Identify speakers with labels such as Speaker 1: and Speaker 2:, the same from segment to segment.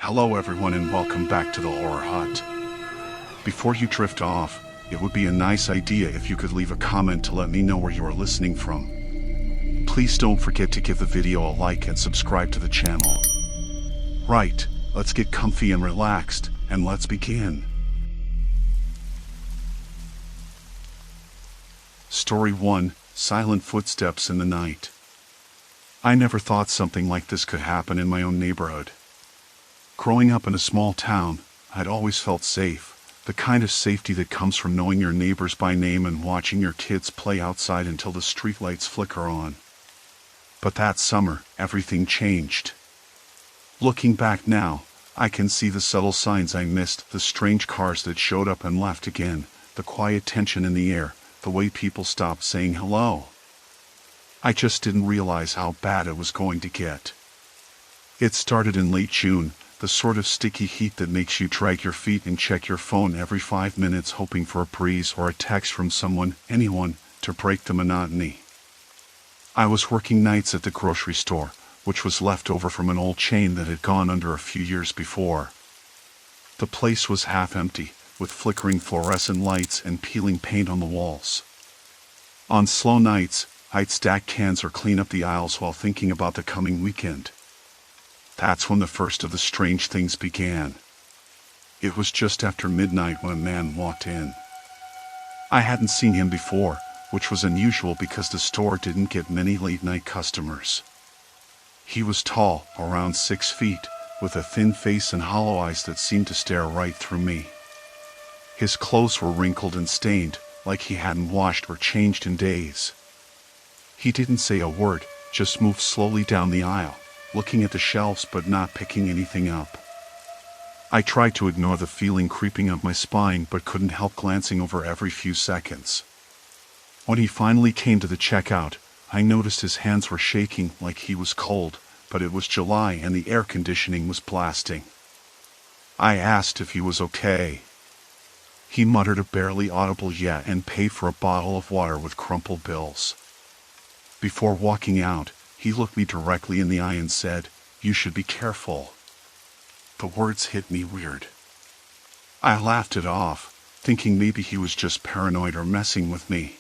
Speaker 1: Hello everyone and welcome back to the Horror Hut. Before you drift off, it would be a nice idea if you could leave a comment to let me know where you are listening from. Please don't forget to give the video a like and subscribe to the channel. Right, let's get comfy and relaxed, and let's begin. Story 1, Silent Footsteps in the Night. I never thought something like this could happen in my own neighborhood. Growing up in a small town, I'd always felt safe, the kind of safety that comes from knowing your neighbors by name and watching your kids play outside until the streetlights flicker on. But that summer, everything changed. Looking back now, I can see the subtle signs I missed, the strange cars that showed up and left again, the quiet tension in the air, the way people stopped saying hello. I just didn't realize how bad it was going to get. It started in late June, the sort of sticky heat that makes you drag your feet and check your phone every 5 minutes hoping for a breeze or a text from someone, anyone, to break the monotony. I was working nights at the grocery store, which was left over from an old chain that had gone under a few years before. The place was half empty, with flickering fluorescent lights and peeling paint on the walls. On slow nights, I'd stack cans or clean up the aisles while thinking about the coming weekend. That's when the first of the strange things began. It was just after midnight when a man walked in. I hadn't seen him before, which was unusual because the store didn't get many late-night customers. He was tall, around 6 feet, with a thin face and hollow eyes that seemed to stare right through me. His clothes were wrinkled and stained, like he hadn't washed or changed in days. He didn't say a word, just moved slowly down the aisle, looking at the shelves but not picking anything up. I tried to ignore the feeling creeping up my spine but couldn't help glancing over every few seconds. When he finally came to the checkout, I noticed his hands were shaking like he was cold, but it was July and the air conditioning was blasting. I asked if he was okay. He muttered a barely audible yeah and paid for a bottle of water with crumpled bills. Before walking out, he looked me directly in the eye and said, "You should be careful." The words hit me weird. I laughed it off, thinking maybe he was just paranoid or messing with me.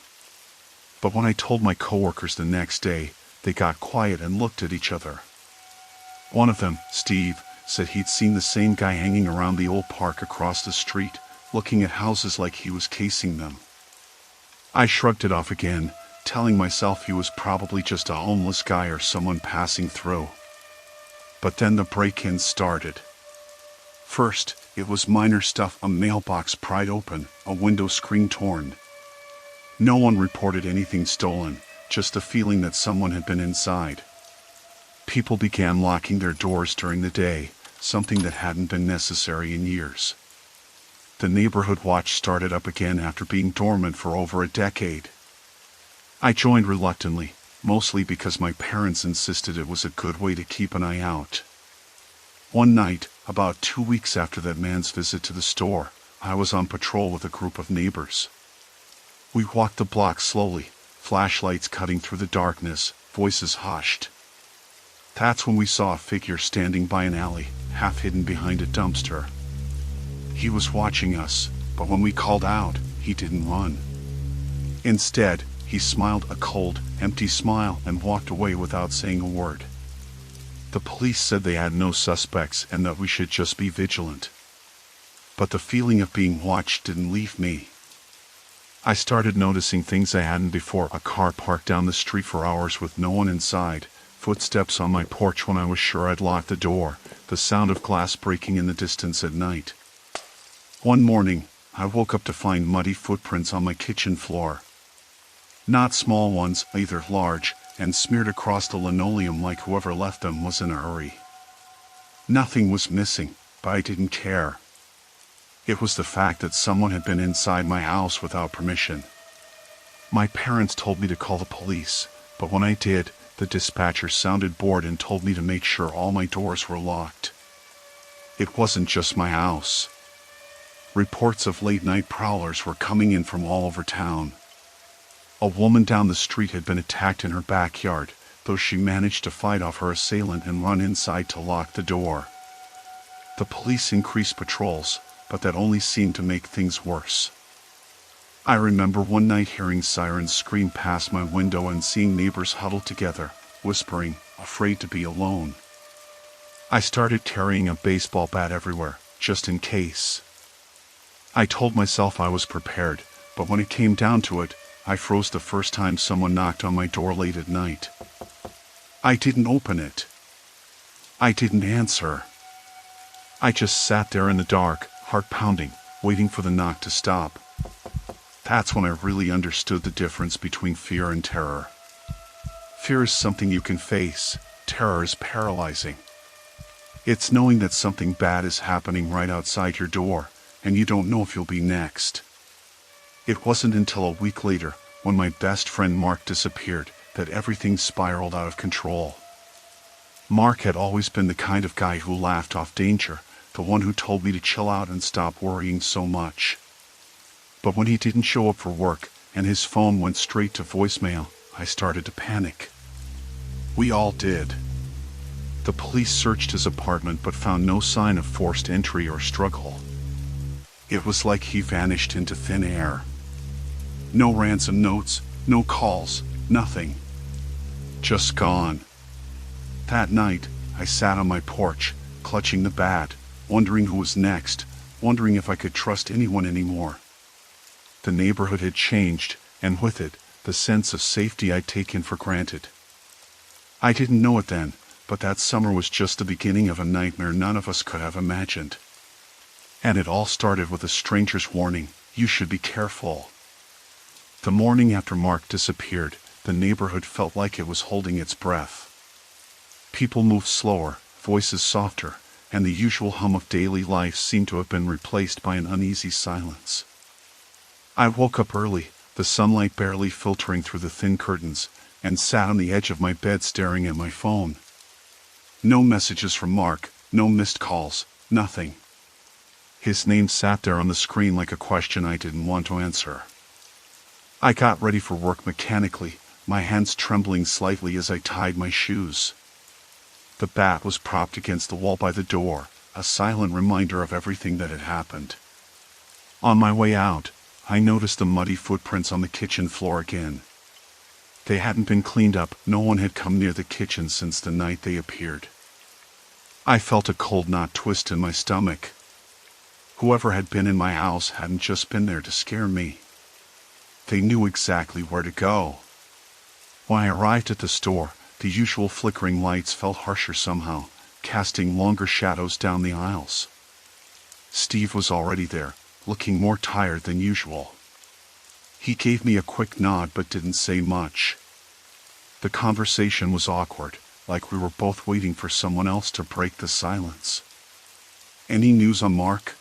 Speaker 1: But when I told my coworkers the next day, they got quiet and looked at each other. One of them, Steve, said he'd seen the same guy hanging around the old park across the street, looking at houses like he was casing them. I shrugged it off again, telling myself he was probably just a homeless guy or someone passing through. But then the break-ins started. First, it was minor stuff: a mailbox pried open, a window screen torn. No one reported anything stolen, just the feeling that someone had been inside. People began locking their doors during the day, something that hadn't been necessary in years. The neighborhood watch started up again after being dormant for over a decade. I joined reluctantly, mostly because my parents insisted it was a good way to keep an eye out. One night, about 2 weeks after that man's visit to the store, I was on patrol with a group of neighbors. We walked the block slowly, flashlights cutting through the darkness, voices hushed. That's when we saw a figure standing by an alley, half hidden behind a dumpster. He was watching us, but when we called out, he didn't run. Instead, he smiled a cold, empty smile and walked away without saying a word. The police said they had no suspects and that we should just be vigilant. But the feeling of being watched didn't leave me. I started noticing things I hadn't before: a car parked down the street for hours with no one inside, footsteps on my porch when I was sure I'd locked the door, the sound of glass breaking in the distance at night. One morning, I woke up to find muddy footprints on my kitchen floor. Not small ones, either, large, and smeared across the linoleum like whoever left them was in a hurry. Nothing was missing, but I didn't care. It was the fact that someone had been inside my house without permission. My parents told me to call the police, but when I did, the dispatcher sounded bored and told me to make sure all my doors were locked. It wasn't just my house. Reports of late-night prowlers were coming in from all over town. A woman down the street had been attacked in her backyard, though she managed to fight off her assailant and run inside to lock the door. The police increased patrols, but that only seemed to make things worse. I remember one night hearing sirens scream past my window and seeing neighbors huddled together, whispering, afraid to be alone. I started carrying a baseball bat everywhere, just in case. I told myself I was prepared, but when it came down to it, I froze the first time someone knocked on my door late at night. I didn't open it. I didn't answer. I just sat there in the dark, heart pounding, waiting for the knock to stop. That's when I really understood the difference between fear and terror. Fear is something you can face. Terror is paralyzing. It's knowing that something bad is happening right outside your door, and you don't know if you'll be next. It wasn't until a week later, when my best friend Mark disappeared, that everything spiraled out of control. Mark had always been the kind of guy who laughed off danger, the one who told me to chill out and stop worrying so much. But when he didn't show up for work, and his phone went straight to voicemail, I started to panic. We all did. The police searched his apartment but found no sign of forced entry or struggle. It was like he vanished into thin air. No ransom notes, no calls, nothing. Just gone. That night, I sat on my porch, clutching the bat, wondering who was next, wondering if I could trust anyone anymore. The neighborhood had changed, and with it, the sense of safety I'd taken for granted. I didn't know it then, but that summer was just the beginning of a nightmare none of us could have imagined. And it all started with a stranger's warning, you should be careful. The morning after Mark disappeared, the neighborhood felt like it was holding its breath. People moved slower, voices softer, and the usual hum of daily life seemed to have been replaced by an uneasy silence. I woke up early, the sunlight barely filtering through the thin curtains, and sat on the edge of my bed staring at my phone. No messages from Mark, no missed calls, nothing. His name sat there on the screen like a question I didn't want to answer. I got ready for work mechanically, my hands trembling slightly as I tied my shoes. The bat was propped against the wall by the door, a silent reminder of everything that had happened. On my way out, I noticed the muddy footprints on the kitchen floor again. They hadn't been cleaned up, no one had come near the kitchen since the night they appeared. I felt a cold knot twist in my stomach. Whoever had been in my house hadn't just been there to scare me. They knew exactly where to go. When I arrived at the store, the usual flickering lights felt harsher somehow, casting longer shadows down the aisles. Steve was already there, looking more tired than usual. He gave me a quick nod but didn't say much. The conversation was awkward, like we were both waiting for someone else to break the silence. Any news on Mark?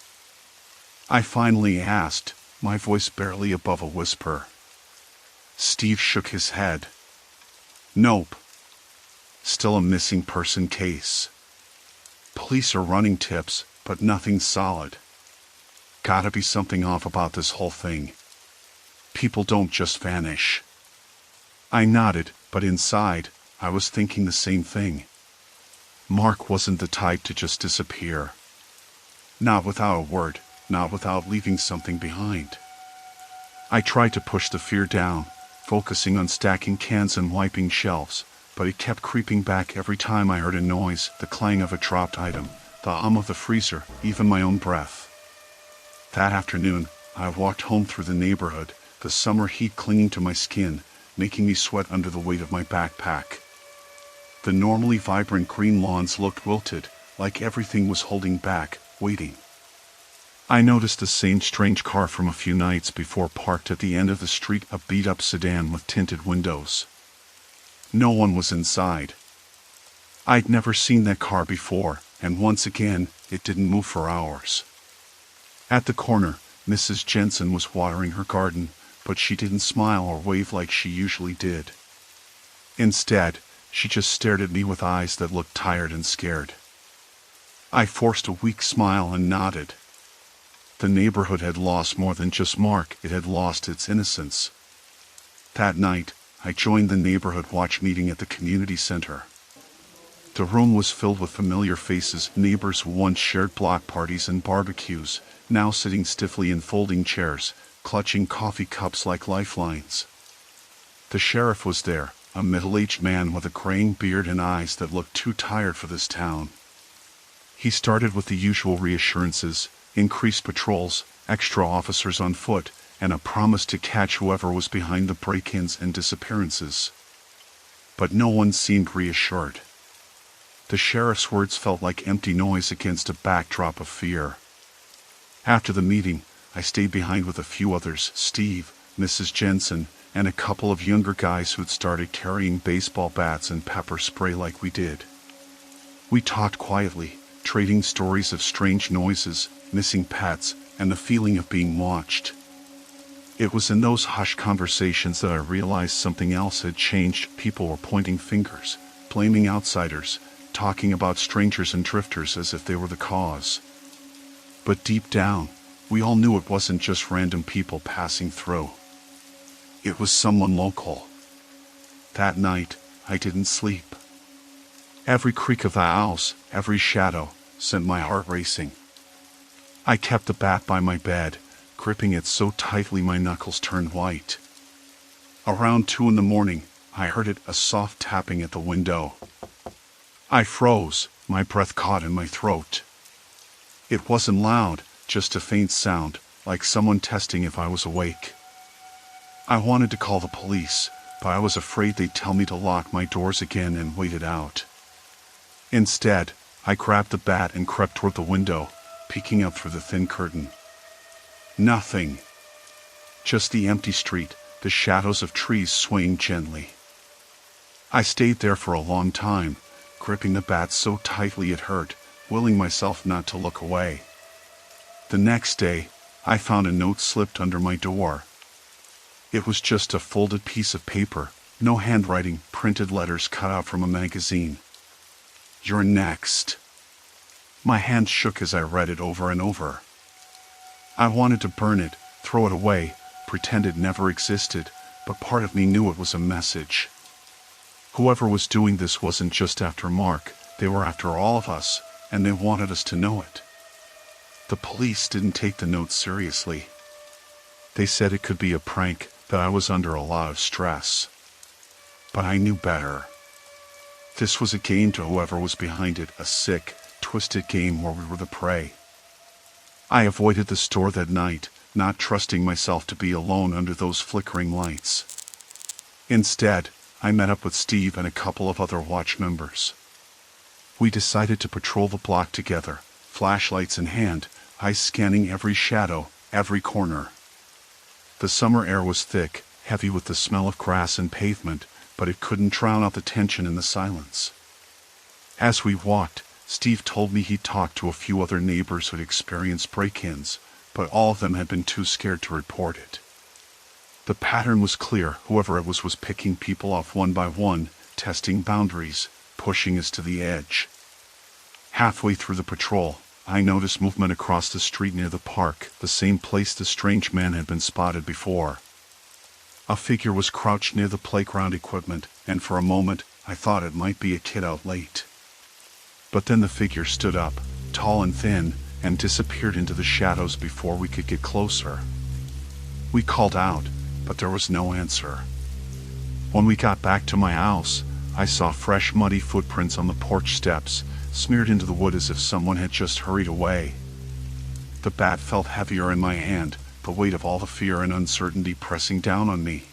Speaker 1: I finally asked, my voice barely above a whisper. Steve shook his head. Nope. Still a missing person case. Police are running tips, but nothing solid. Gotta be something off about this whole thing. People don't just vanish. I nodded, but inside, I was thinking the same thing. Mark wasn't the type to just disappear. Not without a word, not without leaving something behind. I tried to push the fear down, focusing on stacking cans and wiping shelves, but it kept creeping back every time I heard a noise, the clang of a dropped item, the hum of the freezer, even my own breath. That afternoon, I walked home through the neighborhood, the summer heat clinging to my skin, making me sweat under the weight of my backpack. The normally vibrant green lawns looked wilted, like everything was holding back, waiting. I noticed the same strange car from a few nights before parked at the end of the street, a beat-up sedan with tinted windows. No one was inside. I'd never seen that car before, and once again, it didn't move for hours. At the corner, Mrs. Jensen was watering her garden, but she didn't smile or wave like she usually did. Instead, she just stared at me with eyes that looked tired and scared. I forced a weak smile and nodded. The neighborhood had lost more than just Mark, it had lost its innocence. That night, I joined the neighborhood watch meeting at the community center. The room was filled with familiar faces, neighbors who once shared block parties and barbecues, now sitting stiffly in folding chairs, clutching coffee cups like lifelines. The sheriff was there, a middle-aged man with a graying beard and eyes that looked too tired for this town. He started with the usual reassurances, increased patrols, extra officers on foot, and a promise to catch whoever was behind the break-ins and disappearances. But no one seemed reassured. The sheriff's words felt like empty noise against a backdrop of fear. After the meeting, I stayed behind with a few others, Steve, Mrs. Jensen, and a couple of younger guys who'd started carrying baseball bats and pepper spray like we did. We talked quietly, trading stories of strange noises, missing pets, and the feeling of being watched. It was in those hushed conversations that I realized something else had changed. People were pointing fingers, blaming outsiders, talking about strangers and drifters as if they were the cause. But deep down, we all knew it wasn't just random people passing through. It was someone local. That night, I didn't sleep. Every creak of the house, every shadow, sent my heart racing. I kept the bat by my bed, gripping it so tightly my knuckles turned white. Around 2 a.m, I heard it, a soft tapping at the window. I froze, my breath caught in my throat. It wasn't loud, just a faint sound, like someone testing if I was awake. I wanted to call the police, but I was afraid they'd tell me to lock my doors again and wait it out. Instead, I grabbed the bat and crept toward the window, peeking up through the thin curtain. Nothing. Just the empty street, the shadows of trees swaying gently. I stayed there for a long time, gripping the bat so tightly it hurt, willing myself not to look away. The next day, I found a note slipped under my door. It was just a folded piece of paper, no handwriting, printed letters cut out from a magazine. "You're next." My hand shook as I read it over and over. I wanted to burn it, throw it away, pretend it never existed, but part of me knew it was a message. Whoever was doing this wasn't just after Mark, they were after all of us, and they wanted us to know it. The police didn't take the note seriously. They said it could be a prank, that I was under a lot of stress. But I knew better. This was a game to whoever was behind it, a sick, twisted game where we were the prey. I avoided the store that night, not trusting myself to be alone under those flickering lights. Instead, I met up with Steve and a couple of other watch members. We decided to patrol the block together, flashlights in hand, eyes scanning every shadow, every corner. The summer air was thick, heavy with the smell of grass and pavement, but it couldn't drown out the tension in the silence. As we walked, Steve told me he'd talked to a few other neighbors who'd experienced break-ins, but all of them had been too scared to report it. The pattern was clear. Whoever it was picking people off one by one, testing boundaries, pushing us to the edge. Halfway through the patrol, I noticed movement across the street near the park, the same place the strange man had been spotted before. A figure was crouched near the playground equipment, and for a moment, I thought it might be a kid out late. But then the figure stood up, tall and thin, and disappeared into the shadows before we could get closer. We called out, but there was no answer. When we got back to my house, I saw fresh muddy footprints on the porch steps, smeared into the wood as if someone had just hurried away. The bat felt heavier in my hand, the weight of all the fear and uncertainty pressing down on me.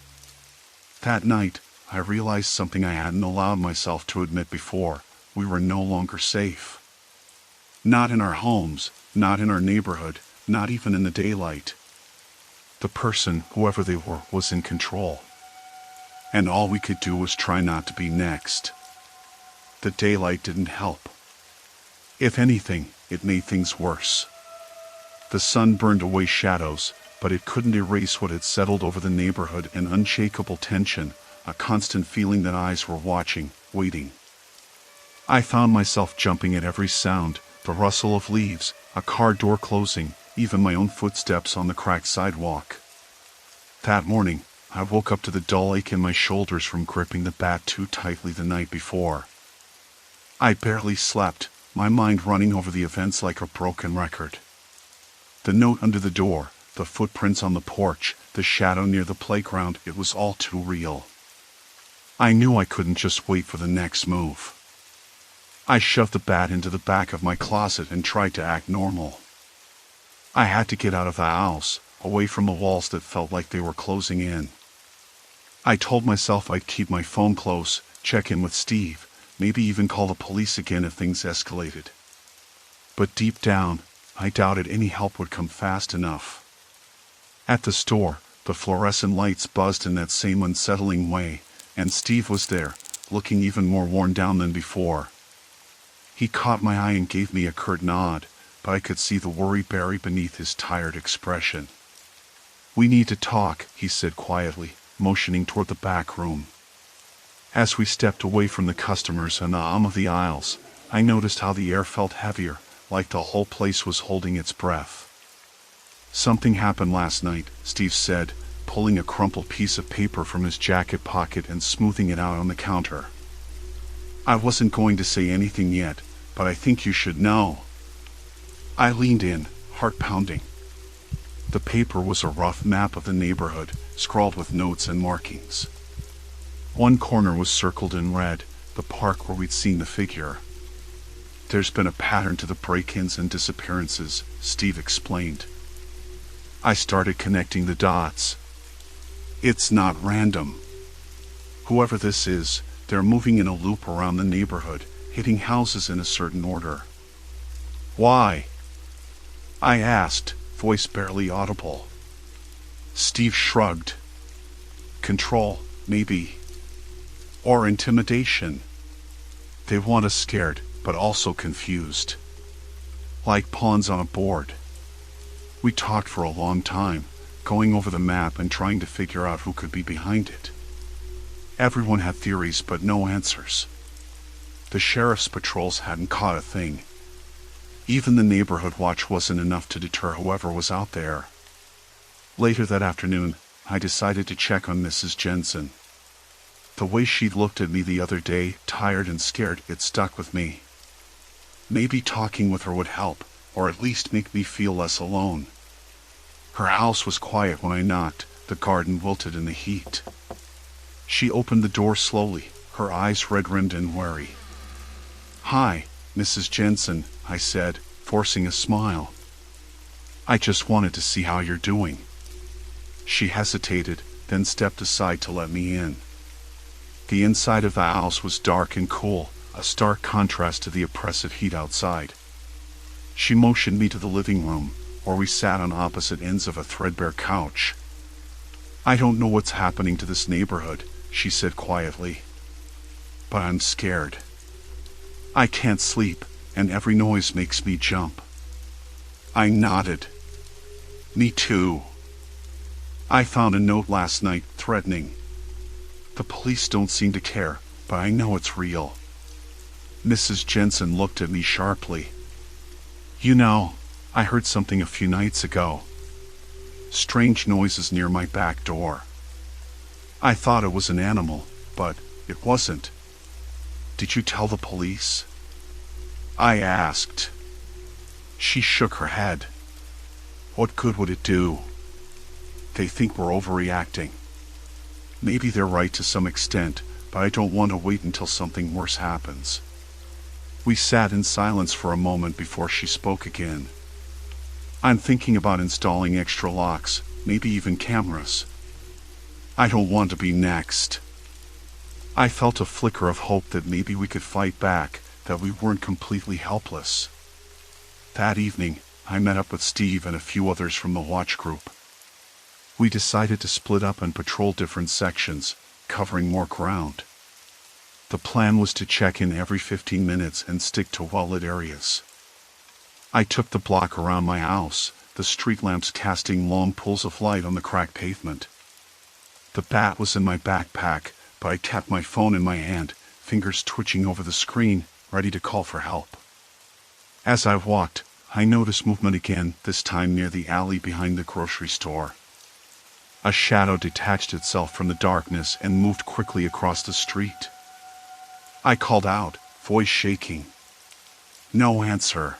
Speaker 1: That night, I realized something I hadn't allowed myself to admit before. We were no longer safe. Not in our homes, not in our neighborhood, not even in the daylight. The person, whoever they were, was in control. And all we could do was try not to be next. The daylight didn't help. If anything, it made things worse. The sun burned away shadows, but it couldn't erase what had settled over the neighborhood, an unshakable tension, a constant feeling that eyes were watching, waiting. I found myself jumping at every sound, the rustle of leaves, a car door closing, even my own footsteps on the cracked sidewalk. That morning, I woke up to the dull ache in my shoulders from gripping the bat too tightly the night before. I barely slept, my mind running over the events like a broken record. The note under the door, the footprints on the porch, the shadow near the playground, it was all too real. I knew I couldn't just wait for the next move. I shoved the bat into the back of my closet and tried to act normal. I had to get out of the house, away from the walls that felt like they were closing in. I told myself I'd keep my phone close, check in with Steve, maybe even call the police again if things escalated. But deep down, I doubted any help would come fast enough. At the store, the fluorescent lights buzzed in that same unsettling way, and Steve was there, looking even more worn down than before. He caught my eye and gave me a curt nod, but I could see the worry buried beneath his tired expression. "We need to talk," he said quietly, motioning toward the back room. As we stepped away from the customers and the hum of the aisles, I noticed how the air felt heavier, like the whole place was holding its breath. "Something happened last night," Steve said, pulling a crumpled piece of paper from his jacket pocket and smoothing it out on the counter. "I wasn't going to say anything yet, but I think you should know." I leaned in, heart pounding. The paper was a rough map of the neighborhood, scrawled with notes and markings. One corner was circled in red, the park where we'd seen the figure. "There's been a pattern to the break-ins and disappearances," Steve explained. I started connecting the dots. "It's not random. Whoever this is, they're moving in a loop around the neighborhood, hitting houses in a certain order." "Why?" I asked, voice barely audible. Steve shrugged. "Control, maybe. Or intimidation. They want us scared, but also confused. Like pawns on a board." We talked for a long time, going over the map and trying to figure out who could be behind it. Everyone had theories, but no answers. The sheriff's patrols hadn't caught a thing. Even the neighborhood watch wasn't enough to deter whoever was out there. Later that afternoon, I decided to check on Mrs. Jensen. The way she looked at me the other day, tired and scared, it stuck with me. Maybe talking with her would help, or at least make me feel less alone. Her house was quiet when I knocked, the garden wilted in the heat. She opened the door slowly, her eyes red-rimmed and wary. "Hi, Mrs. Jensen," I said, forcing a smile. "I just wanted to see how you're doing." She hesitated, then stepped aside to let me in. The inside of the house was dark and cool, a stark contrast to the oppressive heat outside. She motioned me to the living room, where we sat on opposite ends of a threadbare couch. "I don't know what's happening to this neighborhood," she said quietly. "But I'm scared. I can't sleep, and every noise makes me jump." I nodded. "Me too. I found a note last night, threatening. The police don't seem to care, but I know it's real." Mrs. Jensen looked at me sharply. "You know, I heard something a few nights ago. Strange noises near my back door. I thought it was an animal, but it wasn't. Did you tell the police?" I asked. She shook her head. "What good would it do? They think we're overreacting. Maybe they're right to some extent, but I don't want to wait until something worse happens." We sat in silence for a moment before she spoke again. "I'm thinking about installing extra locks, maybe even cameras. I don't want to be next." I felt a flicker of hope that maybe we could fight back, that we weren't completely helpless. That evening, I met up with Steve and a few others from the watch group. We decided to split up and patrol different sections, covering more ground. The plan was to check in every 15 minutes and stick to well-lit areas. I took the block around my house, the street lamps casting long pools of light on the cracked pavement. The bat was in my backpack, but I kept my phone in my hand, fingers twitching over the screen, ready to call for help. As I walked, I noticed movement again, this time near the alley behind the grocery store. A shadow detached itself from the darkness and moved quickly across the street. I called out, voice shaking. No answer.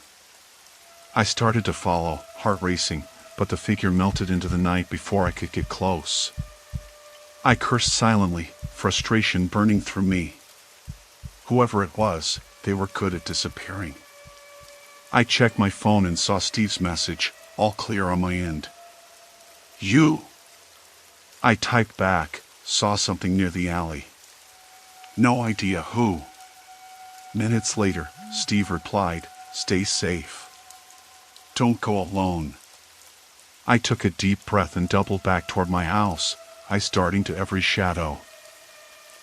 Speaker 1: I started to follow, heart racing, but the figure melted into the night before I could get close. I cursed silently, frustration burning through me. Whoever it was, they were good at disappearing. I checked my phone and saw Steve's message, all clear on my end. You? I typed back, saw something near the alley. No idea who. Minutes later, Steve replied, stay safe. Don't go alone. I took a deep breath and doubled back toward my house, eyes darting to every shadow.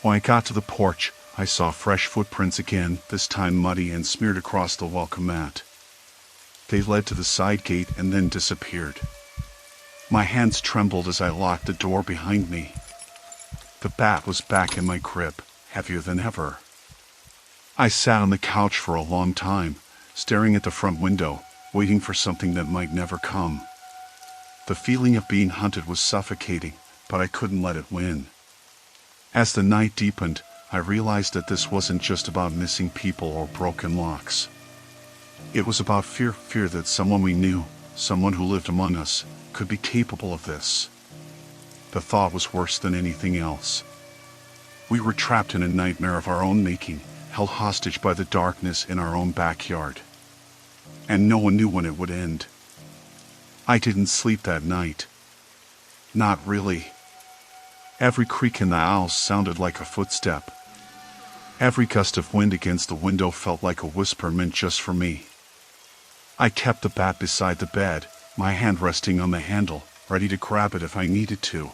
Speaker 1: When I got to the porch, I saw fresh footprints again, this time muddy and smeared across the welcome mat. They led to the side gate and then disappeared. My hands trembled as I locked the door behind me. The bat was back in my crib, heavier than ever. I sat on the couch for a long time, staring at the front window, waiting for something that might never come. The feeling of being hunted was suffocating, but I couldn't let it win. As the night deepened, I realized that this wasn't just about missing people or broken locks. It was about fear that someone we knew, someone who lived among us, could be capable of this. The thought was worse than anything else. We were trapped in a nightmare of our own making, held hostage by the darkness in our own backyard. And no one knew when it would end. I didn't sleep that night. Not really. Every creak in the house sounded like a footstep. Every gust of wind against the window felt like a whisper meant just for me. I kept the bat beside the bed, my hand resting on the handle, ready to grab it if I needed to.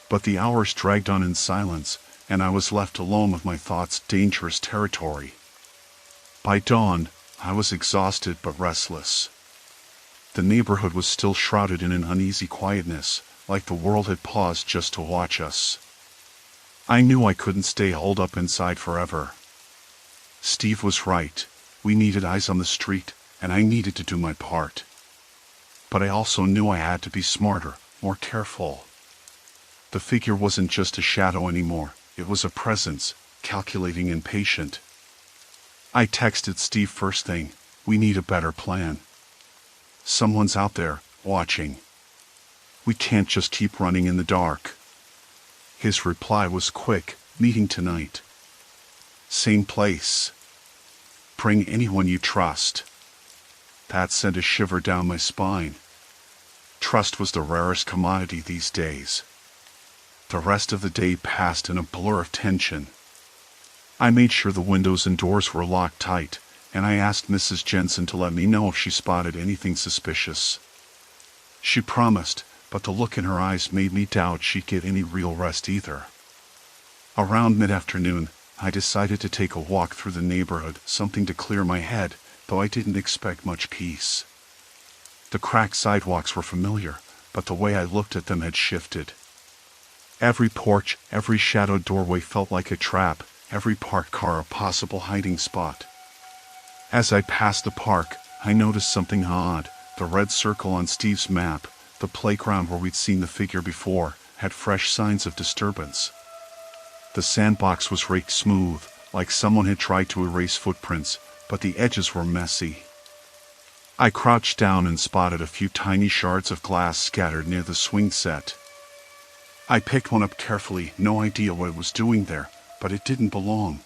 Speaker 1: But the hours dragged on in silence, and I was left alone with my thoughts, dangerous territory. By dawn, I was exhausted but restless. The neighborhood was still shrouded in an uneasy quietness, like the world had paused just to watch us. I knew I couldn't stay holed up inside forever. Steve was right. We needed eyes on the street, and I needed to do my part. But I also knew I had to be smarter, more careful. The figure wasn't just a shadow anymore, it was a presence, calculating and patient. I texted Steve first thing, we need a better plan. Someone's out there, watching. We can't just keep running in the dark. His reply was quick, meeting tonight. Same place. Bring anyone you trust. That sent a shiver down my spine. Trust was the rarest commodity these days. The rest of the day passed in a blur of tension. I made sure the windows and doors were locked tight, and I asked Mrs. Jensen to let me know if she spotted anything suspicious. She promised, but the look in her eyes made me doubt she'd get any real rest either. Around mid-afternoon, I decided to take a walk through the neighborhood, something to clear my head, though I didn't expect much peace. The cracked sidewalks were familiar, but the way I looked at them had shifted. Every porch, every shadowed doorway felt like a trap, every parked car a possible hiding spot. As I passed the park, I noticed something odd. The red circle on Steve's map, the playground where we'd seen the figure before, had fresh signs of disturbance. The sandbox was raked smooth, like someone had tried to erase footprints, but the edges were messy. I crouched down and spotted a few tiny shards of glass scattered near the swing set. I picked one up carefully, no idea what it was doing there, but it didn't belong.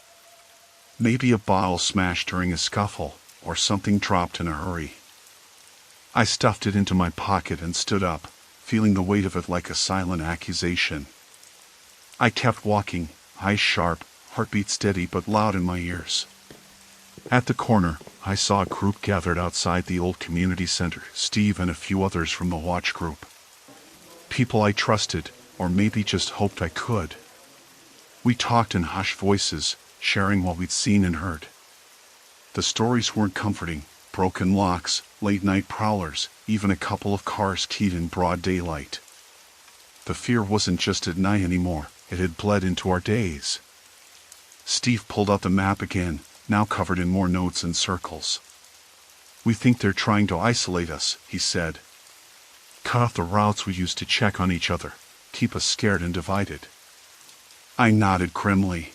Speaker 1: Maybe a bottle smashed during a scuffle, or something dropped in a hurry. I stuffed it into my pocket and stood up, feeling the weight of it like a silent accusation. I kept walking, eyes sharp, heartbeat steady but loud in my ears. At the corner, I saw a group gathered outside the old community center, Steve and a few others from the watch group. People I trusted, or maybe just hoped I could. We talked in hushed voices, sharing what we'd seen and heard. The stories weren't comforting: broken locks, late-night prowlers, even a couple of cars keyed in broad daylight. The fear wasn't just at night anymore, it had bled into our days. Steve pulled out the map again, now covered in more notes and circles. "We think they're trying to isolate us," he said. "Cut off the routes we used to check on each other, keep us scared and divided." I nodded grimly.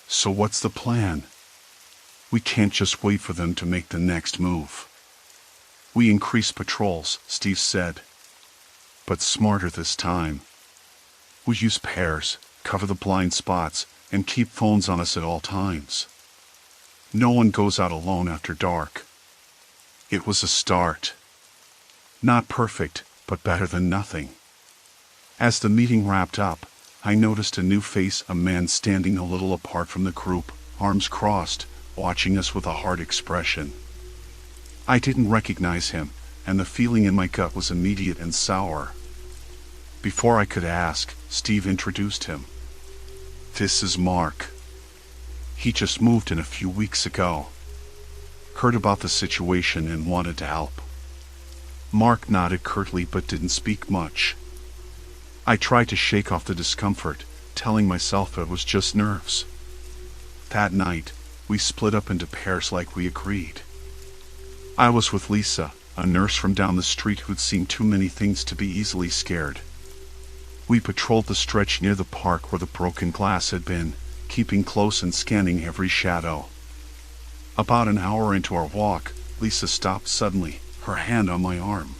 Speaker 1: "So what's the plan?" We can't just wait for them to make the next move. We increase patrols, Steve said. But smarter this time. We use pairs, cover the blind spots, and keep phones on us at all times. No one goes out alone after dark. It was a start. Not perfect, but better than nothing. As the meeting wrapped up, I noticed a new face, a man standing a little apart from the group, arms crossed, watching us with a hard expression. I didn't recognize him, and the feeling in my gut was immediate and sour. Before I could ask, Steve introduced him. This is Mark. He just moved in a few weeks ago. Heard about the situation and wanted to help. Mark nodded curtly but didn't speak much. I tried to shake off the discomfort, telling myself it was just nerves. That night, we split up into pairs like we agreed. I was with Lisa, a nurse from down the street who'd seen too many things to be easily scared. We patrolled the stretch near the park where the broken glass had been, keeping close and scanning every shadow. About an hour into our walk, Lisa stopped suddenly, her hand on my arm.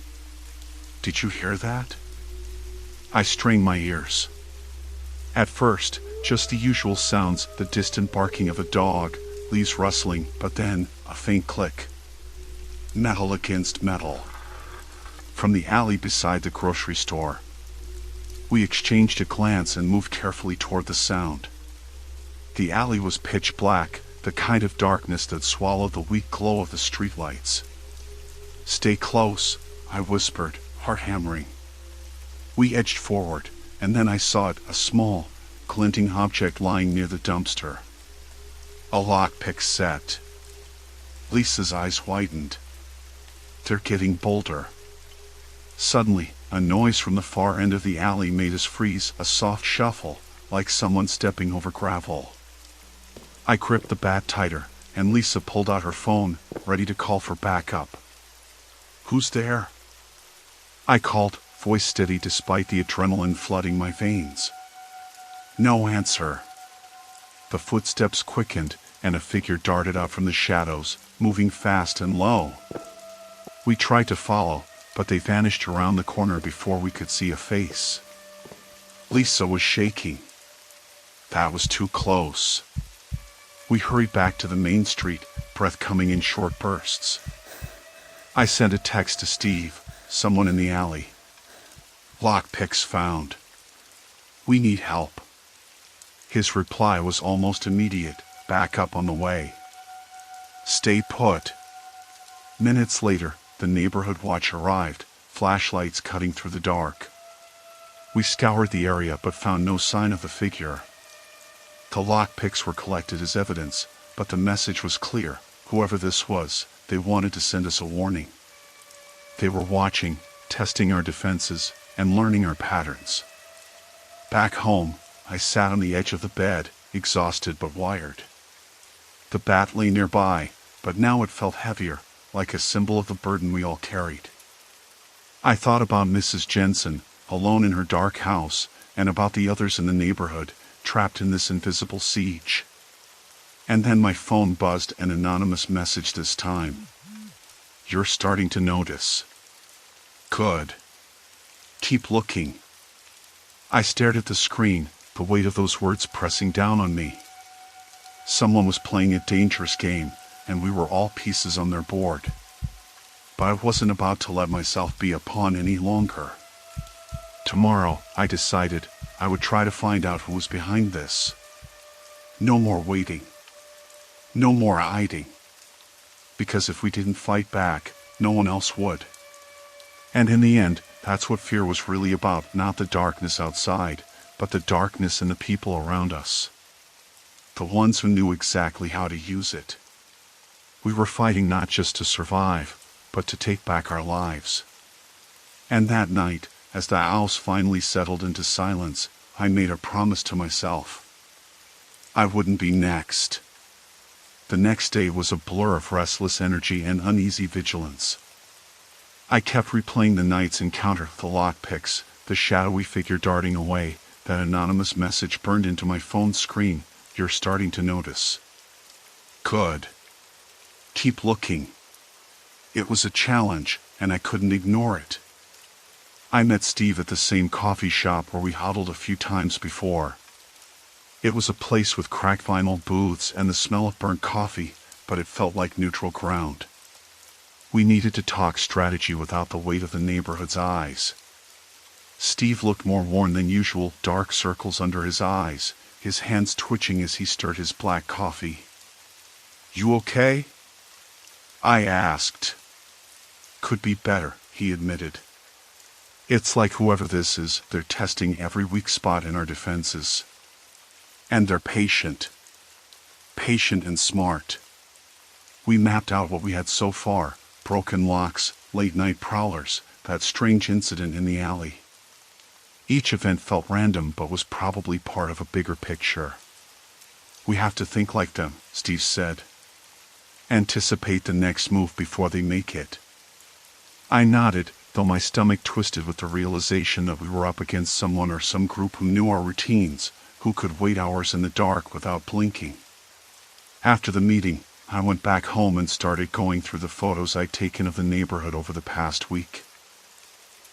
Speaker 1: Did you hear that? I strained my ears. At first, just the usual sounds, the distant barking of a dog, leaves rustling, but then, a faint click. Metal against metal. From the alley beside the grocery store. We exchanged a glance and moved carefully toward the sound. The alley was pitch black, the kind of darkness that swallowed the weak glow of the streetlights. Stay close, I whispered, heart hammering. We edged forward, and then I saw it, a small, glinting object lying near the dumpster. A lockpick set. Lisa's eyes widened. They're getting bolder. Suddenly, a noise from the far end of the alley made us freeze, a soft shuffle, like someone stepping over gravel. I gripped the bat tighter, and Lisa pulled out her phone, ready to call for backup. Who's there? I called, voice steady despite the adrenaline flooding my veins. No answer. The footsteps quickened, and a figure darted out from the shadows, moving fast and low. We tried to follow, but they vanished around the corner before we could see a face. Lisa was shaking. That was too close. We hurried back to the main street, breath coming in short bursts. I sent a text to Steve, someone in the alley. Lockpicks found. We need help. His reply was almost immediate, back up on the way. Stay put. Minutes later, the neighborhood watch arrived, flashlights cutting through the dark. We scoured the area but found no sign of the figure. The lockpicks were collected as evidence, but the message was clear. Whoever this was, they wanted to send us a warning. They were watching, testing our defenses, and learning our patterns. Back home, I sat on the edge of the bed, exhausted but wired. The bat lay nearby, but now it felt heavier, like a symbol of the burden we all carried. I thought about Mrs. Jensen, alone in her dark house, and about the others in the neighborhood, trapped in this invisible siege. And then my phone buzzed, an anonymous message this time. You're starting to notice. Good. Keep looking. I stared at the screen, the weight of those words pressing down on me. Someone was playing a dangerous game, and we were all pieces on their board. But I wasn't about to let myself be a pawn any longer. Tomorrow, I decided, I would try to find out who was behind this. No more waiting. No more hiding. Because if we didn't fight back, no one else would. And in the end, that's what fear was really about, not the darkness outside, but the darkness in the people around us. The ones who knew exactly how to use it. We were fighting not just to survive, but to take back our lives. And that night, as the house finally settled into silence, I made a promise to myself. I wouldn't be next. The next day was a blur of restless energy and uneasy vigilance. I kept replaying the night's encounter, the lockpicks, the shadowy figure darting away, that anonymous message burned into my phone screen. You're starting to notice. Good. Keep looking. It was a challenge, and I couldn't ignore it. I met Steve at the same coffee shop where we huddled a few times before. It was a place with cracked vinyl booths and the smell of burnt coffee, but it felt like neutral ground. We needed to talk strategy without the weight of the neighborhood's eyes. Steve looked more worn than usual, dark circles under his eyes, his hands twitching as he stirred his black coffee. "You okay?" I asked. "Could be better," he admitted. "It's like whoever this is, they're testing every weak spot in our defenses. And they're patient. Patient and smart. We mapped out what we had so far: broken locks, late-night prowlers, that strange incident in the alley. Each event felt random but was probably part of a bigger picture. We have to think like them," Steve said. "Anticipate the next move before they make it." I nodded, though my stomach twisted with the realization that we were up against someone or some group who knew our routines, who could wait hours in the dark without blinking. After the meeting, I went back home and started going through the photos I'd taken of the neighborhood over the past week.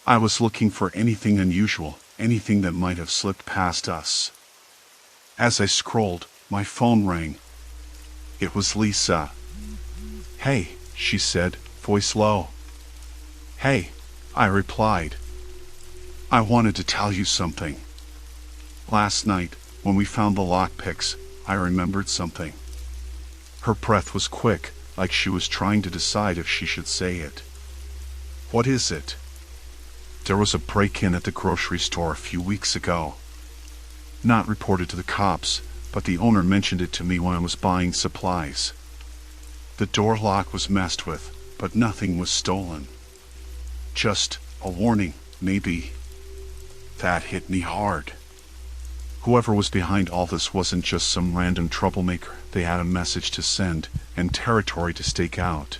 Speaker 1: I was looking for anything unusual, anything that might have slipped past us. As I scrolled, my phone rang. It was Lisa. "Hey," she said, voice low. "Hey," I replied. "I wanted to tell you something. Last night, when we found the lockpicks, I remembered something." Her breath was quick, like she was trying to decide if she should say it. "What is it?" "There was a break-in at the grocery store a few weeks ago. Not reported to the cops, but the owner mentioned it to me when I was buying supplies. The door lock was messed with, but nothing was stolen. Just a warning, maybe." That hit me hard. Whoever was behind all this wasn't just some random troublemaker. They had a message to send and territory to stake out.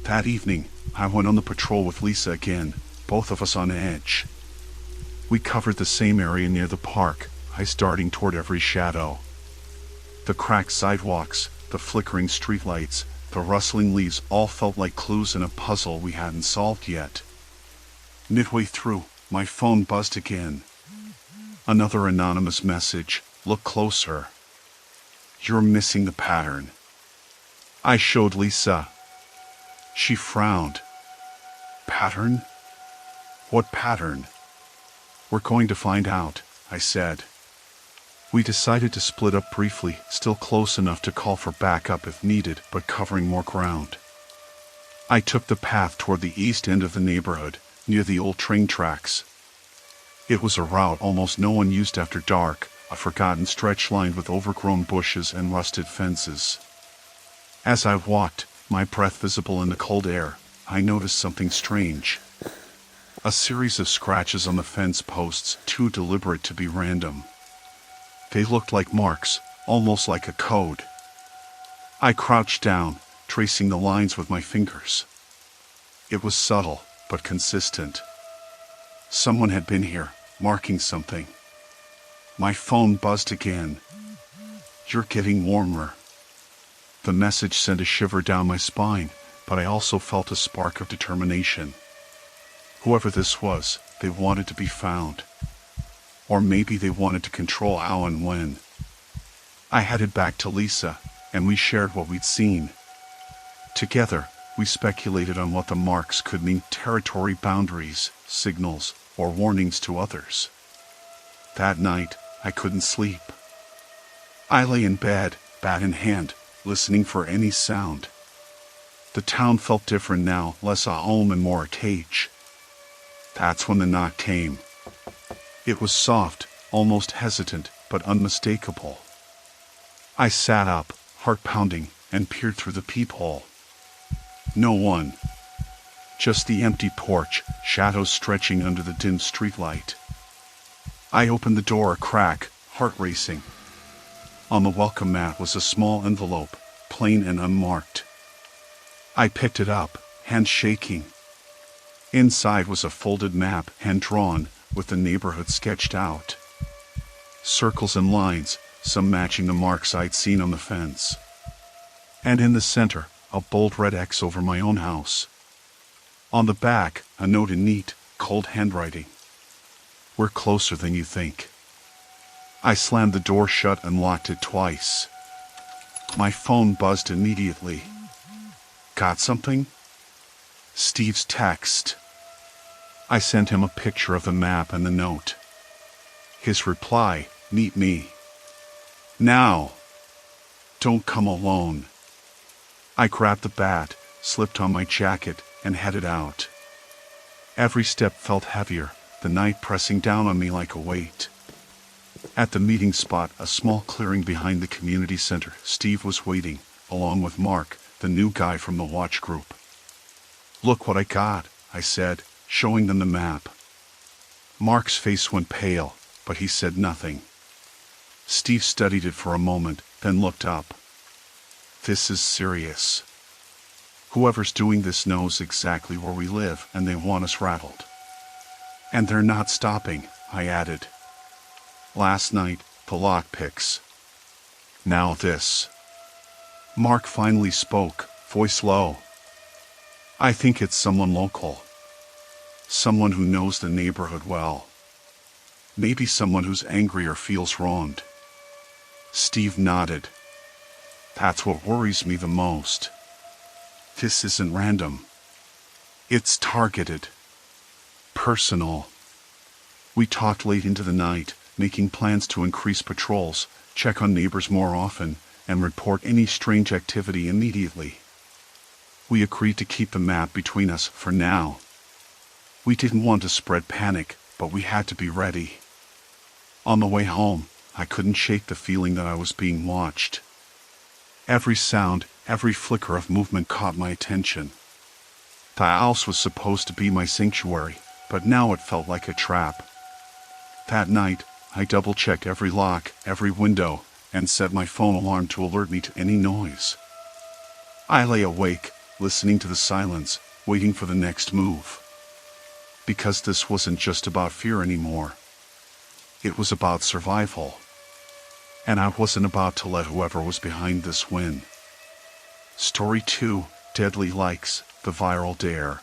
Speaker 1: That evening, I went on the patrol with Lisa again, both of us on edge. We covered the same area near the park, eyes darting toward every shadow. The cracked sidewalks, the flickering streetlights, the rustling leaves all felt like clues in a puzzle we hadn't solved yet. Midway through, my phone buzzed again. Another anonymous message. "Look closer. You're missing the pattern." I showed Lisa. She frowned. "Pattern? What pattern?" "We're going to find out," I said. We decided to split up briefly, still close enough to call for backup if needed, but covering more ground. I took the path toward the east end of the neighborhood, near the old train tracks. It was a route almost no one used after dark, a forgotten stretch lined with overgrown bushes and rusted fences. As I walked, my breath visible in the cold air, I noticed something strange. A series of scratches on the fence posts, too deliberate to be random. They looked like marks, almost like a code. I crouched down, tracing the lines with my fingers. It was subtle, but consistent. Someone had been here, marking something. My phone buzzed again. "You're getting warmer." The message sent a shiver down my spine, but I also felt a spark of determination. Whoever this was, they wanted to be found. Or maybe they wanted to control how and when. I headed back to Lisa, and we shared what we'd seen. Together, we speculated on what the marks could mean: territory boundaries, signals, or warnings to others. That night, I couldn't sleep. I lay in bed, bat in hand, listening for any sound. The town felt different now, less a home and more a cage. That's when the knock came. It was soft, almost hesitant, but unmistakable. I sat up, heart pounding, and peered through the peephole. No one. Just the empty porch, shadows stretching under the dim streetlight. I opened the door a crack, heart racing. On the welcome mat was a small envelope, plain and unmarked. I picked it up, hand shaking. Inside was a folded map, hand-drawn, with the neighborhood sketched out. Circles and lines, some matching the marks I'd seen on the fence. And in the center, a bold red X over my own house. On the back, a note in neat, cold handwriting. "We're closer than you think." I slammed the door shut and locked it twice. My phone buzzed immediately. "Got something?" Steve's text. I sent him a picture of the map and the note. His reply, "Meet me now. Don't come alone." I grabbed the bat, slipped on my jacket, and headed out. Every step felt heavier, the night pressing down on me like a weight. At the meeting spot, a small clearing behind the community center, Steve was waiting, along with Mark, the new guy from the watch group. "Look what I got," I said, showing them the map. Mark's face went pale, but he said nothing. Steve studied it for a moment, then looked up. "This is serious. Whoever's doing this knows exactly where we live, and they want us rattled. And they're not stopping," I added. "Last night, the lockpicks. Now this." Mark finally spoke, voice low. "I think it's someone local. Someone who knows the neighborhood well. Maybe someone who's angry or feels wronged." Steve nodded. "That's what worries me the most. This isn't random. It's targeted. Personal." We talked late into the night, making plans to increase patrols, check on neighbors more often, and report any strange activity immediately. We agreed to keep the map between us for now. We didn't want to spread panic, but we had to be ready. On the way home, I couldn't shake the feeling that I was being watched. Every sound, every flicker of movement caught my attention. The house was supposed to be my sanctuary, but now it felt like a trap. That night, I double-checked every lock, every window, and set my phone alarm to alert me to any noise. I lay awake, listening to the silence, waiting for the next move. Because this wasn't just about fear anymore. It was about survival. And I wasn't about to let whoever was behind this win. Story 2, Deadly Likes, the Viral Dare.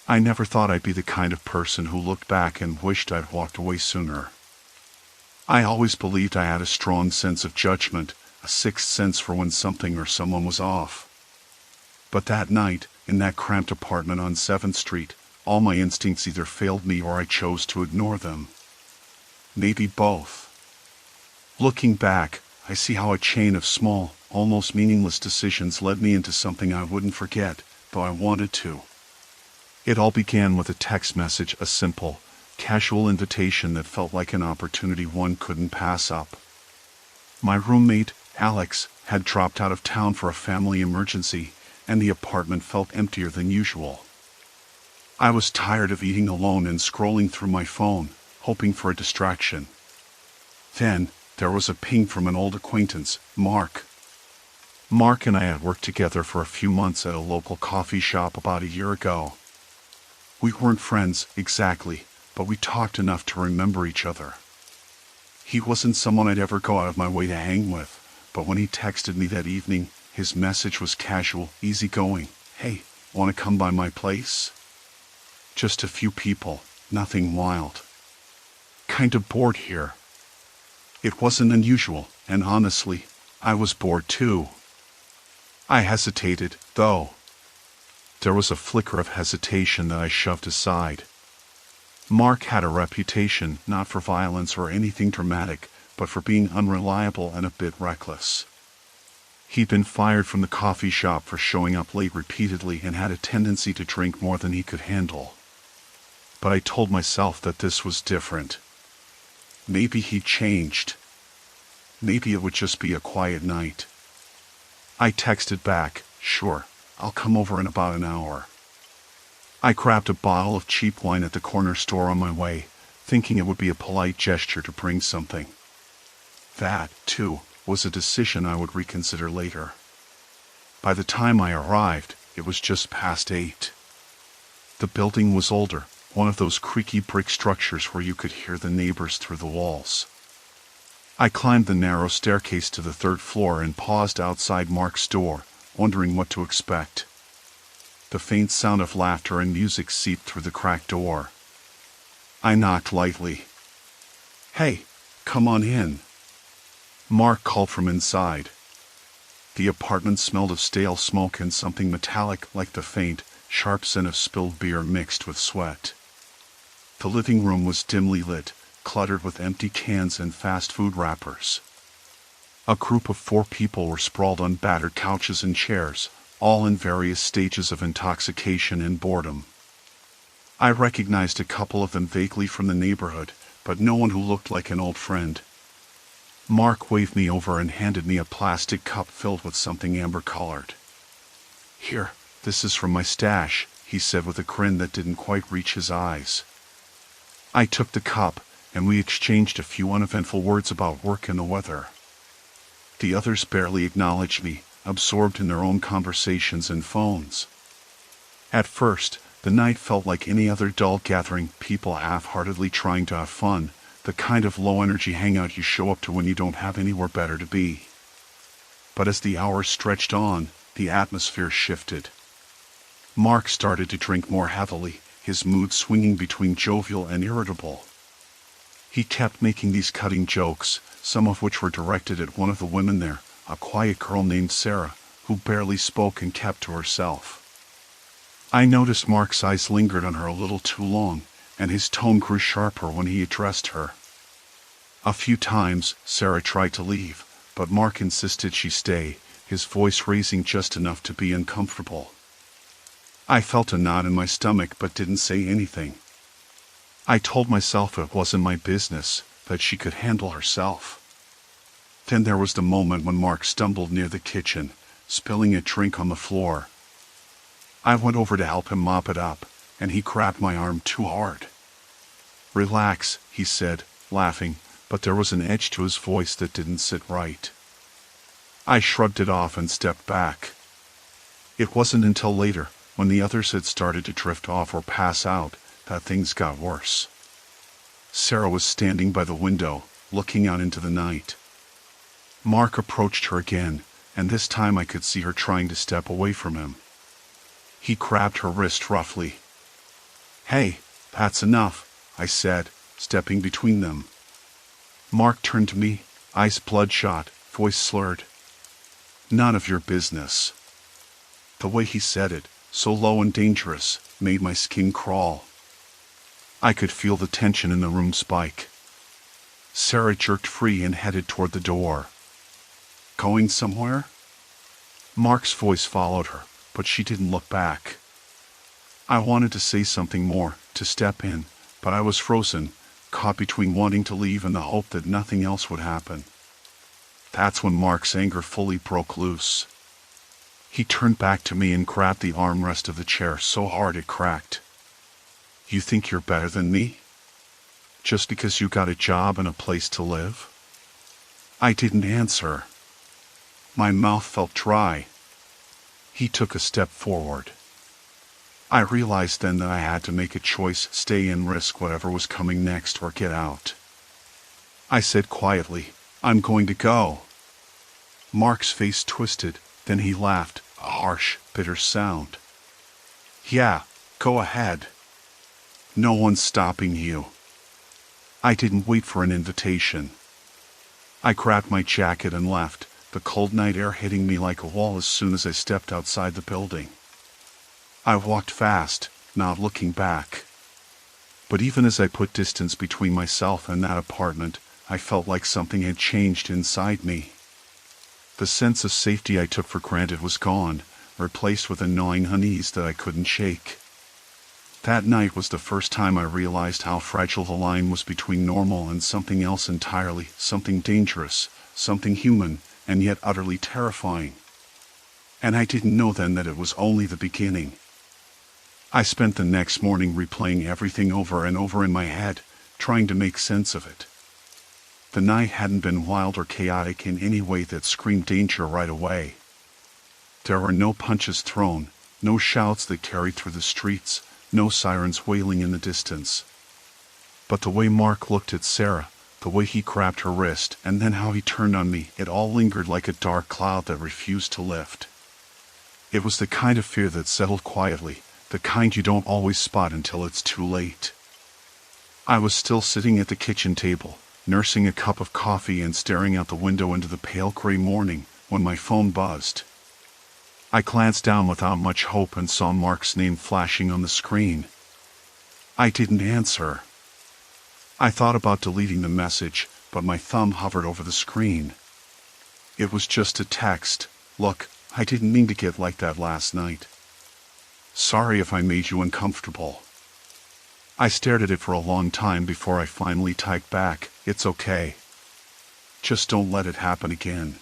Speaker 1: I never thought I'd be the kind of person who looked back and wished I'd walked away sooner. I always believed I had a strong sense of judgment, a sixth sense for when something or someone was off. But that night, in that cramped apartment on 7th Street, all my instincts either failed me or I chose to ignore them. Maybe both. Looking back, I see how a chain of small, almost meaningless decisions led me into something I wouldn't forget, though I wanted to. It all began with a text message, a simple, casual invitation that felt like an opportunity one couldn't pass up. My roommate, Alex, had dropped out of town for a family emergency, and the apartment felt emptier than usual. I was tired of eating alone and scrolling through my phone, hoping for a distraction. Then, there was a ping from an old acquaintance, Mark. Mark and I had worked together for a few months at a local coffee shop about a year ago. We weren't friends, exactly, but we talked enough to remember each other. He wasn't someone I'd ever go out of my way to hang with, but when he texted me that evening, his message was casual, easygoing. "Hey, want to come by my place? Just a few people, nothing wild. Kind of bored here." It wasn't unusual, and honestly, I was bored too. I hesitated, though. There was a flicker of hesitation that I shoved aside. Mark had a reputation, not for violence or anything dramatic, but for being unreliable and a bit reckless. He'd been fired from the coffee shop for showing up late repeatedly and had a tendency to drink more than he could handle. But I told myself that this was different. Maybe he'd changed. Maybe it would just be a quiet night. I texted back, "Sure, I'll come over in about an hour." I grabbed a bottle of cheap wine at the corner store on my way, thinking it would be a polite gesture to bring something. That, too, was a decision I would reconsider later. By the time I arrived, it was just past 8. The building was older, one of those creaky brick structures where you could hear the neighbors through the walls. I climbed the narrow staircase to the 3rd floor and paused outside Mark's door, wondering what to expect. The faint sound of laughter and music seeped through the cracked door. I knocked lightly. "Hey, come on in," Mark called from inside. The apartment smelled of stale smoke and something metallic like the faint, sharp scent of spilled beer mixed with sweat. The living room was dimly lit, cluttered with empty cans and fast food wrappers. A group of 4 people were sprawled on battered couches and chairs, all in various stages of intoxication and boredom. I recognized a couple of them vaguely from the neighborhood, but no one who looked like an old friend. Mark waved me over and handed me a plastic cup filled with something amber-colored. "Here, this is from my stash," he said with a grin that didn't quite reach his eyes. I took the cup, and we exchanged a few uneventful words about work and the weather. The others barely acknowledged me, absorbed in their own conversations and phones. At first, the night felt like any other dull gathering, people half-heartedly trying to have fun, the kind of low-energy hangout you show up to when you don't have anywhere better to be. But as the hours stretched on, the atmosphere shifted. Mark started to drink more heavily, his mood swinging between jovial and irritable. He kept making these cutting jokes, some of which were directed at one of the women there, a quiet girl named Sarah, who barely spoke and kept to herself. I noticed Mark's eyes lingered on her a little too long, and his tone grew sharper when he addressed her. A few times, Sarah tried to leave, but Mark insisted she stay, his voice raising just enough to be uncomfortable. I felt a knot in my stomach but didn't say anything. I told myself it wasn't my business, that she could handle herself. Then there was the moment when Mark stumbled near the kitchen, spilling a drink on the floor. I went over to help him mop it up, and he grabbed my arm too hard. "Relax," he said, laughing, but there was an edge to his voice that didn't sit right. I shrugged it off and stepped back. It wasn't until later, when the others had started to drift off or pass out, that things got worse. Sarah was standing by the window, looking out into the night. Mark approached her again, and this time I could see her trying to step away from him. He grabbed her wrist roughly. "Hey, that's enough," I said, stepping between them. Mark turned to me, eyes bloodshot, voice slurred. "None of your business." The way he said it, so low and dangerous, made my skin crawl. I could feel the tension in the room spike. Sarah jerked free and headed toward the door. "Going somewhere?" Mark's voice followed her, but she didn't look back. I wanted to say something more, to step in, but I was frozen, caught between wanting to leave and the hope that nothing else would happen. That's when Mark's anger fully broke loose. He turned back to me and grabbed the armrest of the chair so hard it cracked. "You think you're better than me? Just because you got a job and a place to live?" I didn't answer. My mouth felt dry. He took a step forward. I realized then that I had to make a choice, stay and risk whatever was coming next or get out. I said quietly, "I'm going to go." Mark's face twisted, then he laughed, a harsh, bitter sound. "Yeah, go ahead. No one's stopping you." I didn't wait for an invitation. I grabbed my jacket and left, the cold night air hitting me like a wall as soon as I stepped outside the building. I walked fast, not looking back. But even as I put distance between myself and that apartment, I felt like something had changed inside me. The sense of safety I took for granted was gone, replaced with a gnawing unease that I couldn't shake. That night was the first time I realized how fragile the line was between normal and something else entirely, something dangerous, something human, and yet utterly terrifying. And I didn't know then that it was only the beginning. I spent the next morning replaying everything over and over in my head, trying to make sense of it. The night hadn't been wild or chaotic in any way that screamed danger right away. There were no punches thrown, no shouts that carried through the streets, no sirens wailing in the distance. But the way Mark looked at Sarah, the way he grabbed her wrist, and then how he turned on me, it all lingered like a dark cloud that refused to lift. It was the kind of fear that settled quietly, the kind you don't always spot until it's too late. I was still sitting at the kitchen table, nursing a cup of coffee and staring out the window into the pale gray morning, when my phone buzzed. I glanced down without much hope and saw Mark's name flashing on the screen. I didn't answer. I thought about deleting the message, but my thumb hovered over the screen. It was just a text. "Look, I didn't mean to get like that last night. Sorry if I made you uncomfortable." I stared at it for a long time before I finally typed back, "It's okay. Just don't let it happen again."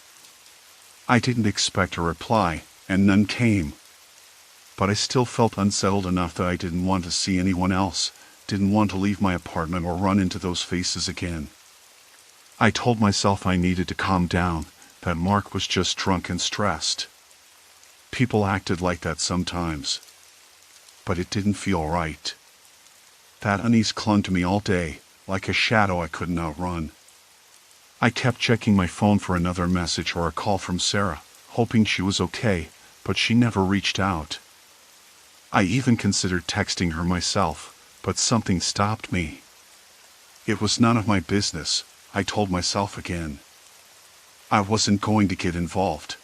Speaker 1: I didn't expect a reply, and none came. But I still felt unsettled enough that I didn't want to see anyone else, didn't want to leave my apartment or run into those faces again. I told myself I needed to calm down, that Mark was just drunk and stressed. People acted like that sometimes. But it didn't feel right. That unease clung to me all day, like a shadow I couldn't outrun. I kept checking my phone for another message or a call from Sarah, hoping she was okay, but she never reached out. I even considered texting her myself, but something stopped me. It was none of my business, I told myself again. I wasn't going to get involved.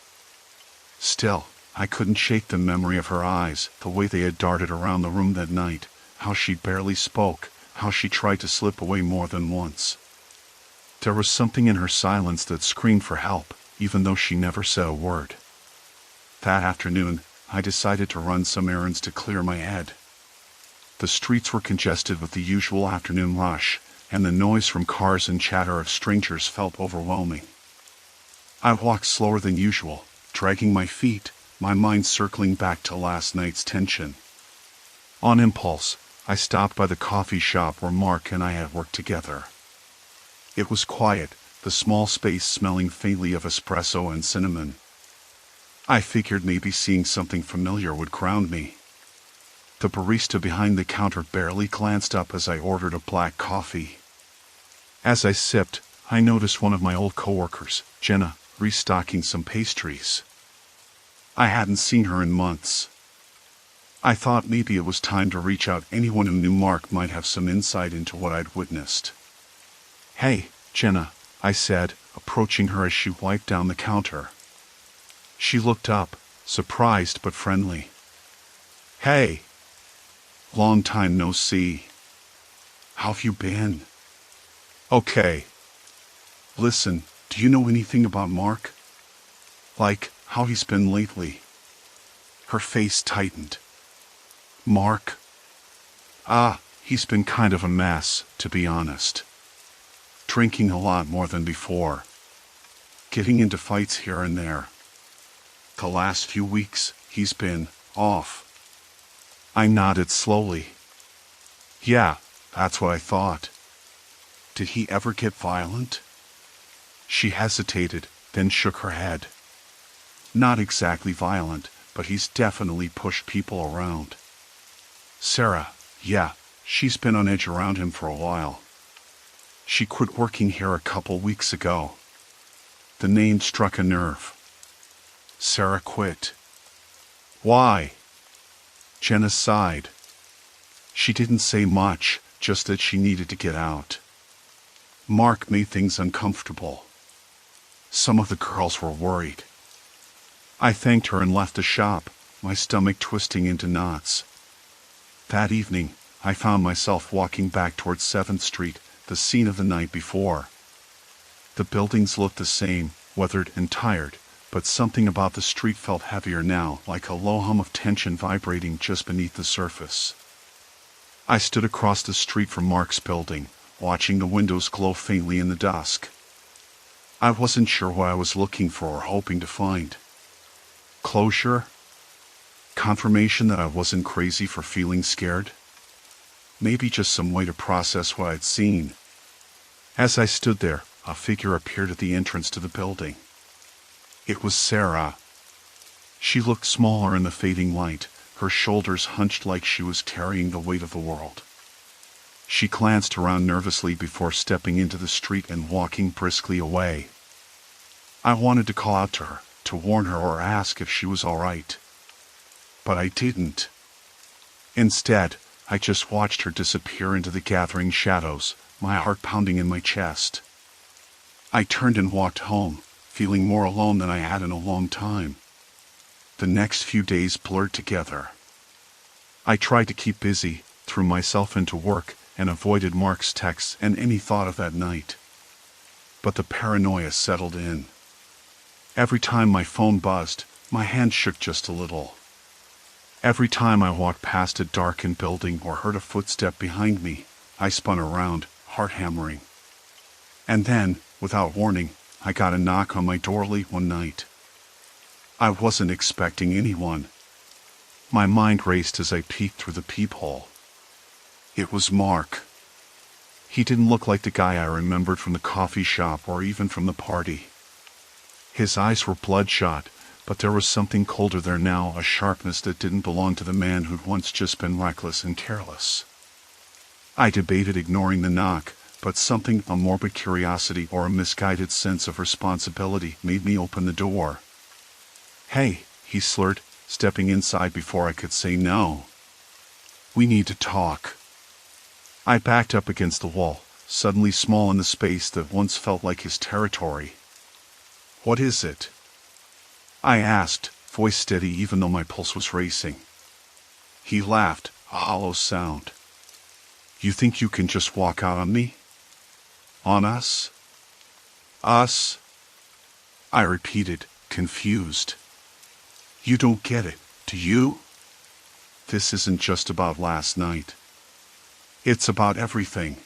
Speaker 1: Still, I couldn't shake the memory of her eyes, the way they had darted around the room that night, how she barely spoke, how she tried to slip away more than once. There was something in her silence that screamed for help, even though she never said a word. That afternoon, I decided to run some errands to clear my head. The streets were congested with the usual afternoon rush, and the noise from cars and chatter of strangers felt overwhelming. I walked slower than usual, dragging my feet, my mind circling back to last night's tension. On impulse, I stopped by the coffee shop where Mark and I had worked together. It was quiet, the small space smelling faintly of espresso and cinnamon. I figured maybe seeing something familiar would ground me. The barista behind the counter barely glanced up as I ordered a black coffee. As I sipped, I noticed one of my old coworkers, Jenna, restocking some pastries. I hadn't seen her in months. I thought maybe it was time to reach out. Anyone who knew Mark might have some insight into what I'd witnessed. "Hey, Jenna," I said, approaching her as she wiped down the counter. She looked up, surprised but friendly. "Hey. Long time no see. How've you been?" "Okay. Listen, do you know anything about Mark? Like, how he's been lately?" Her face tightened. "Mark? He's been kind of a mess, to be honest. Drinking a lot more than before. Getting into fights here and there. The last few weeks, he's been off." I nodded slowly. "Yeah, that's what I thought. Did he ever get violent?" She hesitated, then shook her head. "Not exactly violent, but he's definitely pushed people around. Sarah, yeah, she's been on edge around him for a while. She quit working here a couple weeks ago." The name struck a nerve. Sarah quit. "Why?" Jenna sighed. She didn't say much, just that she needed to get out. Mark made things uncomfortable. Some of the girls were worried. I thanked her and left the shop, my stomach twisting into knots. That evening, I found myself walking back towards 7th Street, the scene of the night before. The buildings looked the same, weathered and tired, but something about the street felt heavier now, like a low hum of tension vibrating just beneath the surface. I stood across the street from Mark's building, watching the windows glow faintly in the dusk. I wasn't sure what I was looking for or hoping to find. Closure? Confirmation that I wasn't crazy for feeling scared? Maybe just some way to process what I'd seen. As I stood there, a figure appeared at the entrance to the building. It was Sarah. She looked smaller in the fading light, her shoulders hunched like she was carrying the weight of the world. She glanced around nervously before stepping into the street and walking briskly away. I wanted to call out to her, to warn her or ask if she was all right. But I didn't. Instead, I just watched her disappear into the gathering shadows, my heart pounding in my chest. I turned and walked home, feeling more alone than I had in a long time. The next few days blurred together. I tried to keep busy, threw myself into work, and avoided Mark's texts and any thought of that night. But the paranoia settled in. Every time my phone buzzed, my hand shook just a little. Every time I walked past a darkened building or heard a footstep behind me, I spun around, heart hammering. And then, without warning, I got a knock on my door late one night. I wasn't expecting anyone. My mind raced as I peeked through the peephole. It was Mark. He didn't look like the guy I remembered from the coffee shop or even from the party. His eyes were bloodshot, but there was something colder there now, a sharpness that didn't belong to the man who'd once just been reckless and careless. I debated ignoring the knock, but something, a morbid curiosity or a misguided sense of responsibility, made me open the door. "Hey," he slurred, stepping inside before I could say no. "We need to talk." I backed up against the wall, suddenly small in the space that once felt like his territory. "What is it?" I asked, voice steady even though my pulse was racing. He laughed, a hollow sound. "You think you can just walk out on me? On us?" "Us?" I repeated, confused. "You don't get it, do you? This isn't just about last night. It's about everything.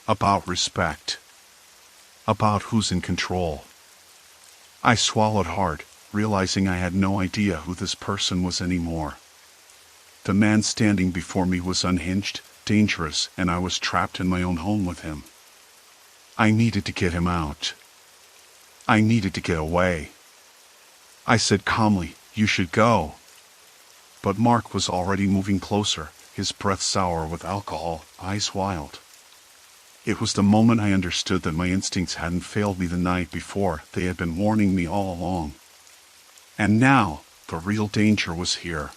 Speaker 1: About respect. About who's in control." I swallowed hard, realizing I had no idea who this person was anymore. The man standing before me was unhinged, dangerous, and I was trapped in my own home with him. I needed to get him out. I needed to get away. I said calmly, "You should go." But Mark was already moving closer, his breath sour with alcohol, eyes wild. It was the moment I understood that my instincts hadn't failed me the night before. They had been warning me all along. And now, the real danger was here.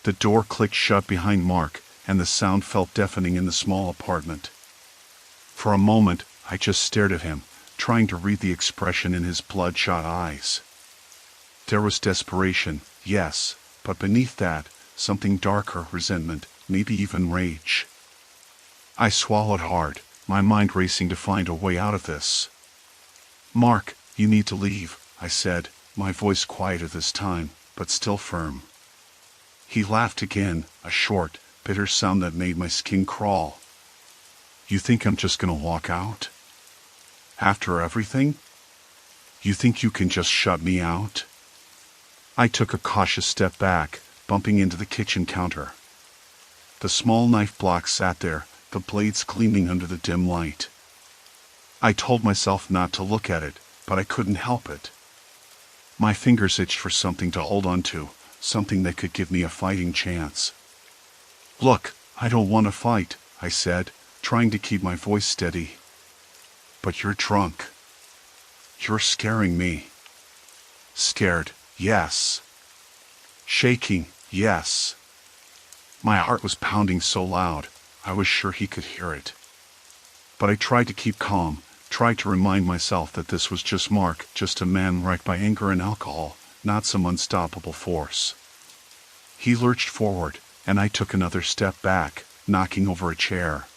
Speaker 1: The door clicked shut behind Mark, and the sound felt deafening in the small apartment. For a moment, I just stared at him, trying to read the expression in his bloodshot eyes. There was desperation, yes, but beneath that, something darker, resentment, maybe even rage. I swallowed hard, my mind racing to find a way out of this. "Mark, you need to leave," I said, my voice quieter this time, but still firm. He laughed again, a short, bitter sound that made my skin crawl. "You think I'm just gonna walk out? After everything? You think you can just shut me out?" I took a cautious step back, bumping into the kitchen counter. The small knife block sat there, the blades gleaming under the dim light. I told myself not to look at it, but I couldn't help it. My fingers itched for something to hold on to, something that could give me a fighting chance. "Look, I don't want to fight," I said, trying to keep my voice steady. "But you're drunk. You're scaring me." Scared, yes. Shaking, yes. My heart was pounding so loud, I was sure he could hear it. But I tried to keep calm, tried to remind myself that this was just Mark, just a man wrecked by anger and alcohol, not some unstoppable force. He lurched forward, and I took another step back, knocking over a chair.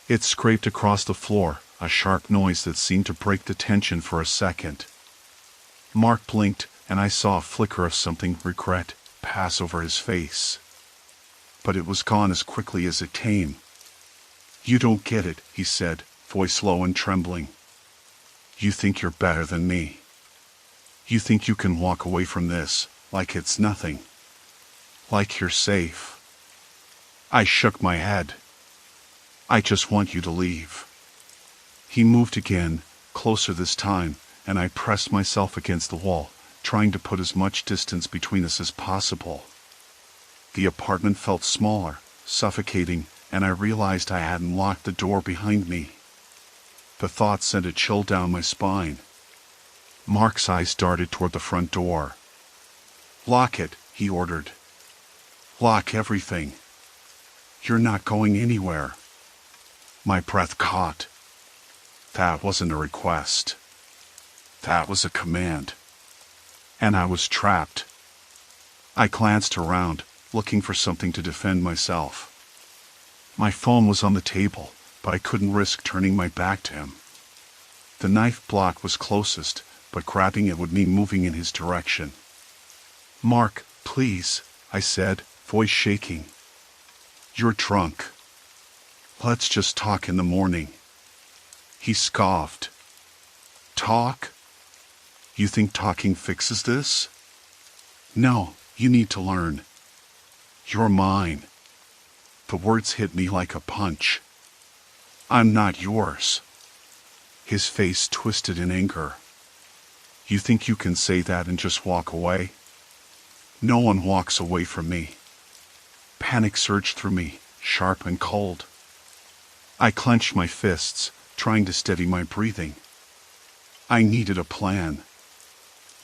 Speaker 1: It scraped across the floor, a sharp noise that seemed to break the tension for a second. Mark blinked, and I saw a flicker of something, regret, pass over his face. But it was gone as quickly as it came. "You don't get it," he said, voice low and trembling. "You think you're better than me. You think you can walk away from this, like it's nothing. Like you're safe." I shook my head. "I just want you to leave." He moved again, closer this time, and I pressed myself against the wall, trying to put as much distance between us as possible. The apartment felt smaller, suffocating, and I realized I hadn't locked the door behind me. The thought sent a chill down my spine. Mark's eyes darted toward the front door. "Lock it," he ordered. "Lock everything. You're not going anywhere." My breath caught. That wasn't a request. That was a command. And I was trapped. I glanced around, looking for something to defend myself. My phone was on the table, but I couldn't risk turning my back to him. The knife block was closest, but grabbing it would mean moving in his direction. "Mark, please," I said, voice shaking. "You're drunk. Let's just talk in the morning." He scoffed. "Talk? You think talking fixes this? No, you need to learn. You're mine." The words hit me like a punch. "I'm not yours." His face twisted in anger. "You think you can say that and just walk away?" No one walks away from me. Panic surged through me, sharp and cold. I clenched my fists, trying to steady my breathing. I needed a plan.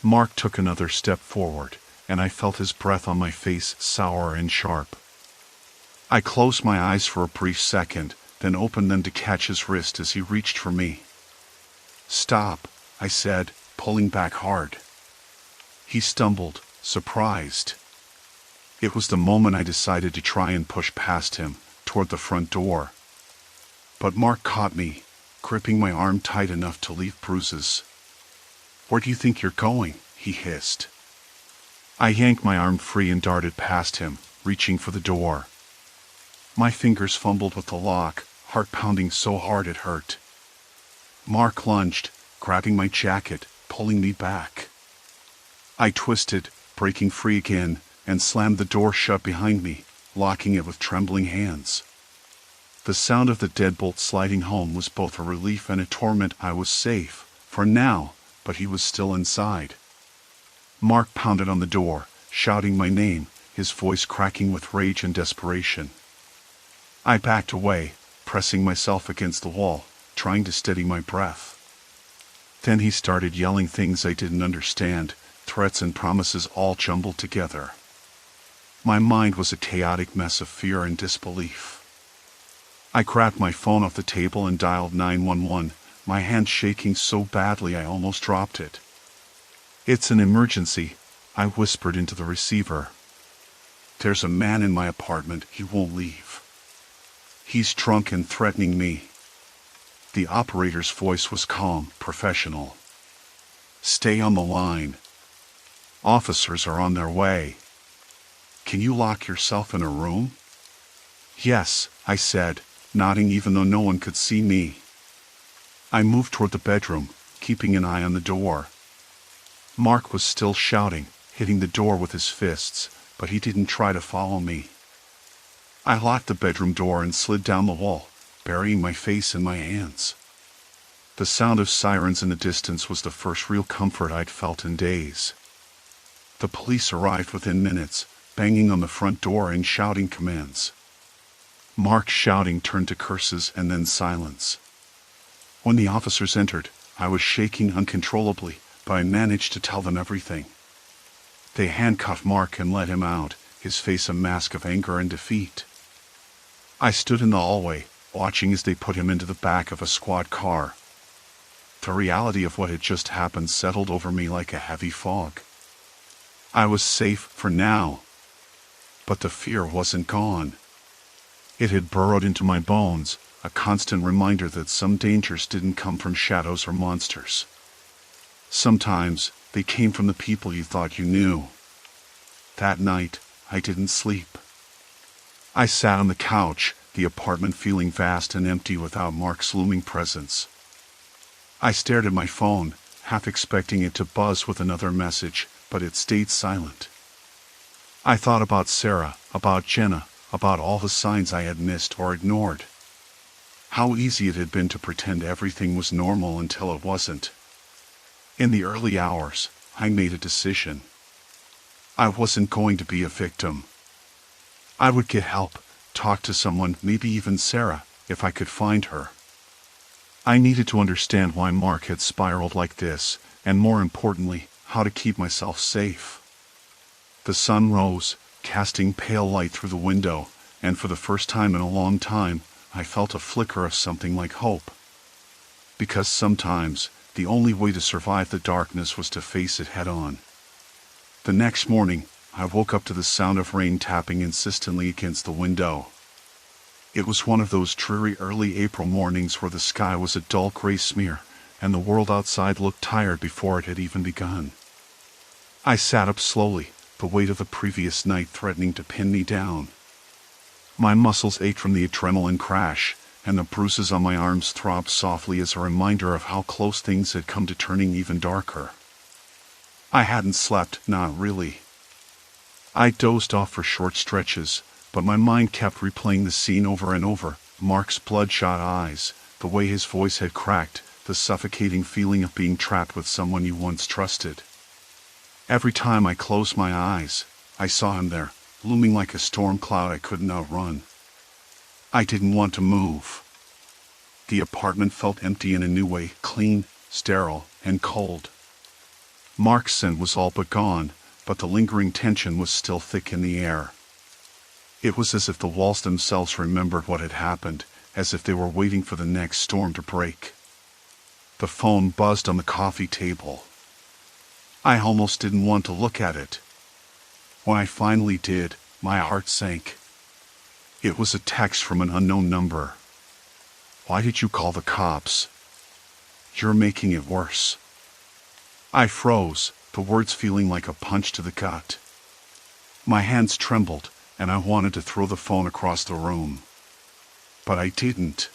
Speaker 1: Mark took another step forward, and I felt his breath on my face, sour and sharp. I closed my eyes for a brief second, then opened them to catch his wrist as he reached for me. "Stop," I said, pulling back hard. He stumbled, surprised. It was the moment I decided to try and push past him, toward the front door. But Mark caught me, gripping my arm tight enough to leave bruises. "Where do you think you're going?" he hissed. I yanked my arm free and darted past him, reaching for the door. My fingers fumbled with the lock, heart pounding so hard it hurt. Mark lunged, grabbing my jacket, pulling me back. I twisted, breaking free again, and slammed the door shut behind me, locking it with trembling hands. The sound of the deadbolt sliding home was both a relief and a torment. I was safe, for now, but he was still inside. Mark pounded on the door, shouting my name, his voice cracking with rage and desperation. I backed away, pressing myself against the wall, trying to steady my breath. Then he started yelling things I didn't understand, threats and promises all jumbled together. My mind was a chaotic mess of fear and disbelief. I grabbed my phone off the table and dialed 911, my hand shaking so badly I almost dropped it. "It's an emergency," I whispered into the receiver. "There's a man in my apartment. He won't leave. He's drunk and threatening me." The operator's voice was calm, professional. "Stay on the line. Officers are on their way. Can you lock yourself in a room?" "Yes," I said, nodding even though no one could see me. I moved toward the bedroom, keeping an eye on the door. Mark was still shouting, hitting the door with his fists, but he didn't try to follow me. I locked the bedroom door and slid down the wall, burying my face in my hands. The sound of sirens in the distance was the first real comfort I'd felt in days. The police arrived within minutes, banging on the front door and shouting commands. Mark's shouting turned to curses and then silence. When the officers entered, I was shaking uncontrollably, but I managed to tell them everything. They handcuffed Mark and let him out, his face a mask of anger and defeat. I stood in the hallway, watching as they put him into the back of a squad car. The reality of what had just happened settled over me like a heavy fog. I was safe for now, but the fear wasn't gone. It had burrowed into my bones, a constant reminder that some dangers didn't come from shadows or monsters. Sometimes they came from the people you thought you knew. That night, I didn't sleep. I sat on the couch, the apartment feeling vast and empty without Mark's looming presence. I stared at my phone, half expecting it to buzz with another message, but it stayed silent. I thought about Sarah, about Jenna, about all the signs I had missed or ignored. How easy it had been to pretend everything was normal until it wasn't. In the early hours, I made a decision. I wasn't going to be a victim. I would get help, talk to someone, maybe even Sarah, if I could find her. I needed to understand why Mark had spiraled like this, and more importantly, how to keep myself safe. The sun rose, casting pale light through the window, and for the first time in a long time, I felt a flicker of something like hope. Because sometimes, the only way to survive the darkness was to face it head-on. The next morning, I woke up to the sound of rain tapping insistently against the window. It was one of those dreary early April mornings where the sky was a dull gray smear, and the world outside looked tired before it had even begun. I sat up slowly, the weight of the previous night threatening to pin me down. My muscles ached from the adrenaline crash, and the bruises on my arms throbbed softly as a reminder of how close things had come to turning even darker. I hadn't slept, not really. I dozed off for short stretches, but my mind kept replaying the scene over and over, Mark's bloodshot eyes, the way his voice had cracked, the suffocating feeling of being trapped with someone you once trusted. Every time I closed my eyes, I saw him there, looming like a storm cloud I couldn't outrun. I didn't want to move. The apartment felt empty in a new way, clean, sterile, and cold. Mark's scent was all but gone, but the lingering tension was still thick in the air. It was as if the walls themselves remembered what had happened, as if they were waiting for the next storm to break. The phone buzzed on the coffee table. I almost didn't want to look at it. When I finally did, my heart sank. It was a text from an unknown number. "Why did you call the cops? You're making it worse." I froze, the words feeling like a punch to the gut. My hands trembled, and I wanted to throw the phone across the room. But I didn't.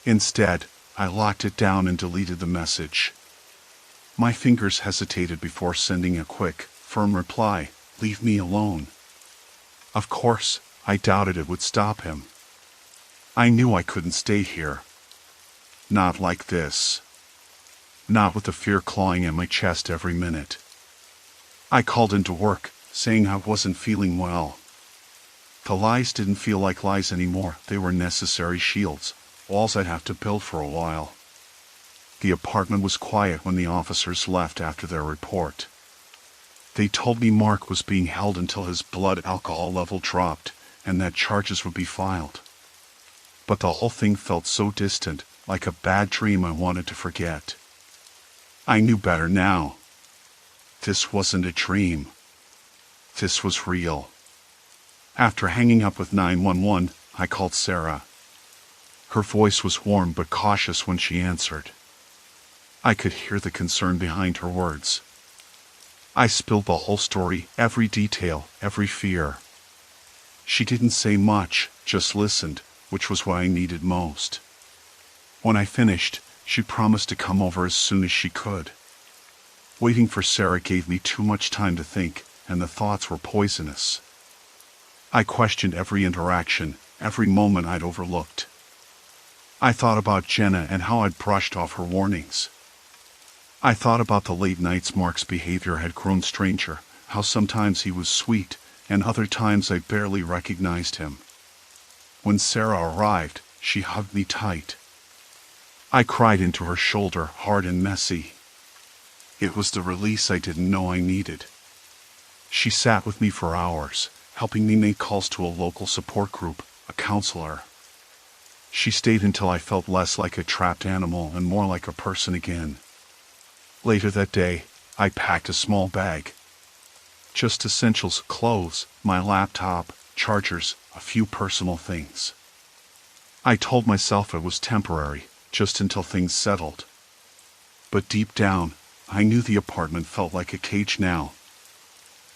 Speaker 1: Instead, I locked it down and deleted the message. My fingers hesitated before sending a quick, firm reply, "Leave me alone." Of course, I doubted it would stop him. I knew I couldn't stay here. Not like this. Not with the fear clawing at my chest every minute. I called into work, saying I wasn't feeling well. The lies didn't feel like lies anymore. They were necessary shields, walls I'd have to build for a while. The apartment was quiet when the officers left after their report. They told me Mark was being held until his blood alcohol level dropped, and that charges would be filed. But the whole thing felt so distant, like a bad dream I wanted to forget. I knew better now. This wasn't a dream. This was real. After hanging up with 911, I called Sarah. Her voice was warm but cautious when she answered. I could hear the concern behind her words. I spilled the whole story, every detail, every fear. She didn't say much, just listened, which was what I needed most. When I finished, she promised to come over as soon as she could. Waiting for Sarah gave me too much time to think, and the thoughts were poisonous. I questioned every interaction, every moment I'd overlooked. I thought about Jenna and how I'd brushed off her warnings. I thought about the late nights Mark's behavior had grown stranger, how sometimes he was sweet, and other times I barely recognized him. When Sarah arrived, she hugged me tight. I cried into her shoulder, hard and messy. It was the release I didn't know I needed. She sat with me for hours, helping me make calls to a local support group, a counselor. She stayed until I felt less like a trapped animal and more like a person again. Later that day, I packed a small bag. Just essentials, clothes, my laptop, chargers, a few personal things. I told myself it was temporary, just until things settled. But deep down, I knew the apartment felt like a cage now.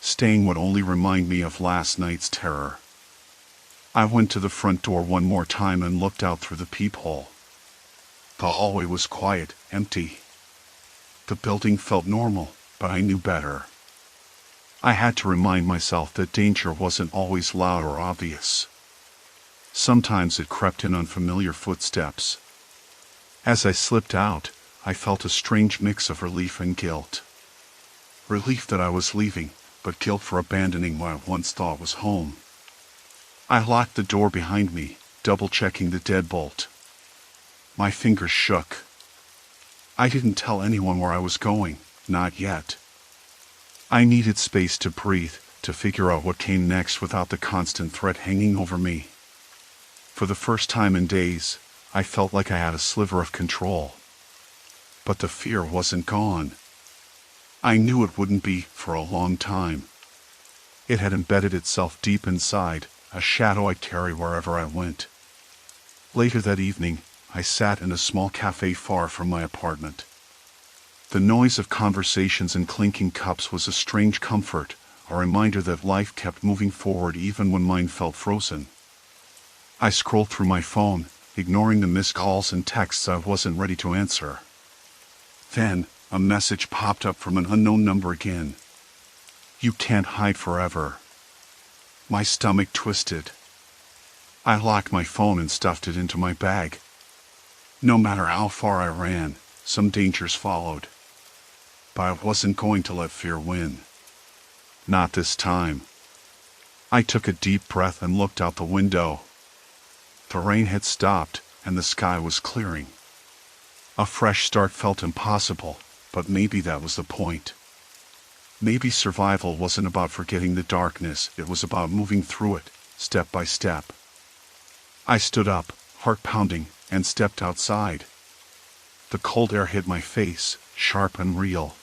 Speaker 1: Staying would only remind me of last night's terror. I went to the front door one more time and looked out through the peephole. The hallway was quiet, empty. The building felt normal, but I knew better. I had to remind myself that danger wasn't always loud or obvious. Sometimes it crept in unfamiliar footsteps. As I slipped out, I felt a strange mix of relief and guilt. Relief that I was leaving, but guilt for abandoning what I once thought was home. I locked the door behind me, double-checking the deadbolt. My fingers shook. I didn't tell anyone where I was going, not yet. I needed space to breathe, to figure out what came next without the constant threat hanging over me. For the first time in days, I felt like I had a sliver of control. But the fear wasn't gone. I knew it wouldn't be for a long time. It had embedded itself deep inside, a shadow I'd carry wherever I went. Later that evening, I sat in a small cafe far from my apartment. The noise of conversations and clinking cups was a strange comfort, a reminder that life kept moving forward even when mine felt frozen. I scrolled through my phone, ignoring the missed calls and texts I wasn't ready to answer. Then, a message popped up from an unknown number again. "You can't hide forever." My stomach twisted. I locked my phone and stuffed it into my bag. No matter how far I ran, some dangers followed. But I wasn't going to let fear win. Not this time. I took a deep breath and looked out the window. The rain had stopped, and the sky was clearing. A fresh start felt impossible, but maybe that was the point. Maybe survival wasn't about forgetting the darkness, it was about moving through it, step by step. I stood up, heart pounding, and stepped outside. The cold air hit my face, sharp and real.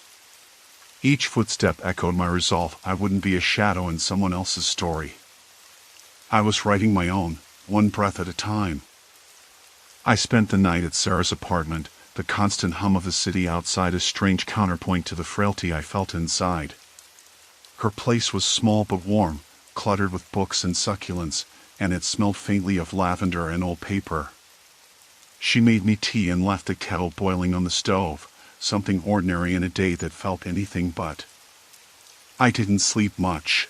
Speaker 1: Each footstep echoed my resolve I wouldn't be a shadow in someone else's story. I was writing my own, one breath at a time. I spent the night at Sarah's apartment, the constant hum of the city outside a strange counterpoint to the frailty I felt inside. Her place was small but warm, cluttered with books and succulents, and it smelled faintly of lavender and old paper. She made me tea and left the kettle boiling on the stove, something ordinary in a day that felt anything but. I didn't sleep much.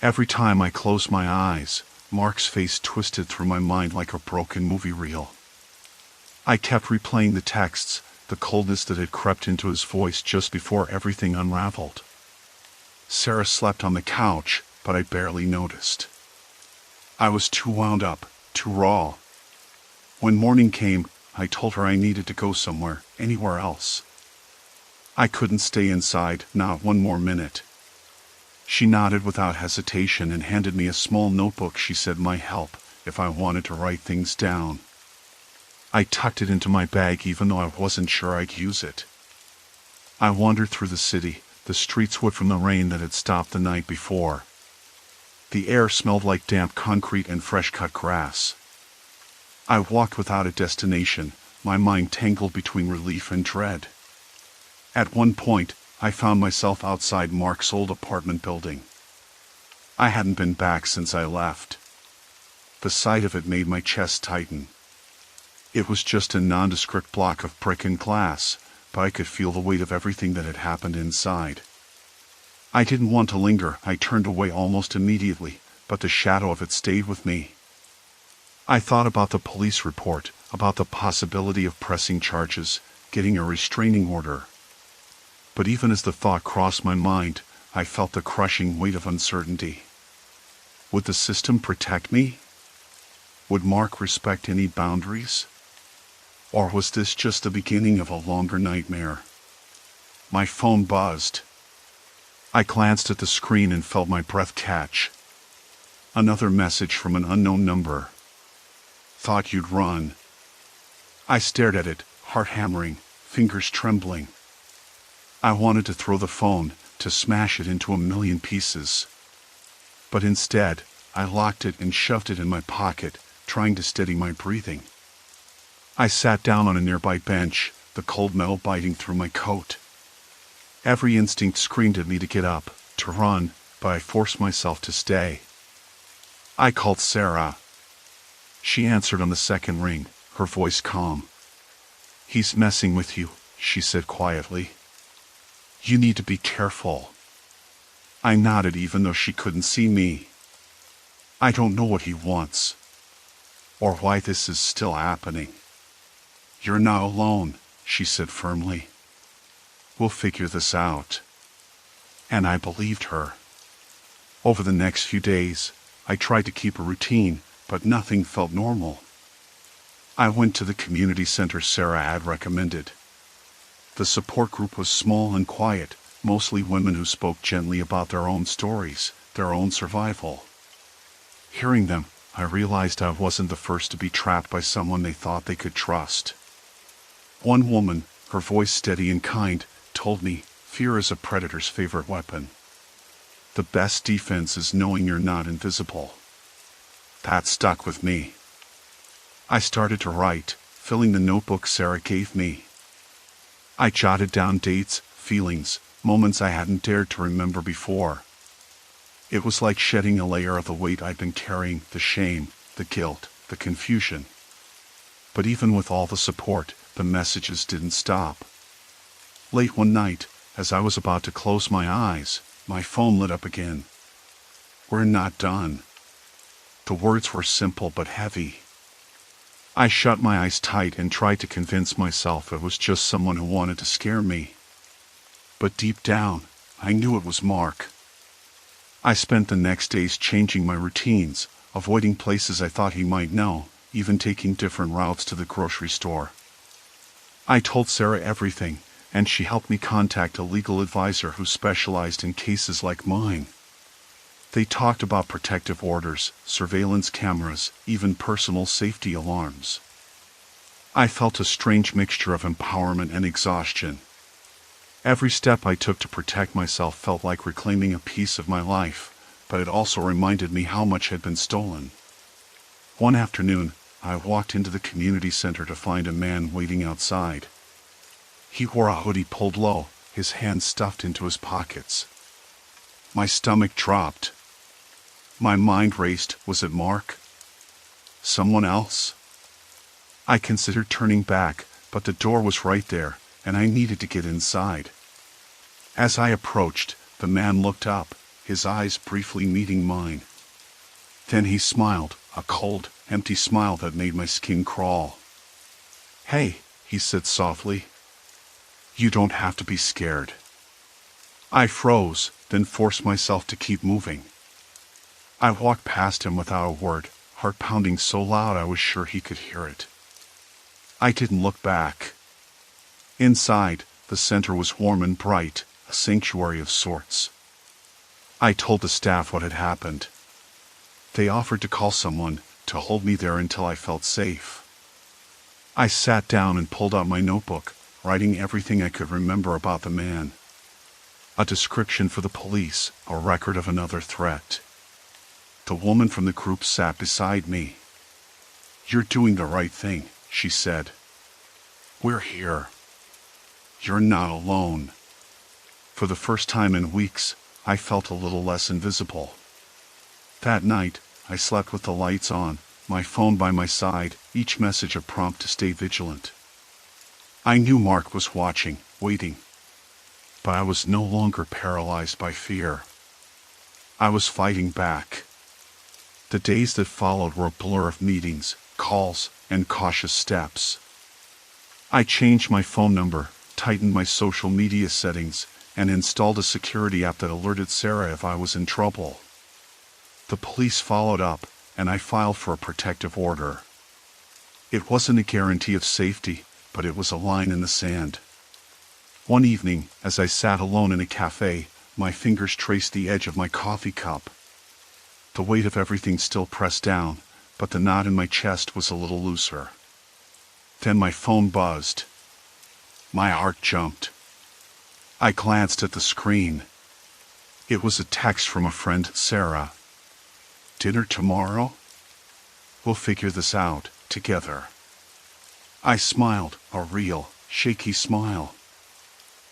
Speaker 1: Every time I closed my eyes, Mark's face twisted through my mind like a broken movie reel. I kept replaying the texts, the coldness that had crept into his voice just before everything unraveled. Sarah slept on the couch, but I barely noticed. I was too wound up, too raw. When morning came, I told her I needed to go somewhere, anywhere else. I couldn't stay inside, not one more minute. She nodded without hesitation and handed me a small notebook she said might help if I wanted to write things down. I tucked it into my bag even though I wasn't sure I'd use it. I wandered through the city, the streets wet from the rain that had stopped the night before. The air smelled like damp concrete and fresh-cut grass. I walked without a destination, my mind tangled between relief and dread. At one point, I found myself outside Mark's old apartment building. I hadn't been back since I left. The sight of it made my chest tighten. It was just a nondescript block of brick and glass, but I could feel the weight of everything that had happened inside. I didn't want to linger, I turned away almost immediately, but the shadow of it stayed with me. I thought about the police report, about the possibility of pressing charges, getting a restraining order. But even as the thought crossed my mind, I felt the crushing weight of uncertainty. Would the system protect me? Would Mark respect any boundaries? Or was this just the beginning of a longer nightmare? My phone buzzed. I glanced at the screen and felt my breath catch. Another message from an unknown number. "Thought you'd run." I stared at it, heart hammering, fingers trembling. I wanted to throw the phone, to smash it into a million pieces. But instead, I locked it and shoved it in my pocket, trying to steady my breathing. I sat down on a nearby bench, the cold metal biting through my coat. Every instinct screamed at me to get up, to run, but I forced myself to stay. I called Sarah. She answered on the second ring, her voice calm. "He's messing with you," she said quietly. "You need to be careful." I nodded even though she couldn't see me. "I don't know what he wants. Or why this is still happening." "You're not alone," she said firmly. "We'll figure this out." And I believed her. Over the next few days, I tried to keep a routine, but nothing felt normal. I went to the community center Sarah had recommended. The support group was small and quiet, mostly women who spoke gently about their own stories, their own survival. Hearing them, I realized I wasn't the first to be trapped by someone they thought they could trust. One woman, her voice steady and kind, told me, "Fear is a predator's favorite weapon. The best defense is knowing you're not invisible." That stuck with me. I started to write, filling the notebook Sarah gave me. I jotted down dates, feelings, moments I hadn't dared to remember before. It was like shedding a layer of the weight I'd been carrying, the shame, the guilt, the confusion. But even with all the support, the messages didn't stop. Late one night, as I was about to close my eyes, my phone lit up again. "We're not done." The words were simple but heavy. I shut my eyes tight and tried to convince myself it was just someone who wanted to scare me. But deep down, I knew it was Mark. I spent the next days changing my routines, avoiding places I thought he might know, even taking different routes to the grocery store. I told Sarah everything, and she helped me contact a legal advisor who specialized in cases like mine. They talked about protective orders, surveillance cameras, even personal safety alarms. I felt a strange mixture of empowerment and exhaustion. Every step I took to protect myself felt like reclaiming a piece of my life, but it also reminded me how much had been stolen. One afternoon, I walked into the community center to find a man waiting outside. He wore a hoodie pulled low, his hands stuffed into his pockets. My stomach dropped. My mind raced. Was it Mark? Someone else? I considered turning back, but the door was right there, and I needed to get inside. As I approached, the man looked up, his eyes briefly meeting mine. Then he smiled, a cold, empty smile that made my skin crawl. "Hey," he said softly. "You don't have to be scared." I froze, then forced myself to keep moving. I walked past him without a word, heart pounding so loud I was sure he could hear it. I didn't look back. Inside, the center was warm and bright, a sanctuary of sorts. I told the staff what had happened. They offered to call someone, to hold me there until I felt safe. I sat down and pulled out my notebook, writing everything I could remember about the man. A description for the police, a record of another threat. The woman from the group sat beside me. "You're doing the right thing," she said. "We're here. You're not alone." For the first time in weeks, I felt a little less invisible. That night, I slept with the lights on, my phone by my side, each message a prompt to stay vigilant. I knew Mark was watching, waiting. But I was no longer paralyzed by fear. I was fighting back. The days that followed were a blur of meetings, calls, and cautious steps. I changed my phone number, tightened my social media settings, and installed a security app that alerted Sarah if I was in trouble. The police followed up, and I filed for a protective order. It wasn't a guarantee of safety, but it was a line in the sand. One evening, as I sat alone in a cafe, my fingers traced the edge of my coffee cup. The weight of everything still pressed down, but the knot in my chest was a little looser. Then my phone buzzed. My heart jumped. I glanced at the screen. It was a text from a friend, Sarah. "Dinner tomorrow? We'll figure this out, together." I smiled, a real, shaky smile.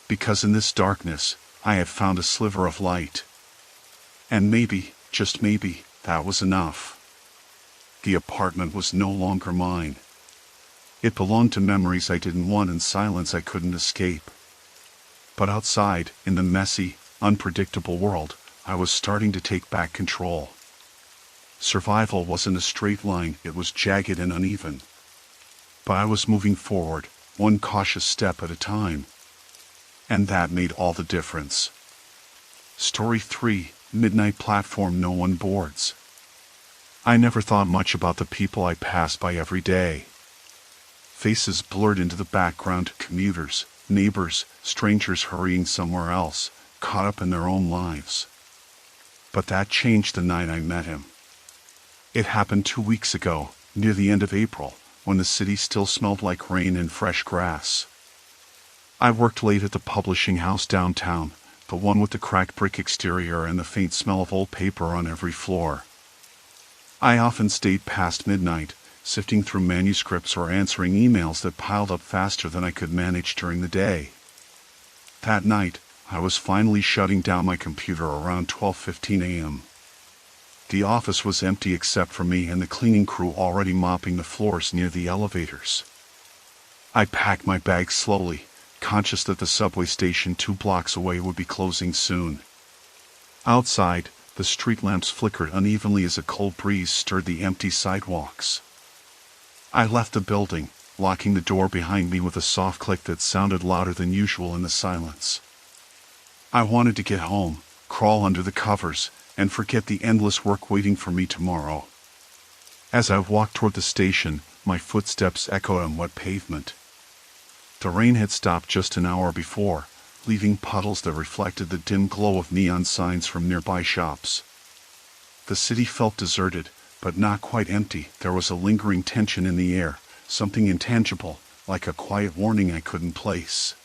Speaker 1: Because in this darkness, I had found a sliver of light. And maybe, just maybe, that was enough. The apartment was no longer mine. It belonged to memories I didn't want and silence I couldn't escape. But outside, in the messy, unpredictable world, I was starting to take back control. Survival wasn't a straight line, it was jagged and uneven. But I was moving forward, one cautious step at a time. And that made all the difference. Story 3, Midnight Platform No One Boards. I never thought much about the people I passed by every day. Faces blurred into the background, commuters, neighbors, strangers hurrying somewhere else, caught up in their own lives. But that changed the night I met him. It happened 2 weeks ago, near the end of April, when the city still smelled like rain and fresh grass. I worked late at the publishing house downtown, the one with the cracked brick exterior and the faint smell of old paper on every floor. I often stayed past midnight, sifting through manuscripts or answering emails that piled up faster than I could manage during the day. That night, I was finally shutting down my computer around 12:15 a.m. The office was empty except for me and the cleaning crew already mopping the floors near the elevators. I packed my bags slowly, conscious that the subway station 2 blocks away would be closing soon. Outside, the street lamps flickered unevenly as a cold breeze stirred the empty sidewalks. I left the building, locking the door behind me with a soft click that sounded louder than usual in the silence. I wanted to get home, crawl under the covers, and forget the endless work waiting for me tomorrow. As I walked toward the station, my footsteps echoed on wet pavement. The rain had stopped just an hour before, leaving puddles that reflected the dim glow of neon signs from nearby shops. The city felt deserted, but not quite empty. There was a lingering tension in the air, something intangible, like a quiet warning I couldn't place.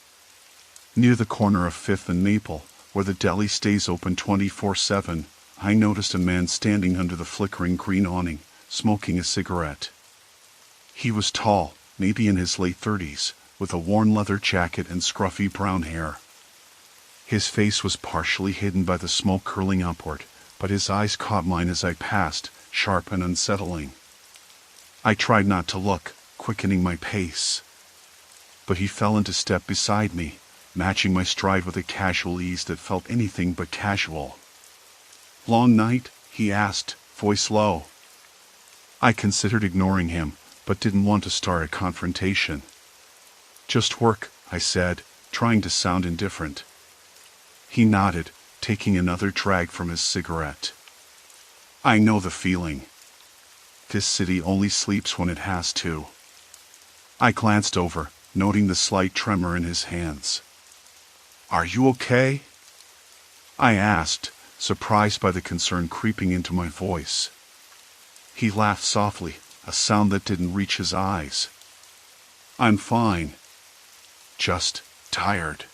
Speaker 1: Near the corner of 5th and Maple, where the deli stays open 24/7, I noticed a man standing under the flickering green awning, smoking a cigarette. He was tall, maybe in his late 30s, with a worn leather jacket and scruffy brown hair. His face was partially hidden by the smoke curling upward, but his eyes caught mine as I passed, sharp and unsettling. I tried not to look, quickening my pace. But he fell into step beside me, matching my stride with a casual ease that felt anything but casual. "Long night?" he asked, voice low. I considered ignoring him, but didn't want to start a confrontation. "Just work," I said, trying to sound indifferent. He nodded, taking another drag from his cigarette. "I know the feeling. This city only sleeps when it has to." I glanced over, noting the slight tremor in his hands. "Are you okay?" I asked, surprised by the concern creeping into my voice. He laughed softly, a sound that didn't reach his eyes. "I'm fine. Just tired."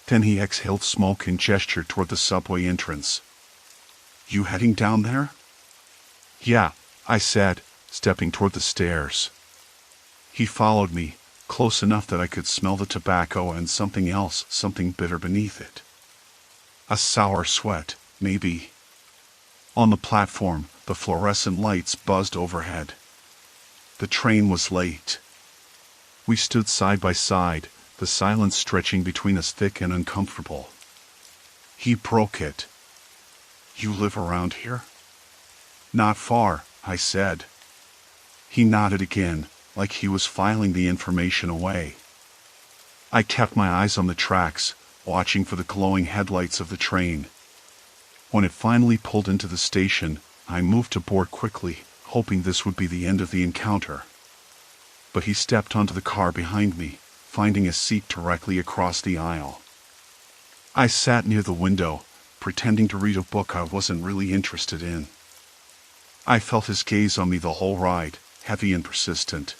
Speaker 1: Then he exhaled smoke and gestured toward the subway entrance. "You heading down there?" "Yeah," I said, stepping toward the stairs. He followed me, close enough that I could smell the tobacco and something else, something bitter beneath it. A sour sweat, maybe. On the platform, the fluorescent lights buzzed overhead. The train was late. We stood side by side, the silence stretching between us thick and uncomfortable. He broke it. "You live around here?" "Not far," I said. He nodded again, like he was filing the information away. I kept my eyes on the tracks, watching for the glowing headlights of the train. When it finally pulled into the station, I moved to board quickly, hoping this would be the end of the encounter. But he stepped onto the car behind me, finding a seat directly across the aisle. I sat near the window, pretending to read a book I wasn't really interested in. I felt his gaze on me the whole ride, heavy and persistent.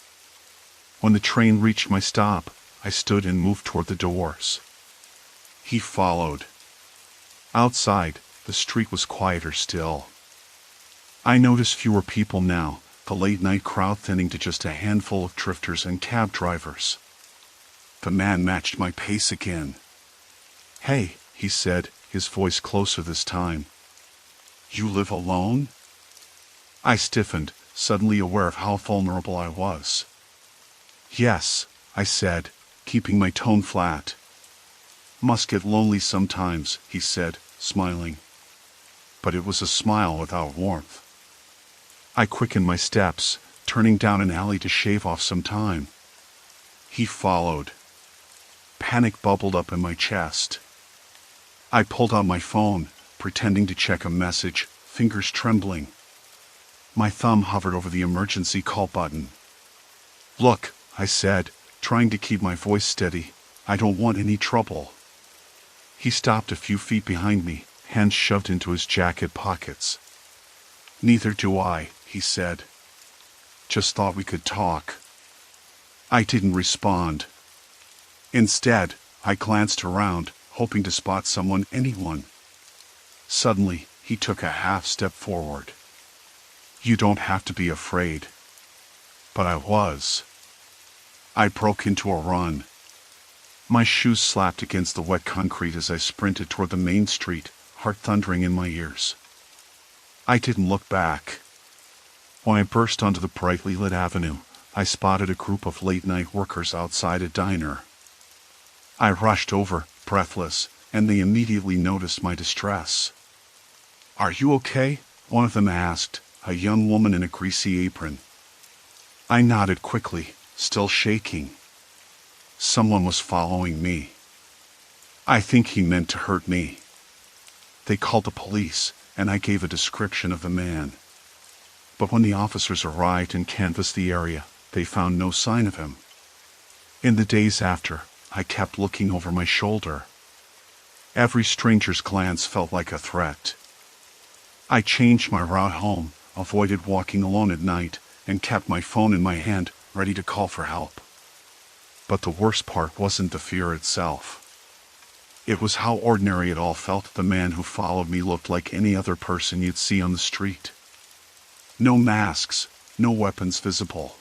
Speaker 1: When the train reached my stop, I stood and moved toward the doors. He followed. Outside, the street was quieter still. I noticed fewer people now, the late-night crowd thinning to just a handful of drifters and cab drivers. The man matched my pace again. "Hey," he said, his voice closer this time. "You live alone?" I stiffened, suddenly aware of how vulnerable I was. "Yes," I said, keeping my tone flat. "Must get lonely sometimes," he said, smiling. But it was a smile without warmth. I quickened my steps, turning down an alley to shave off some time. He followed. Panic bubbled up in my chest. I pulled out my phone, pretending to check a message, fingers trembling. My thumb hovered over the emergency call button. "Look," I said, trying to keep my voice steady, "I don't want any trouble." He stopped a few feet behind me, hands shoved into his jacket pockets. "Neither do I," he said. "Just thought we could talk." I didn't respond. Instead, I glanced around, hoping to spot someone, anyone. Suddenly, he took a half step forward. "You don't have to be afraid." But I was. I broke into a run. My shoes slapped against the wet concrete as I sprinted toward the main street, heart thundering in my ears. I didn't look back. When I burst onto the brightly lit avenue, I spotted a group of late-night workers outside a diner. I rushed over, breathless, and they immediately noticed my distress. "Are you okay?" one of them asked, a young woman in a greasy apron. I nodded quickly, still shaking. Someone was following me. I think he meant to hurt me. They called the police, and I gave a description of the man. But when the officers arrived and canvassed the area, they found no sign of him. In the days after, I kept looking over my shoulder. Every stranger's glance felt like a threat. I changed my route home, avoided walking alone at night, and kept my phone in my hand, ready to call for help. But the worst part wasn't the fear itself. It was how ordinary it all felt. The man who followed me looked like any other person you'd see on the street. No masks, no weapons visible.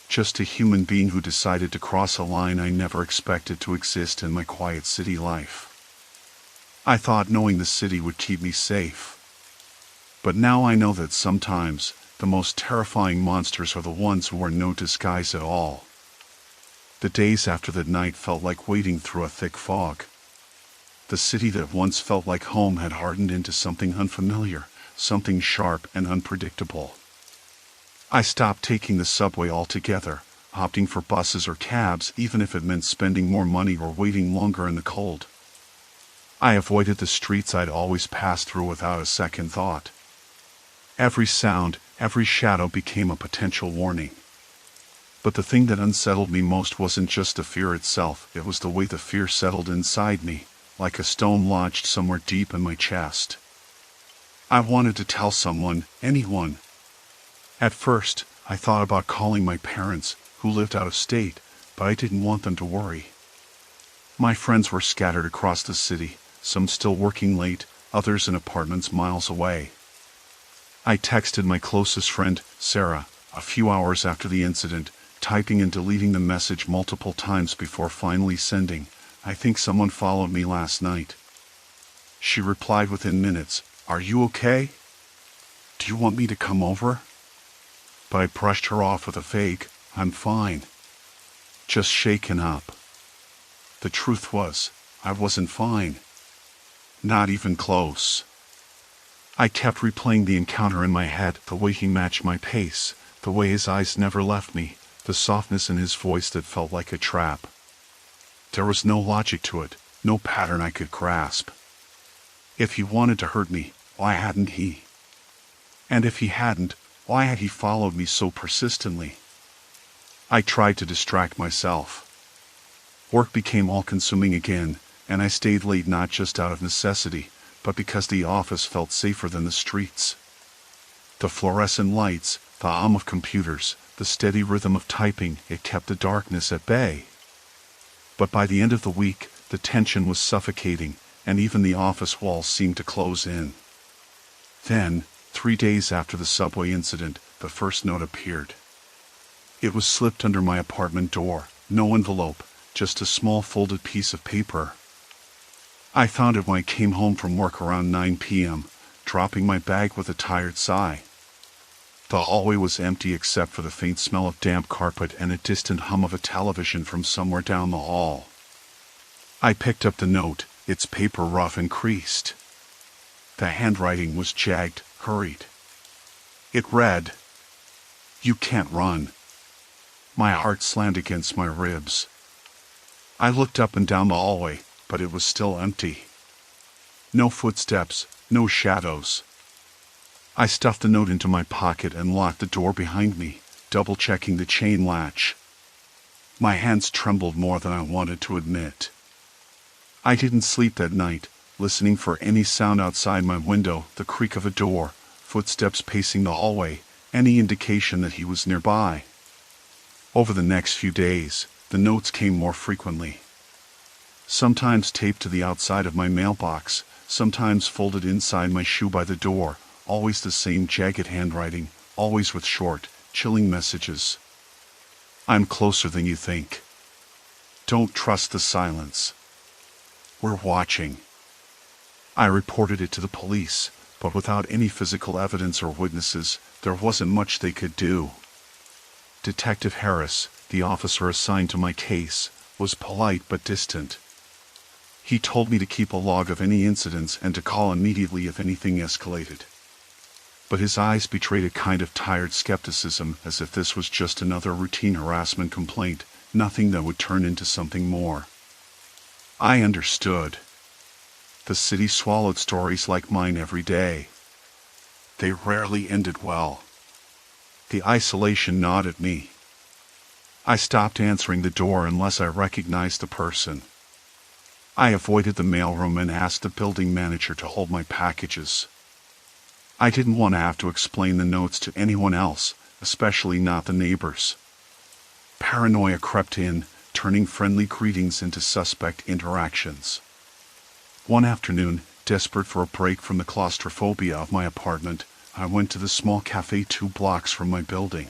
Speaker 1: Just a human being who decided to cross a line I never expected to exist in my quiet city life. I thought knowing the city would keep me safe. But now I know that sometimes, the most terrifying monsters are the ones who wear no disguise at all. The days after that night felt like wading through a thick fog. The city that once felt like home had hardened into something unfamiliar, something sharp and unpredictable. I stopped taking the subway altogether, opting for buses or cabs even if it meant spending more money or waiting longer in the cold. I avoided the streets I'd always pass through without a second thought. Every sound, every shadow became a potential warning. But the thing that unsettled me most wasn't just the fear itself, it was the way the fear settled inside me, like a stone lodged somewhere deep in my chest. I wanted to tell someone, anyone. At first, I thought about calling my parents, who lived out of state, but I didn't want them to worry. My friends were scattered across the city, some still working late, others in apartments miles away. I texted my closest friend, Sarah, a few hours after the incident, typing and deleting the message multiple times before finally sending, "I think someone followed me last night." She replied within minutes, "Are you okay? Do you want me to come over?" But I brushed her off with a vague, "I'm fine. Just shaken up." The truth was, I wasn't fine. Not even close. I kept replaying the encounter in my head, the way he matched my pace, the way his eyes never left me, the softness in his voice that felt like a trap. There was no logic to it, no pattern I could grasp. If he wanted to hurt me, why hadn't he? And if he hadn't, why had he followed me so persistently? I tried to distract myself. Work became all-consuming again, and I stayed late not just out of necessity, but because the office felt safer than the streets. The fluorescent lights, the hum of computers, the steady rhythm of typing, it kept the darkness at bay. But by the end of the week, the tension was suffocating, and even the office walls seemed to close in. Then, 3 days after the subway incident, the first note appeared. It was slipped under my apartment door, no envelope, just a small folded piece of paper. I found it when I came home from work around 9 p.m., dropping my bag with a tired sigh. The hallway was empty except for the faint smell of damp carpet and a distant hum of a television from somewhere down the hall. I picked up the note, its paper rough and creased. The handwriting was jagged, hurried. It read, "You can't run." My heart slammed against my ribs. I looked up and down the hallway, but it was still empty. No footsteps, no shadows. I stuffed the note into my pocket and locked the door behind me, double-checking the chain latch. My hands trembled more than I wanted to admit. I didn't sleep that night, listening for any sound outside my window, the creak of a door, footsteps pacing the hallway, any indication that he was nearby. Over the next few days, the notes came more frequently. Sometimes taped to the outside of my mailbox, sometimes folded inside my shoe by the door, always the same jagged handwriting, always with short, chilling messages. I'm closer than you think. Don't trust the silence. We're watching. I reported it to the police, but without any physical evidence or witnesses, there wasn't much they could do. Detective Harris, the officer assigned to my case, was polite but distant. He told me to keep a log of any incidents and to call immediately if anything escalated. But his eyes betrayed a kind of tired skepticism, as if this was just another routine harassment complaint, nothing that would turn into something more. I understood. The city swallowed stories like mine every day. They rarely ended well. The isolation gnawed at me. I stopped answering the door unless I recognized the person. I avoided the mailroom and asked the building manager to hold my packages. I didn't want to have to explain the notes to anyone else, especially not the neighbors. Paranoia crept in, turning friendly greetings into suspect interactions. One afternoon, desperate for a break from the claustrophobia of my apartment, I went to the small cafe 2 blocks from my building.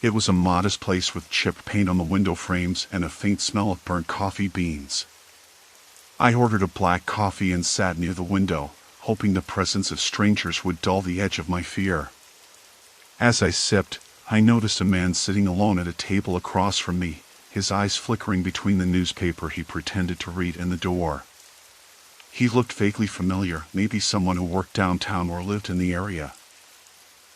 Speaker 1: It was a modest place with chipped paint on the window frames and a faint smell of burnt coffee beans. I ordered a black coffee and sat near the window, hoping the presence of strangers would dull the edge of my fear. As I sipped, I noticed a man sitting alone at a table across from me, his eyes flickering between the newspaper he pretended to read and the door. He looked vaguely familiar, maybe someone who worked downtown or lived in the area.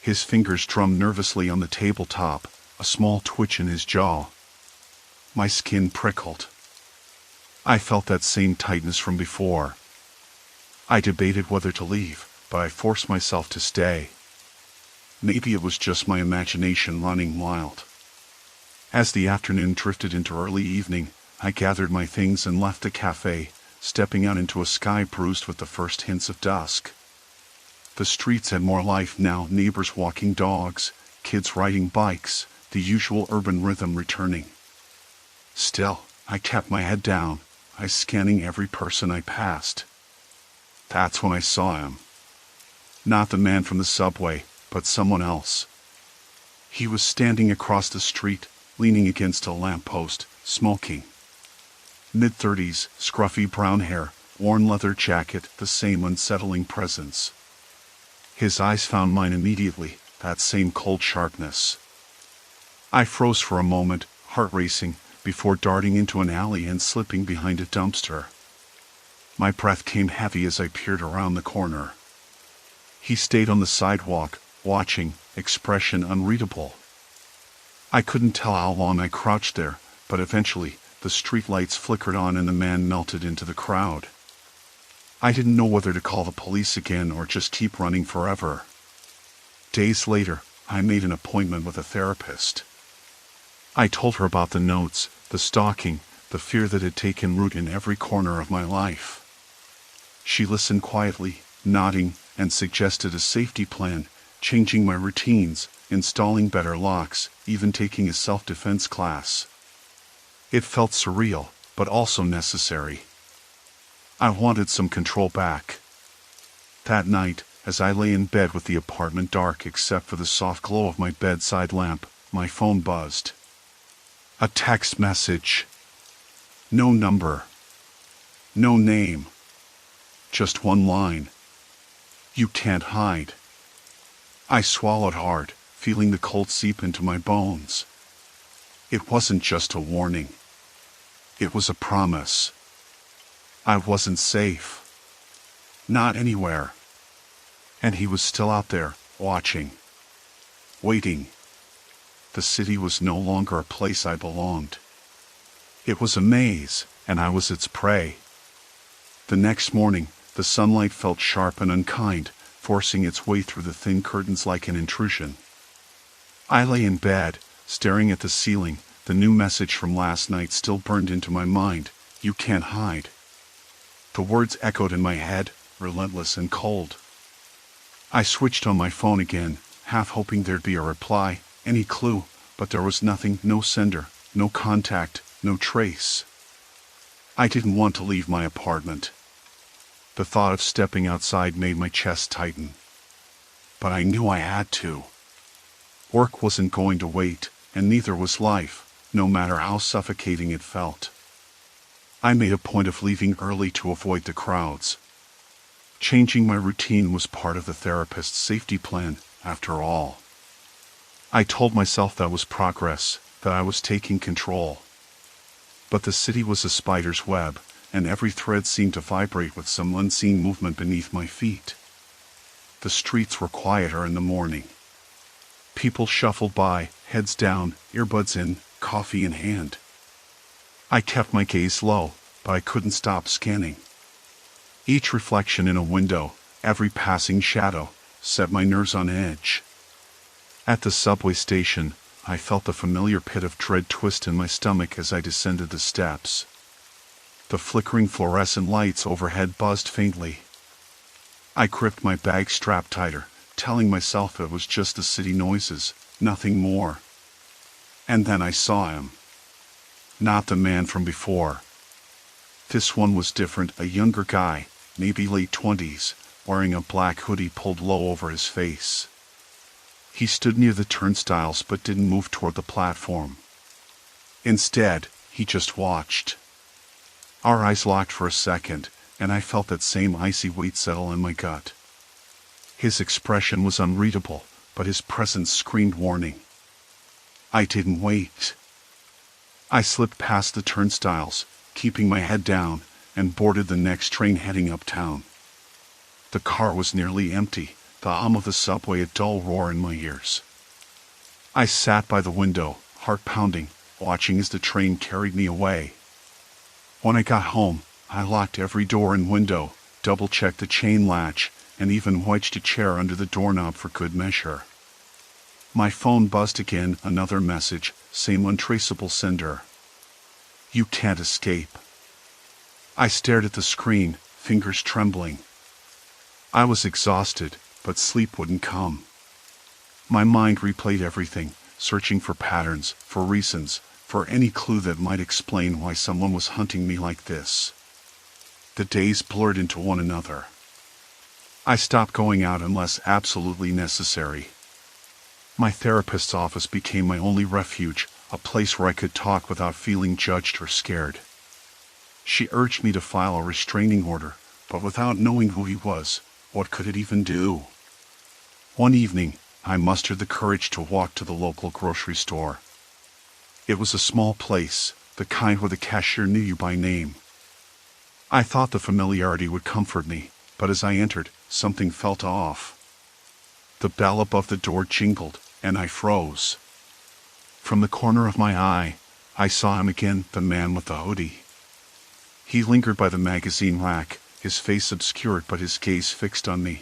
Speaker 1: His fingers drummed nervously on the tabletop, a small twitch in his jaw. My skin prickled. I felt that same tightness from before. I debated whether to leave, but I forced myself to stay. Maybe it was just my imagination running wild. As the afternoon drifted into early evening, I gathered my things and left the cafe, stepping out into a sky bruised with the first hints of dusk. The streets had more life now, neighbors walking dogs, kids riding bikes, the usual urban rhythm returning. Still, I kept my head down, scanning every person I passed. That's when I saw him. Not the man from the subway, but someone else. He was standing across the street, leaning against a lamppost, smoking. Mid-30s, scruffy brown hair, worn leather jacket, the same unsettling presence. His eyes found mine immediately, that same cold sharpness. I froze for a moment, heart racing, before darting into an alley and slipping behind a dumpster. My breath came heavy as I peered around the corner. He stayed on the sidewalk, watching, expression unreadable. I couldn't tell how long I crouched there, but eventually, the streetlights flickered on and the man melted into the crowd. I didn't know whether to call the police again or just keep running forever. Days later, I made an appointment with a therapist. I told her about the notes, the stalking, the fear that had taken root in every corner of my life. She listened quietly, nodding, and suggested a safety plan, changing my routines, installing better locks, even taking a self-defense class. It felt surreal, but also necessary. I wanted some control back. That night, as I lay in bed with the apartment dark except for the soft glow of my bedside lamp, my phone buzzed. A text message. No number. No name. Just one line. You can't hide. I swallowed hard, feeling the cold seep into my bones. It wasn't just a warning. It was a promise. I wasn't safe. Not anywhere. And he was still out there, watching. Waiting. The city was no longer a place I belonged. It was a maze, and I was its prey. The next morning, the sunlight felt sharp and unkind, forcing its way through the thin curtains like an intrusion. I lay in bed, staring at the ceiling, the new message from last night still burned into my mind. You can't hide. The words echoed in my head, relentless and cold. I switched on my phone again, half hoping there'd be a reply, any clue, but there was nothing, no sender, no contact, no trace. I didn't want to leave my apartment. The thought of stepping outside made my chest tighten. But I knew I had to. Work wasn't going to wait, and neither was life, no matter how suffocating it felt. I made a point of leaving early to avoid the crowds. Changing my routine was part of the therapist's safety plan, after all. I told myself that was progress, that I was taking control. But the city was a spider's web, and every thread seemed to vibrate with some unseen movement beneath my feet. The streets were quieter in the morning. People shuffled by, heads down, earbuds in, coffee in hand. I kept my gaze low, but I couldn't stop scanning. Each reflection in a window, every passing shadow, set my nerves on edge. At the subway station, I felt the familiar pit of dread twist in my stomach as I descended the steps. The flickering fluorescent lights overhead buzzed faintly. I gripped my bag strap tighter, telling myself it was just the city noises, nothing more. And then I saw him. Not the man from before. This one was different, a younger guy, maybe late 20s, wearing a black hoodie pulled low over his face. He stood near the turnstiles but didn't move toward the platform. Instead, he just watched. Our eyes locked for a second, and I felt that same icy weight settle in my gut. His expression was unreadable, but his presence screamed warning. I didn't wait. I slipped past the turnstiles, keeping my head down, and boarded the next train heading uptown. The car was nearly empty, the hum of the subway a dull roar in my ears. I sat by the window, heart pounding, watching as the train carried me away. When I got home, I locked every door and window, double-checked the chain latch, and even wedged a chair under the doorknob for good measure. My phone buzzed again, another message, same untraceable sender. You can't escape. I stared at the screen, fingers trembling. I was exhausted, but sleep wouldn't come. My mind replayed everything, searching for patterns, for reasons, for any clue that might explain why someone was hunting me like this. The days blurred into one another. I stopped going out unless absolutely necessary. My therapist's office became my only refuge, a place where I could talk without feeling judged or scared. She urged me to file a restraining order, but without knowing who he was, what could it even do? One evening, I mustered the courage to walk to the local grocery store. It was a small place, the kind where the cashier knew you by name. I thought the familiarity would comfort me, but as I entered, something felt off. The bell above the door jingled, and I froze. From the corner of my eye, I saw him again, the man with the hoodie. He lingered by the magazine rack, his face obscured but his gaze fixed on me.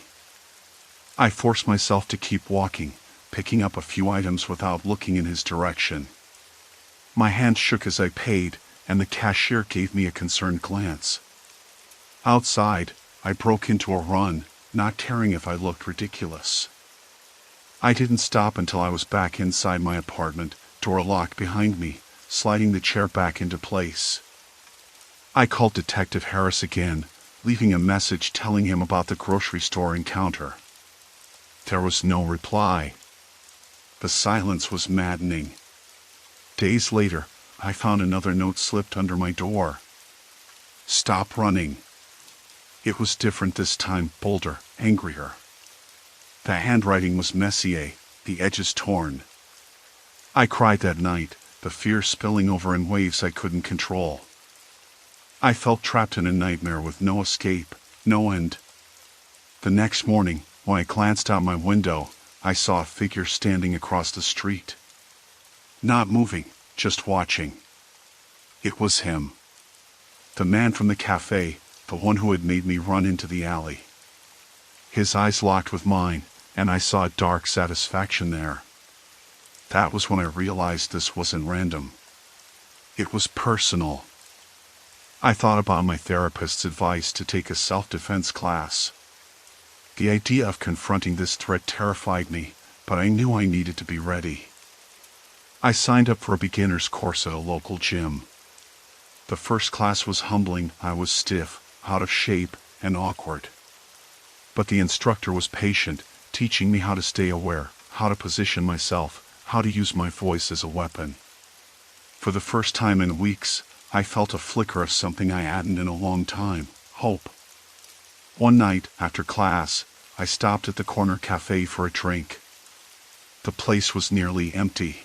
Speaker 1: I forced myself to keep walking, picking up a few items without looking in his direction. My hand shook as I paid, and the cashier gave me a concerned glance. Outside, I broke into a run, not caring if I looked ridiculous. I didn't stop until I was back inside my apartment, door locked behind me, sliding the chair back into place. I called Detective Harris again, leaving a message telling him about the grocery store encounter. There was no reply. The silence was maddening. Days later, I found another note slipped under my door. Stop running. It was different this time, bolder, angrier. The handwriting was messier, the edges torn. I cried that night, the fear spilling over in waves I couldn't control. I felt trapped in a nightmare with no escape, no end. The next morning, when I glanced out my window, I saw a figure standing across the street. Not moving, just watching. It was him. The man from the cafe, the one who had made me run into the alley. His eyes locked with mine, and I saw a dark satisfaction there. That was when I realized this wasn't random. It was personal. I thought about my therapist's advice to take a self-defense class. The idea of confronting this threat terrified me, but I knew I needed to be ready. I signed up for a beginner's course at a local gym. The first class was humbling. I was stiff, out of shape, and awkward. But the instructor was patient, teaching me how to stay aware, how to position myself, how to use my voice as a weapon. For the first time in weeks, I felt a flicker of something I hadn't in a long time: hope. One night, after class, I stopped at the corner cafe for a drink. The place was nearly empty.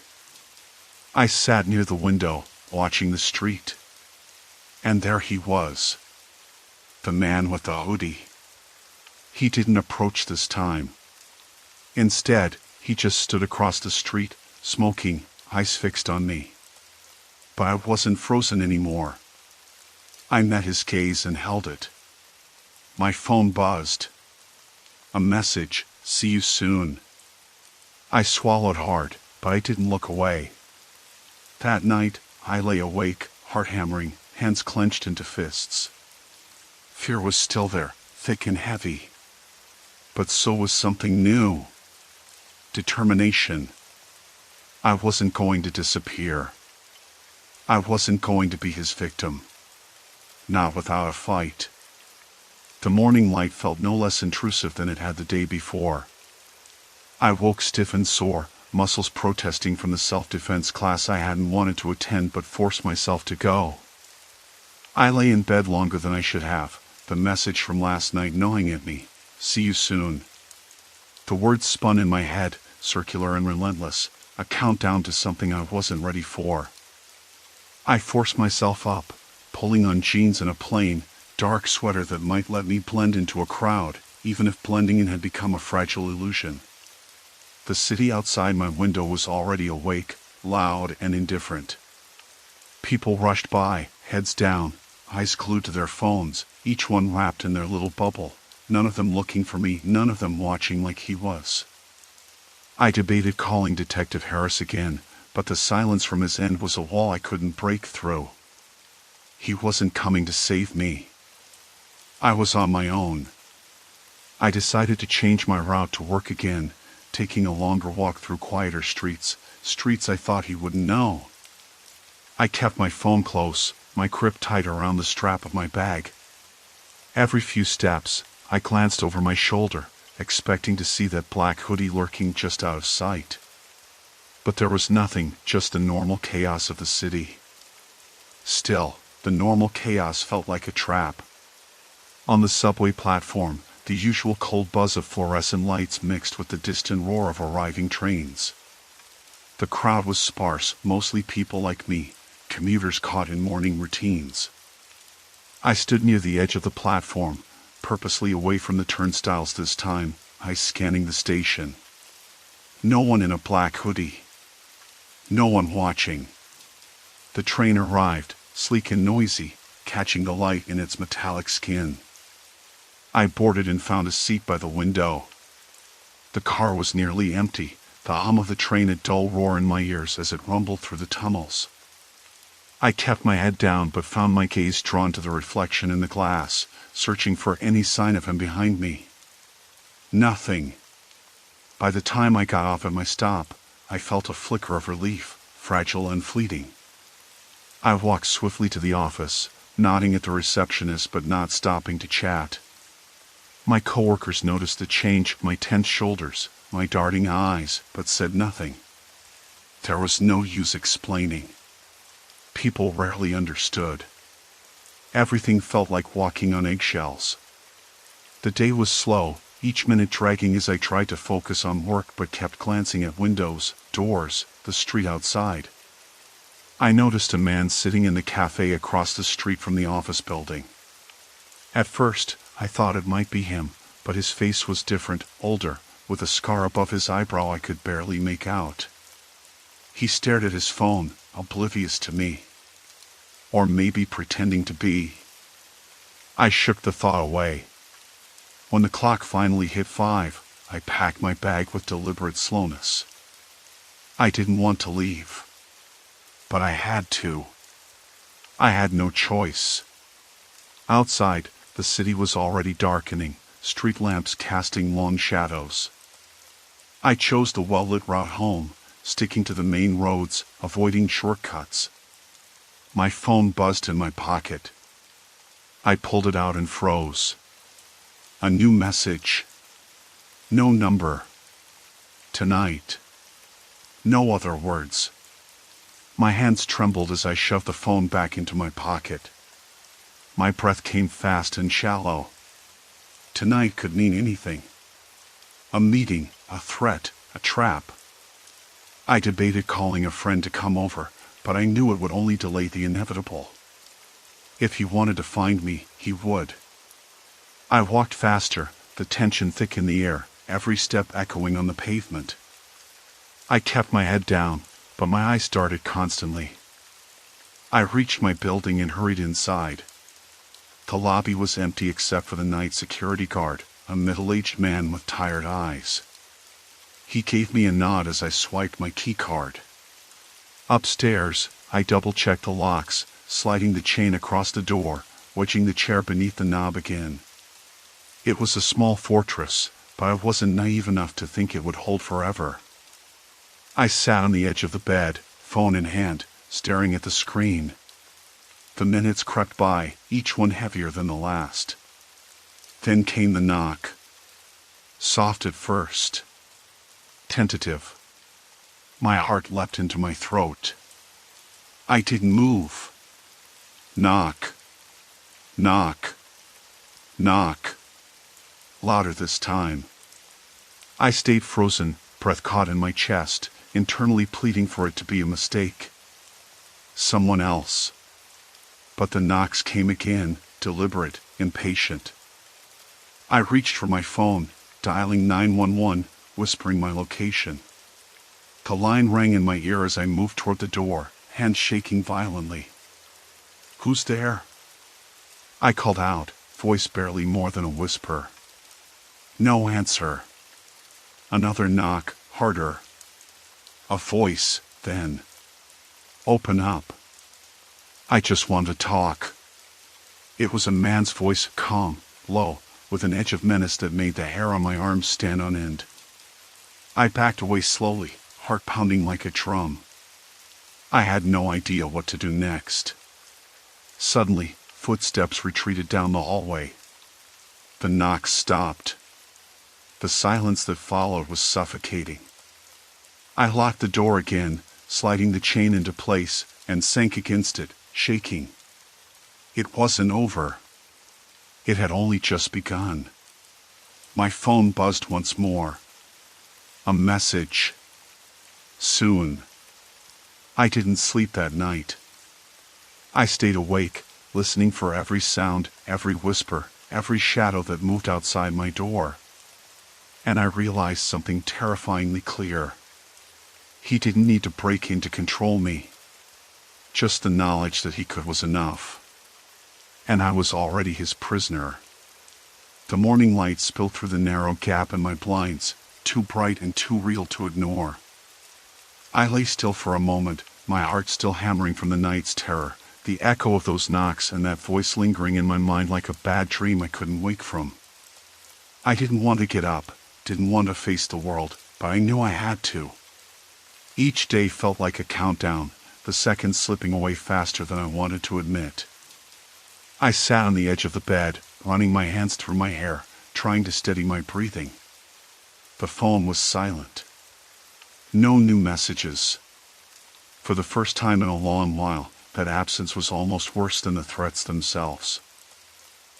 Speaker 1: I sat near the window, watching the street. And there he was. The man with the hoodie. He didn't approach this time. Instead, he just stood across the street, smoking, eyes fixed on me. But I wasn't frozen anymore. I met his gaze and held it. My phone buzzed. A message: "See you soon." I swallowed hard, but I didn't look away. That night, I lay awake, heart hammering, hands clenched into fists. Fear was still there, thick and heavy. But so was something new. Determination. I wasn't going to disappear. I wasn't going to be his victim. Not without a fight. The morning light felt no less intrusive than it had the day before. I woke stiff and sore, muscles protesting from the self-defense class I hadn't wanted to attend but forced myself to go. I lay in bed longer than I should have, the message from last night gnawing at me: "See you soon." The words spun in my head, circular and relentless, a countdown to something I wasn't ready for. I forced myself up, pulling on jeans and a plain, dark sweater that might let me blend into a crowd, even if blending in had become a fragile illusion. The city outside my window was already awake, loud and indifferent. People rushed by, heads down, eyes glued to their phones, each one wrapped in their little bubble, none of them looking for me, none of them watching like he was. I debated calling Detective Harris again, but the silence from his end was a wall I couldn't break through. He wasn't coming to save me. I was on my own. I decided to change my route to work again, taking a longer walk through quieter streets, streets I thought he wouldn't know. I kept my phone close, my grip tight around the strap of my bag. Every few steps, I glanced over my shoulder, expecting to see that black hoodie lurking just out of sight. But there was nothing, just the normal chaos of the city. Still, the normal chaos felt like a trap. On the subway platform, the usual cold buzz of fluorescent lights mixed with the distant roar of arriving trains. The crowd was sparse, mostly people like me, commuters caught in morning routines. I stood near the edge of the platform, purposely away from the turnstiles this time, eyes scanning the station. No one in a black hoodie. No one watching. The train arrived, sleek and noisy, catching the light in its metallic skin. I boarded and found a seat by the window. The car was nearly empty, the hum of the train a dull roar in my ears as it rumbled through the tunnels. I kept my head down but found my gaze drawn to the reflection in the glass, searching for any sign of him behind me. Nothing. By the time I got off at my stop, I felt a flicker of relief, fragile and fleeting. I walked swiftly to the office, nodding at the receptionist but not stopping to chat. My coworkers noticed the change, my tense shoulders, my darting eyes, but said nothing. There was no use explaining. People rarely understood. Everything felt like walking on eggshells. The day was slow, each minute dragging as I tried to focus on work but kept glancing at windows, doors, the street outside. I noticed a man sitting in the cafe across the street from the office building. At first, I thought it might be him, but his face was different, older, with a scar above his eyebrow I could barely make out. He stared at his phone, oblivious to me. Or maybe pretending to be. I shook the thought away. When the clock finally hit 5, I packed my bag with deliberate slowness. I didn't want to leave. But I had to. I had no choice. Outside, the city was already darkening, street lamps casting long shadows. I chose the well-lit route home, sticking to the main roads, avoiding shortcuts. My phone buzzed in my pocket. I pulled it out and froze. A new message. No number. Tonight. No other words. My hands trembled as I shoved the phone back into my pocket. My breath came fast and shallow. Tonight could mean anything. A meeting, a threat, a trap. I debated calling a friend to come over, but I knew it would only delay the inevitable. If he wanted to find me, he would. I walked faster, the tension thick in the air, every step echoing on the pavement. I kept my head down, but my eyes darted constantly. I reached my building and hurried inside. The lobby was empty except for the night security guard, a middle-aged man with tired eyes. He gave me a nod as I swiped my keycard. Upstairs, I double-checked the locks, sliding the chain across the door, wedging the chair beneath the knob again. It was a small fortress, but I wasn't naive enough to think it would hold forever. I sat on the edge of the bed, phone in hand, staring at the screen. The minutes crept by, each one heavier than the last. Then came the knock. Soft at first. Tentative. My heart leapt into my throat. I didn't move. Knock. Knock. Knock. Louder this time. I stayed frozen, breath caught in my chest, internally pleading for it to be a mistake. Someone else. But the knocks came again, deliberate, impatient. I reached for my phone, dialing 911, whispering my location. The line rang in my ear as I moved toward the door, hands shaking violently. "Who's there?" I called out, voice barely more than a whisper. No answer. Another knock, harder. A voice, then. "Open up. I just want to talk." It was a man's voice, calm, low, with an edge of menace that made the hair on my arms stand on end. I backed away slowly, heart pounding like a drum. I had no idea what to do next. Suddenly, footsteps retreated down the hallway. The knocks stopped. The silence that followed was suffocating. I locked the door again, sliding the chain into place, and sank against it, shaking. It wasn't over. It had only just begun. My phone buzzed once more. A message. Soon. I didn't sleep that night. I stayed awake, listening for every sound, every whisper, every shadow that moved outside my door. And I realized something terrifyingly clear. He didn't need to break in to control me. Just the knowledge that he could was enough. And I was already his prisoner. The morning light spilled through the narrow gap in my blinds, too bright and too real to ignore. I lay still for a moment, my heart still hammering from the night's terror, the echo of those knocks and that voice lingering in my mind like a bad dream I couldn't wake from. I didn't want to get up, didn't want to face the world, but I knew I had to. Each day felt like a countdown, the seconds slipping away faster than I wanted to admit. I sat on the edge of the bed, running my hands through my hair, trying to steady my breathing. The phone was silent. No new messages. For the first time in a long while, that absence was almost worse than the threats themselves.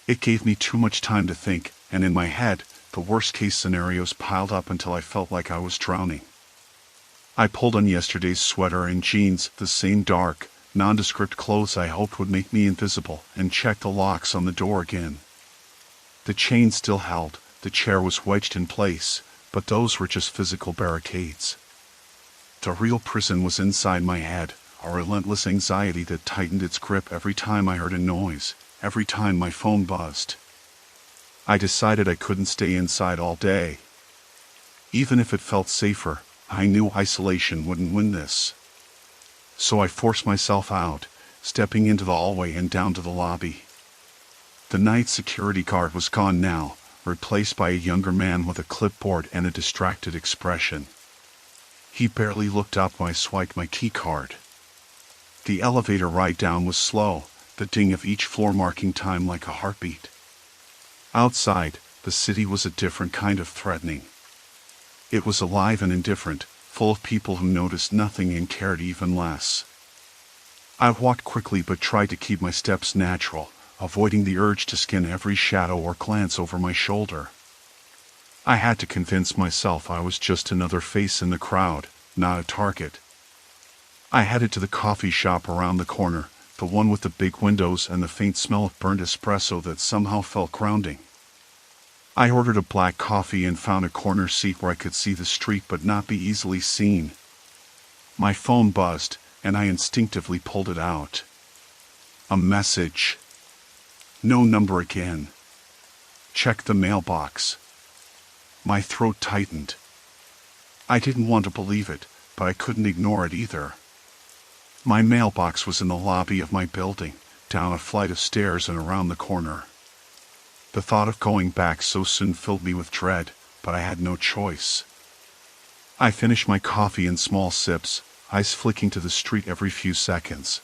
Speaker 1: It gave me too much time to think, and in my head, the worst-case scenarios piled up until I felt like I was drowning. I pulled on yesterday's sweater and jeans, the same dark, nondescript clothes I hoped would make me invisible, and checked the locks on the door again. The chain still held, the chair was wedged in place, but those were just physical barricades. The real prison was inside my head, a relentless anxiety that tightened its grip every time I heard a noise, every time my phone buzzed. I decided I couldn't stay inside all day. Even if it felt safer, I knew isolation wouldn't win this. So I forced myself out, stepping into the hallway and down to the lobby. The night security guard was gone now, replaced by a younger man with a clipboard and a distracted expression. He barely looked up when I swiped my key card. The elevator ride down was slow, the ding of each floor marking time like a heartbeat. Outside, the city was a different kind of threatening. It was alive and indifferent, full of people who noticed nothing and cared even less. I walked quickly but tried to keep my steps natural, avoiding the urge to scan every shadow or glance over my shoulder. I had to convince myself I was just another face in the crowd, not a target. I headed to the coffee shop around the corner, the one with the big windows and the faint smell of burnt espresso that somehow felt grounding. I ordered a black coffee and found a corner seat where I could see the street but not be easily seen. My phone buzzed, and I instinctively pulled it out. A message. No number again. Check the mailbox. My throat tightened. I didn't want to believe it, but I couldn't ignore it either. My mailbox was in the lobby of my building, down a flight of stairs and around the corner. The thought of going back so soon filled me with dread, but I had no choice. I finished my coffee in small sips, eyes flicking to the street every few seconds.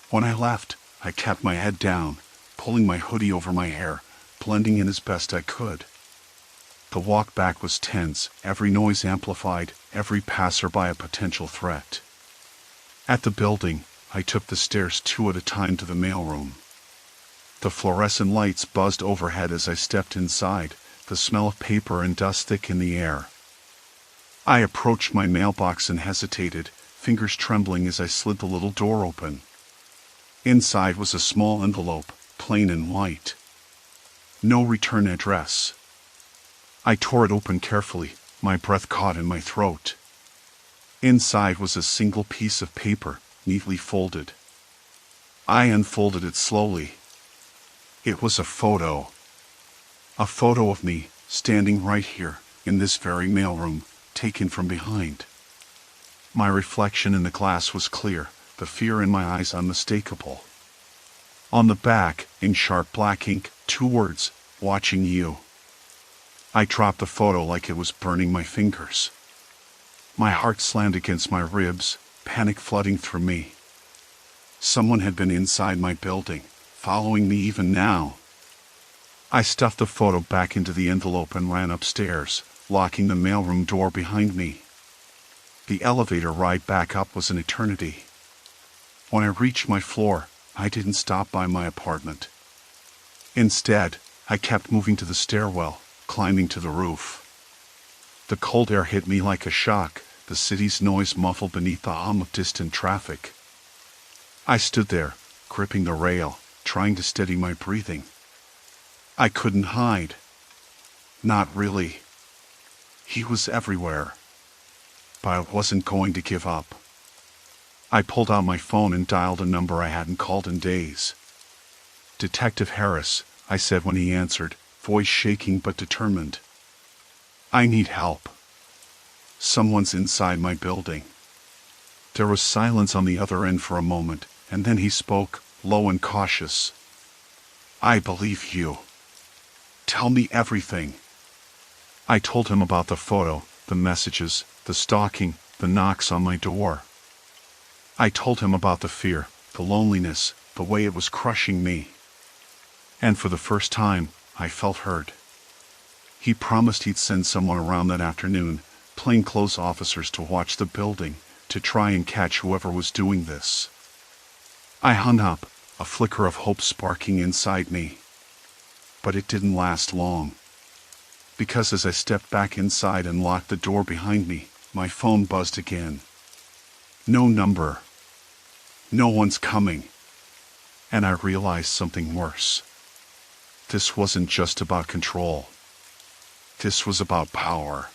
Speaker 1: When I left, I kept my head down, pulling my hoodie over my hair, blending in as best I could. The walk back was tense, every noise amplified, every passerby a potential threat. At the building, I took the stairs 2 at a time to the mailroom. The fluorescent lights buzzed overhead as I stepped inside, the smell of paper and dust thick in the air. I approached my mailbox and hesitated, fingers trembling as I slid the little door open. Inside was a small envelope, plain and white. No return address. I tore it open carefully, my breath caught in my throat. Inside was a single piece of paper, neatly folded. I unfolded it slowly. It was a photo. A photo of me, standing right here, in this very mailroom, taken from behind. My reflection in the glass was clear, the fear in my eyes unmistakable. On the back, in sharp black ink, 2 words, watching you. I dropped the photo like it was burning my fingers. My heart slammed against my ribs, panic flooding through me. Someone had been inside my building, following me even now. I stuffed the photo back into the envelope and ran upstairs, locking the mailroom door behind me. The elevator ride back up was an eternity. When I reached my floor, I didn't stop by my apartment. Instead, I kept moving to the stairwell, climbing to the roof. The cold air hit me like a shock, the city's noise muffled beneath the hum of distant traffic. I stood there, gripping the rail, trying to steady my breathing. I couldn't hide. Not really. He was everywhere. But I wasn't going to give up. I pulled out my phone and dialed a number I hadn't called in days. "Detective Harris," I said when he answered, voice shaking but determined. "I need help. Someone's inside my building." There was silence on the other end for a moment, and then he spoke, low and cautious. "I believe you. Tell me everything." I told him about the photo, the messages, the stalking, the knocks on my door. I told him about the fear, the loneliness, the way it was crushing me. And for the first time, I felt heard. He promised he'd send someone around that afternoon, plainclothes officers to watch the building, to try and catch whoever was doing this. I hung up, a flicker of hope sparking inside me. But it didn't last long. Because as I stepped back inside and locked the door behind me, my phone buzzed again. No number. No one's coming. And I realized something worse. This wasn't just about control. This was about power.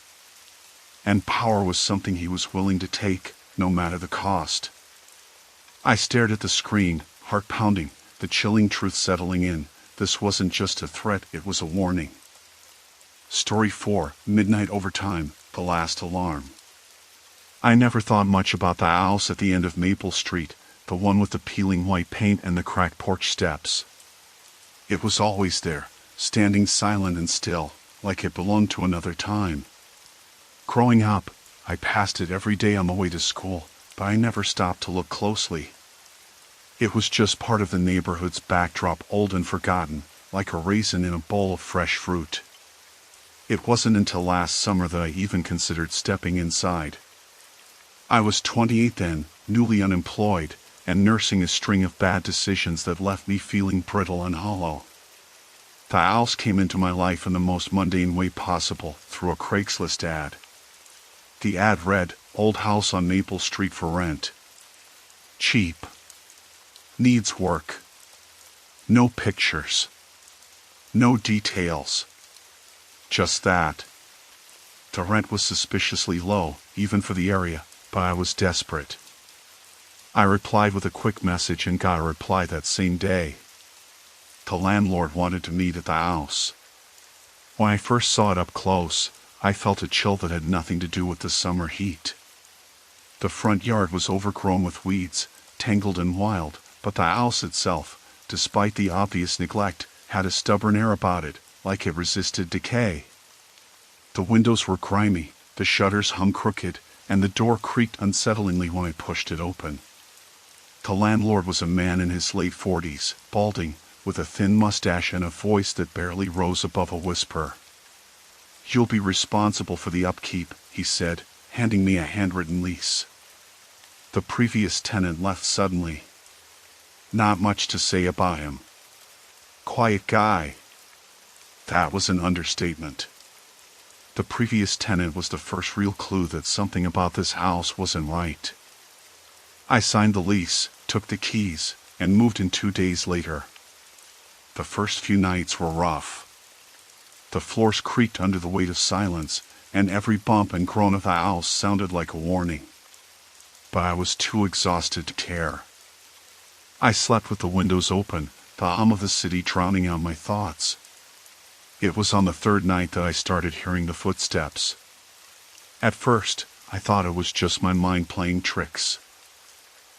Speaker 1: And power was something he was willing to take, no matter the cost. I stared at the screen, heart pounding, the chilling truth settling in. This wasn't just a threat, it was a warning. Story 4, Midnight Overtime, The Last Alarm. I never thought much about the house at the end of Maple Street, the one with the peeling white paint and the cracked porch steps. It was always there, standing silent and still, like it belonged to another time. Growing up, I passed it every day on the way to school, but I never stopped to look closely. It was just part of the neighborhood's backdrop, old and forgotten, like a raisin in a bowl of fresh fruit. It wasn't until last summer that I even considered stepping inside. I was 28 then, newly unemployed, and nursing a string of bad decisions that left me feeling brittle and hollow. The owls came into my life in the most mundane way possible, through a Craigslist ad. The ad read, "Old house on Maple Street for rent. Cheap. Needs work. No pictures. No details. Just that." The rent was suspiciously low, even for the area, but I was desperate. I replied with a quick message and got a reply that same day. The landlord wanted to meet at the house. When I first saw it up close, I felt a chill that had nothing to do with the summer heat. The front yard was overgrown with weeds, tangled and wild, but the house itself, despite the obvious neglect, had a stubborn air about it, like it resisted decay. The windows were grimy, the shutters hung crooked, and the door creaked unsettlingly when I pushed it open. The landlord was a man in his late 40s, balding, with a thin mustache and a voice that barely rose above a whisper. "You'll be responsible for the upkeep," he said, handing me a handwritten lease. The previous tenant left suddenly. Not much to say about him. Quiet guy. That was an understatement. The previous tenant was the first real clue that something about this house wasn't right. I signed the lease, took the keys, and moved in 2 days later. The first few nights were rough. The floors creaked under the weight of silence, and every bump and groan of the house sounded like a warning. But I was too exhausted to care. I slept with the windows open, the hum of the city drowning out my thoughts. It was on the third night that I started hearing the footsteps. At first, I thought it was just my mind playing tricks.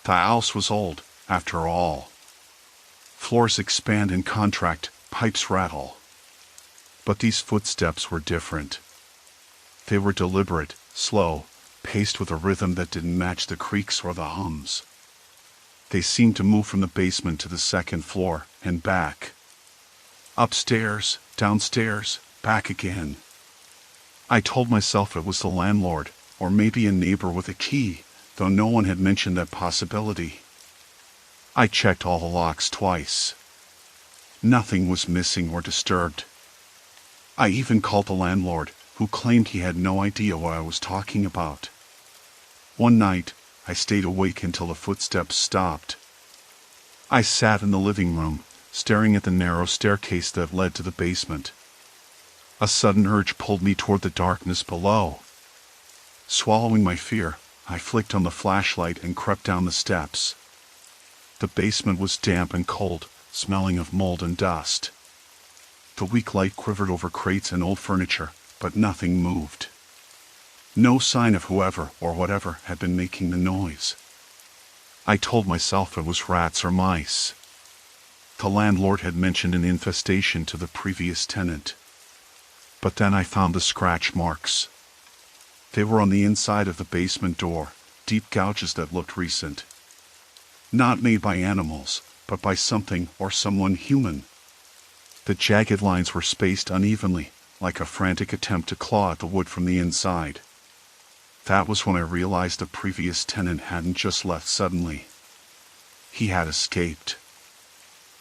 Speaker 1: The house was old, after all. Floors expand and contract, pipes rattle. But these footsteps were different. They were deliberate, slow, paced with a rhythm that didn't match the creaks or the hums. They seemed to move from the basement to the second floor, and back. Upstairs, downstairs, back again. I told myself it was the landlord, or maybe a neighbor with a key, though no one had mentioned that possibility. I checked all the locks twice. Nothing was missing or disturbed. I even called the landlord, who claimed he had no idea what I was talking about. One night, I stayed awake until the footsteps stopped. I sat in the living room, staring at the narrow staircase that led to the basement. A sudden urge pulled me toward the darkness below. Swallowing my fear, I flicked on the flashlight and crept down the steps. The basement was damp and cold, smelling of mold and dust. The weak light quivered over crates and old furniture, but nothing moved. No sign of whoever or whatever had been making the noise. I told myself it was rats or mice. The landlord had mentioned an infestation to the previous tenant. But then I found the scratch marks. They were on the inside of the basement door, deep gouges that looked recent. Not made by animals, but by something or someone human. The jagged lines were spaced unevenly, like a frantic attempt to claw at the wood from the inside. That was when I realized the previous tenant hadn't just left suddenly. He had escaped.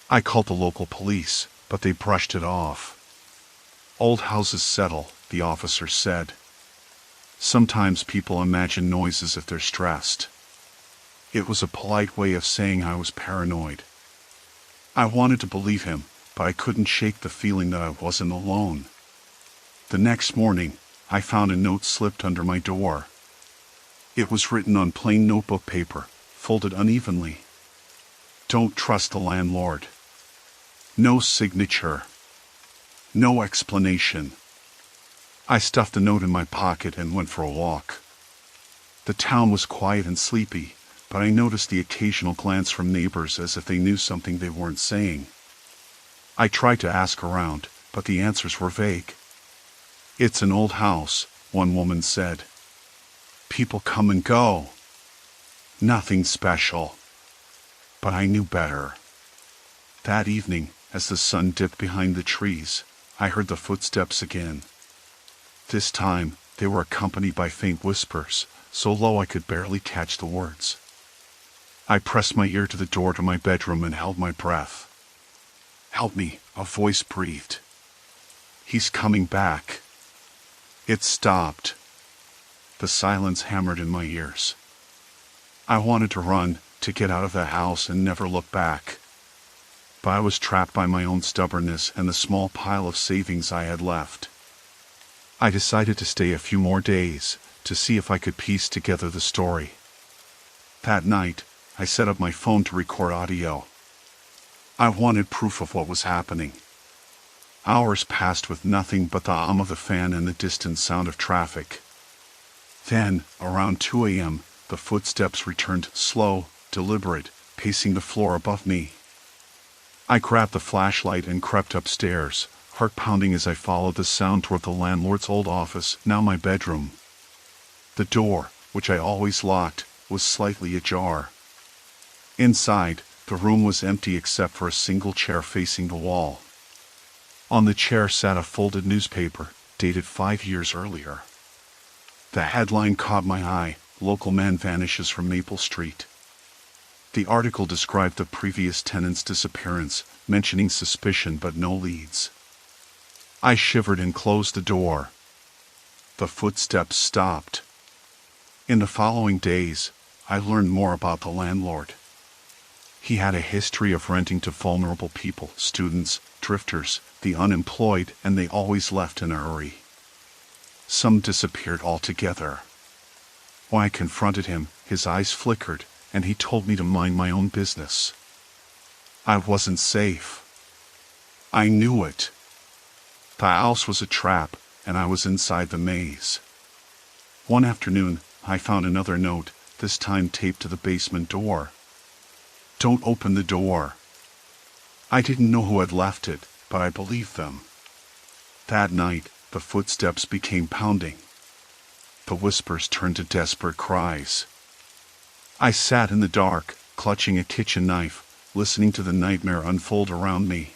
Speaker 1: I called the local police, but they brushed it off. Old houses settle, the officer said. Sometimes people imagine noises if they're stressed. It was a polite way of saying I was paranoid. I wanted to believe him, but I couldn't shake the feeling that I wasn't alone. The next morning, I found a note slipped under my door. It was written on plain notebook paper, folded unevenly. Don't trust the landlord. No signature. No explanation. I stuffed the note in my pocket and went for a walk. The town was quiet and sleepy, but I noticed the occasional glance from neighbors as if they knew something they weren't saying. I tried to ask around, but the answers were vague. "It's an old house," one woman said. "People come and go. Nothing special." But I knew better. That evening, as the sun dipped behind the trees, I heard the footsteps again. This time, they were accompanied by faint whispers, so low I could barely catch the words. I pressed my ear to the door to my bedroom and held my breath. "Help me," a voice breathed. "He's coming back." It stopped. The silence hammered in my ears. I wanted to run, to get out of the house and never look back. But I was trapped by my own stubbornness and the small pile of savings I had left. I decided to stay a few more days, to see if I could piece together the story. That night, I set up my phone to record audio. I wanted proof of what was happening. Hours passed with nothing but the hum of the fan and the distant sound of traffic. Then, around 2 a.m., the footsteps returned, slow, deliberate, pacing the floor above me. I grabbed the flashlight and crept upstairs, heart pounding as I followed the sound toward the landlord's old office, now my bedroom. The door, which I always locked, was slightly ajar. Inside, the room was empty except for a single chair facing the wall. On the chair sat a folded newspaper, dated 5 years earlier. The headline caught my eye: "Local man vanishes from Maple Street." The article described the previous tenant's disappearance, mentioning suspicion but no leads. I shivered and closed the door. The footsteps stopped. In the following days, I learned more about the landlord. He had a history of renting to vulnerable people, students, drifters, the unemployed, and they always left in a hurry. Some disappeared altogether. When I confronted him, his eyes flickered, and he told me to mind my own business. I wasn't safe. I knew it. The house was a trap, and I was inside the maze. One afternoon, I found another note, this time taped to the basement door. "Don't open the door." I didn't know who had left it, but I believed them. That night, the footsteps became pounding. The whispers turned to desperate cries. I sat in the dark, clutching a kitchen knife, listening to the nightmare unfold around me.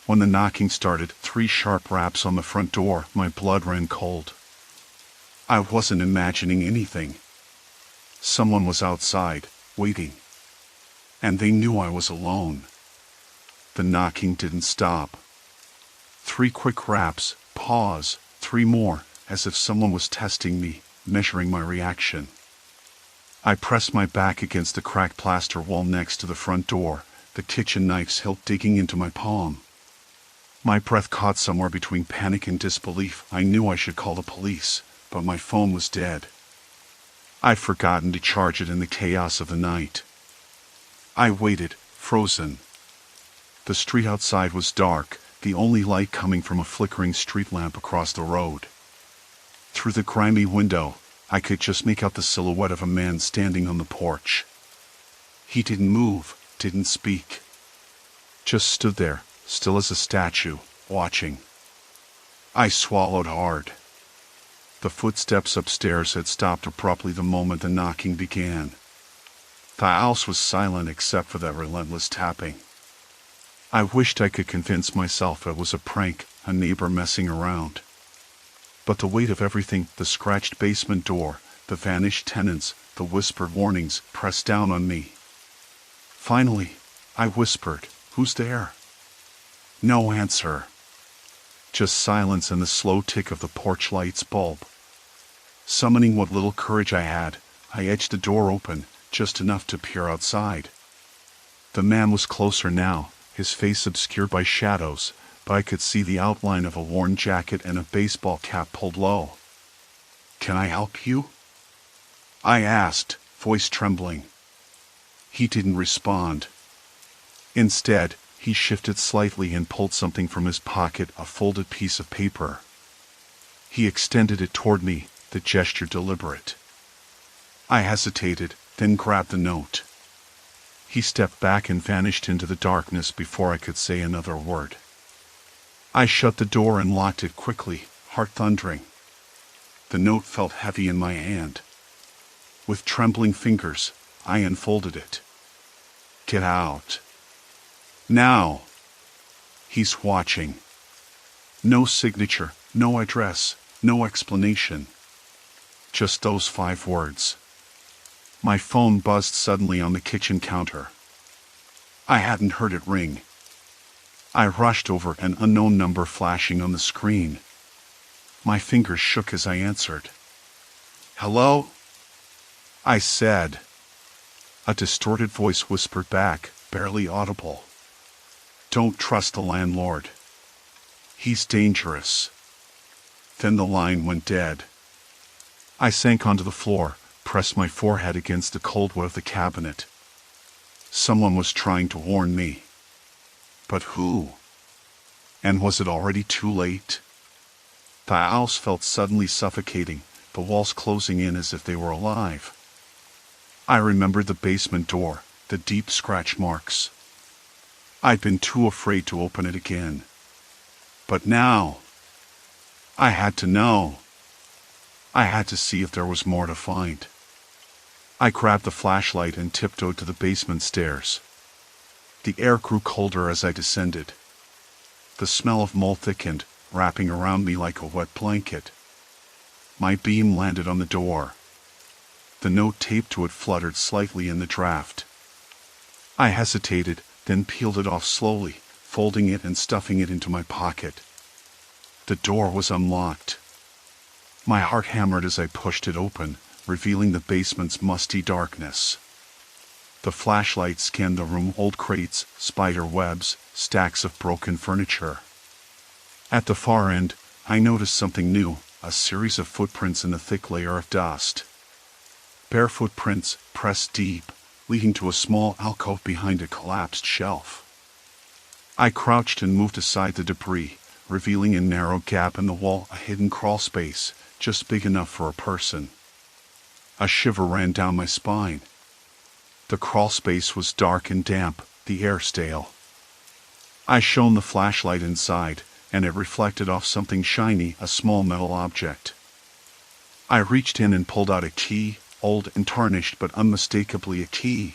Speaker 1: When the knocking started, 3 sharp raps on the front door, my blood ran cold. I wasn't imagining anything. Someone was outside, waiting. And they knew I was alone. The knocking didn't stop. 3 quick raps, pause, 3 more, as if someone was testing me, measuring my reaction. I pressed my back against the cracked plaster wall next to the front door, the kitchen knife's hilt digging into my palm. My breath caught somewhere between panic and disbelief. I knew I should call the police, but my phone was dead. I'd forgotten to charge it in the chaos of the night. I waited, frozen. The street outside was dark, the only light coming from a flickering street lamp across the road. Through the grimy window, I could just make out the silhouette of a man standing on the porch. He didn't move, didn't speak. Just stood there, still as a statue, watching. I swallowed hard. The footsteps upstairs had stopped abruptly the moment the knocking began. The house was silent except for that relentless tapping. I wished I could convince myself it was a prank, a neighbor messing around. But the weight of everything, the scratched basement door, the vanished tenants, the whispered warnings, pressed down on me. Finally, I whispered, "Who's there?" No answer. Just silence and the slow tick of the porch light's bulb. Summoning what little courage I had, I edged the door open, just enough to peer outside. The man was closer now, his face obscured by shadows, but I could see the outline of a worn jacket and a baseball cap pulled low. "Can I help you?" I asked, voice trembling. He didn't respond. Instead, he shifted slightly and pulled something from his pocket, a folded piece of paper. He extended it toward me, the gesture deliberate. I hesitated, then grabbed the note. He stepped back and vanished into the darkness before I could say another word. I shut the door and locked it quickly, heart thundering. The note felt heavy in my hand. With trembling fingers, I unfolded it. "Get out. Now. He's watching." No signature, no address, no explanation. Just those 5 words. My phone buzzed suddenly on the kitchen counter. I hadn't heard it ring. I rushed over, an unknown number flashing on the screen. My fingers shook as I answered. "Hello?" I said. A distorted voice whispered back, barely audible. "Don't trust the landlord. He's dangerous." Then the line went dead. I sank onto the floor, pressed my forehead against the cold wood of the cabinet. Someone was trying to warn me. But who? And was it already too late? The house felt suddenly suffocating, the walls closing in as if they were alive. I remembered the basement door, the deep scratch marks. I'd been too afraid to open it again. But now, I had to know. I had to see if there was more to find. I grabbed the flashlight and tiptoed to the basement stairs. The air grew colder as I descended. The smell of mold thickened, wrapping around me like a wet blanket. My beam landed on the door. The note taped to it fluttered slightly in the draft. I hesitated, then peeled it off slowly, folding it and stuffing it into my pocket. The door was unlocked. My heart hammered as I pushed it open, revealing the basement's musty darkness. The flashlight scanned the room, old crates, spider webs, stacks of broken furniture. At the far end, I noticed something new, a series of footprints in a thick layer of dust. Bare footprints, pressed deep, leading to a small alcove behind a collapsed shelf. I crouched and moved aside the debris, revealing a narrow gap in the wall, a hidden crawl space, just big enough for a person. A shiver ran down my spine. The crawl space was dark and damp, the air stale. I shone the flashlight inside, and it reflected off something shiny, a small metal object. I reached in and pulled out a key, old and tarnished but unmistakably a key.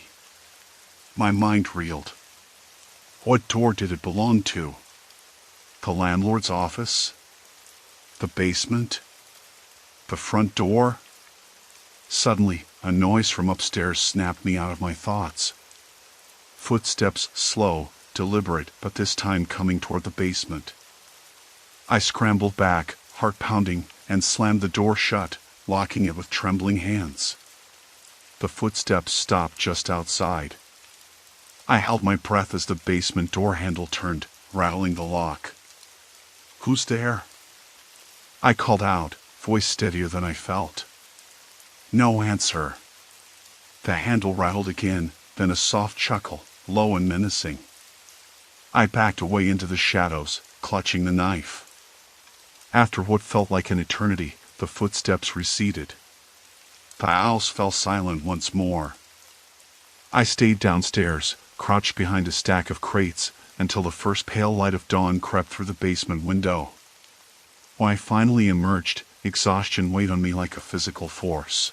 Speaker 1: My mind reeled. What door did it belong to? The landlord's office? The basement? The front door? Suddenly, a noise from upstairs snapped me out of my thoughts. Footsteps, slow, deliberate, but this time coming toward the basement. I scrambled back, heart pounding, and slammed the door shut, locking it with trembling hands. The footsteps stopped just outside. I held my breath as the basement door handle turned, rattling the lock. "Who's there?" I called out, voice steadier than I felt. No answer. The handle rattled again, then a soft chuckle, low and menacing. I backed away into the shadows, clutching the knife. After what felt like an eternity, the footsteps receded. The house fell silent once more. I stayed downstairs, crouched behind a stack of crates, until the first pale light of dawn crept through the basement window. When I finally emerged, exhaustion weighed on me like a physical force.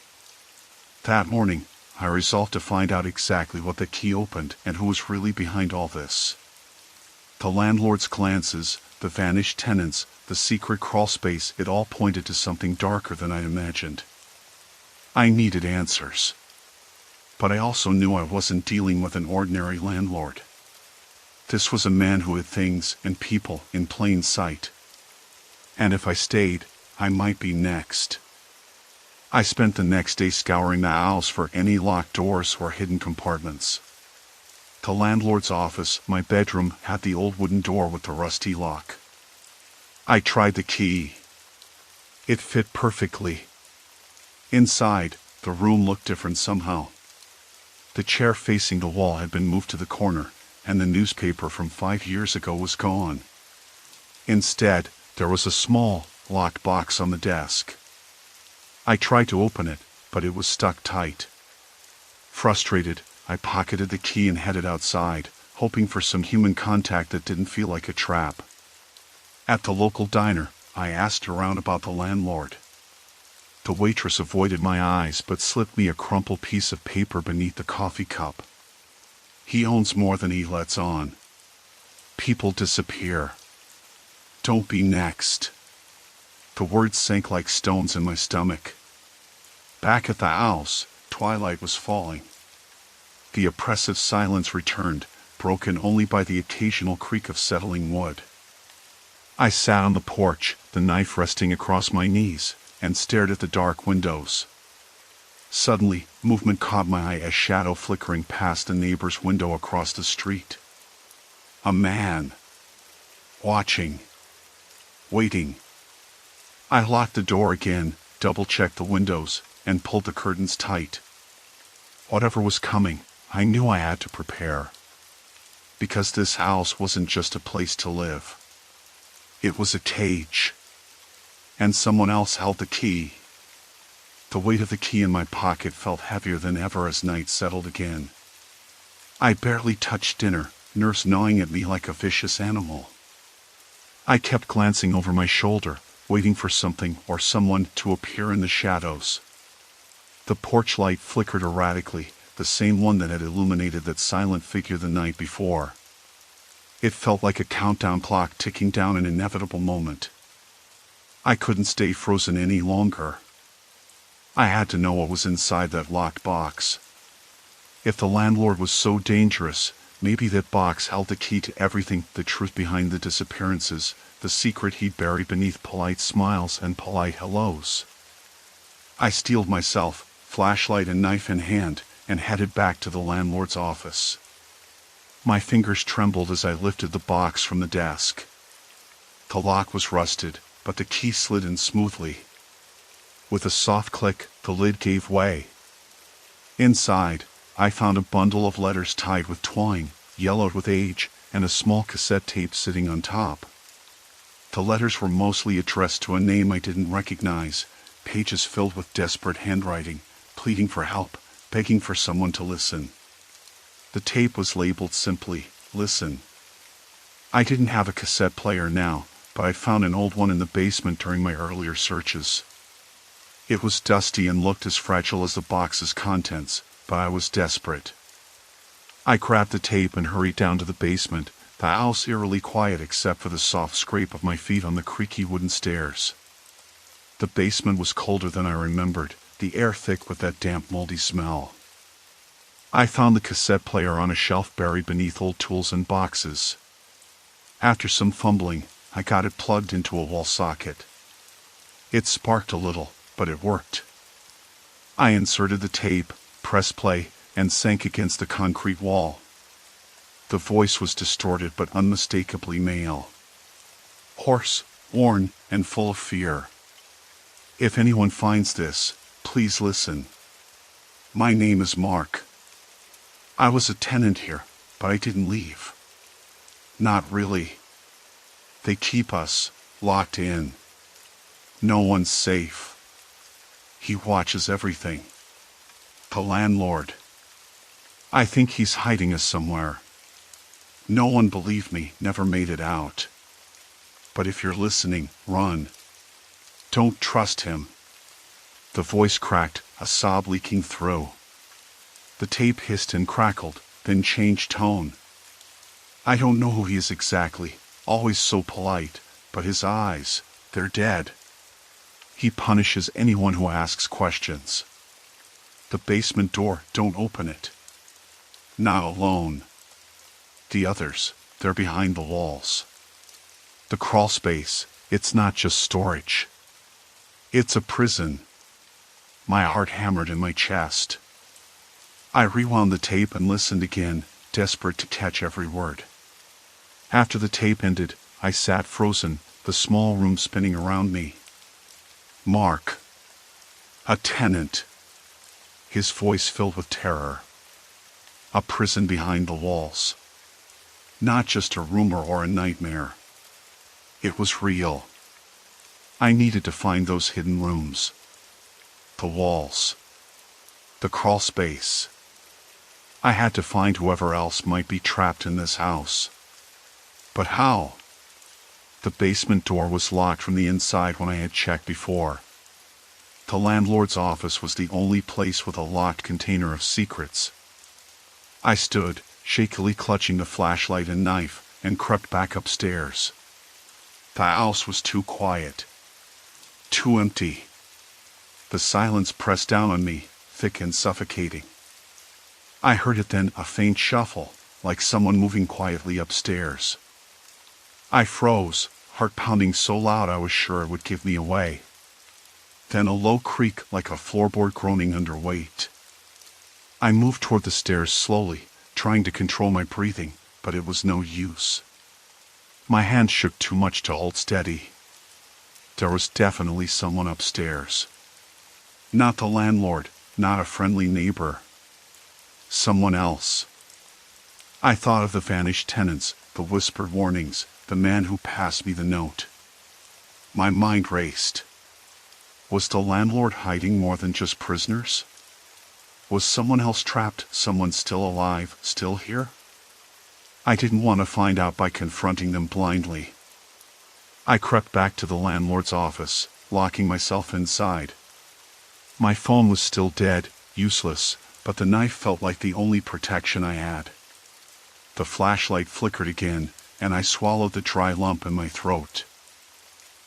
Speaker 1: That morning, I resolved to find out exactly what the key opened and who was really behind all this. The landlord's glances, the vanished tenants, the secret crawlspace, it all pointed to something darker than I imagined. I needed answers. But I also knew I wasn't dealing with an ordinary landlord. This was a man who had things and people in plain sight. And if I stayed, I might be next. I spent the next day scouring the house for any locked doors or hidden compartments. The landlord's office, my bedroom, had the old wooden door with the rusty lock. I tried the key. It fit perfectly. Inside, the room looked different somehow. The chair facing the wall had been moved to the corner, and the newspaper from 5 years ago was gone. Instead, there was a small, locked box on the desk. I tried to open it, but it was stuck tight. Frustrated, I pocketed the key and headed outside, hoping for some human contact that didn't feel like a trap. At the local diner, I asked around about the landlord. The waitress avoided my eyes but slipped me a crumpled piece of paper beneath the coffee cup. He owns more than he lets on. People disappear. Don't be next. The words sank like stones in my stomach. Back at the house, twilight was falling. The oppressive silence returned, broken only by the occasional creak of settling wood. I sat on the porch, the knife resting across my knees, and stared at the dark windows. Suddenly, movement caught my eye as shadow flickering past the neighbor's window across the street. A man. Watching. Waiting. I locked the door again, double-checked the windows, and pulled the curtains tight. Whatever was coming, I knew I had to prepare. Because this house wasn't just a place to live. It was a cage. And someone else held the key. The weight of the key in my pocket felt heavier than ever as night settled again. I barely touched dinner, nerves gnawing at me like a vicious animal. I kept glancing over my shoulder, waiting for something or someone to appear in the shadows. The porch light flickered erratically, the same one that had illuminated that silent figure the night before. It felt like a countdown clock ticking down an inevitable moment. I couldn't stay frozen any longer. I had to know what was inside that locked box. If the landlord was so dangerous, maybe that box held the key to everything, the truth behind the disappearances, the secret he'd buried beneath polite smiles and polite hellos. I steeled myself, flashlight and knife in hand, and headed back to the landlord's office. My fingers trembled as I lifted the box from the desk. The lock was rusted, but the key slid in smoothly. With a soft click, the lid gave way. Inside, I found a bundle of letters tied with twine, yellowed with age, and a small cassette tape sitting on top. The letters were mostly addressed to a name I didn't recognize, pages filled with desperate handwriting, pleading for help, begging for someone to listen. The tape was labeled simply, "Listen." I didn't have a cassette player now, but I found an old one in the basement during my earlier searches. It was dusty and looked as fragile as the box's contents, but I was desperate. I grabbed the tape and hurried down to the basement, the house eerily quiet except for the soft scrape of my feet on the creaky wooden stairs. The basement was colder than I remembered, the air thick with that damp, moldy smell. I found the cassette player on a shelf buried beneath old tools and boxes. After some fumbling, I got it plugged into a wall socket. It sparked a little, but it worked. I inserted the tape, pressed play, and sank against the concrete wall. The voice was distorted but unmistakably male. Hoarse, worn, and full of fear. If anyone finds this, please listen. My name is Mark. I was a tenant here, but I didn't leave. Not really. They keep us locked in. No one's safe. He watches everything. The landlord. I think he's hiding us somewhere. No one believed me, never made it out. But if you're listening, run. Don't trust him. The voice cracked, a sob leaking through. The tape hissed and crackled, then changed tone. I don't know who he is exactly, always so polite, but his eyes, they're dead. He punishes anyone who asks questions. The basement door, don't open it. Not alone. The others, they're behind the walls. The crawl space, it's not just storage. It's a prison. My heart hammered in my chest. I rewound the tape and listened again, desperate to catch every word. After the tape ended, I sat frozen, the small room spinning around me. Mark. A tenant. His voice filled with terror. A prison behind the walls. Not just a rumor or a nightmare. It was real. I needed to find those hidden rooms. The walls. The crawl space. I had to find whoever else might be trapped in this house. But how? The basement door was locked from the inside when I had checked before. The landlord's office was the only place with a locked container of secrets. I stood, shakily clutching the flashlight and knife, and crept back upstairs. The house was too quiet. Too empty. The silence pressed down on me, thick and suffocating. I heard it then, a faint shuffle, like someone moving quietly upstairs. I froze, heart pounding so loud I was sure it would give me away. Then a low creak like a floorboard groaning under weight. I moved toward the stairs slowly, trying to control my breathing, but it was no use. My hands shook too much to hold steady. There was definitely someone upstairs. Not the landlord, not a friendly neighbor. Someone else. I thought of the vanished tenants, the whispered warnings, the man who passed me the note. My mind raced. Was the landlord hiding more than just prisoners? Was someone else trapped, someone still alive, still here? I didn't want to find out by confronting them blindly. I crept back to the landlord's office, locking myself inside. My phone was still dead, useless, but the knife felt like the only protection I had. The flashlight flickered again, and I swallowed the dry lump in my throat.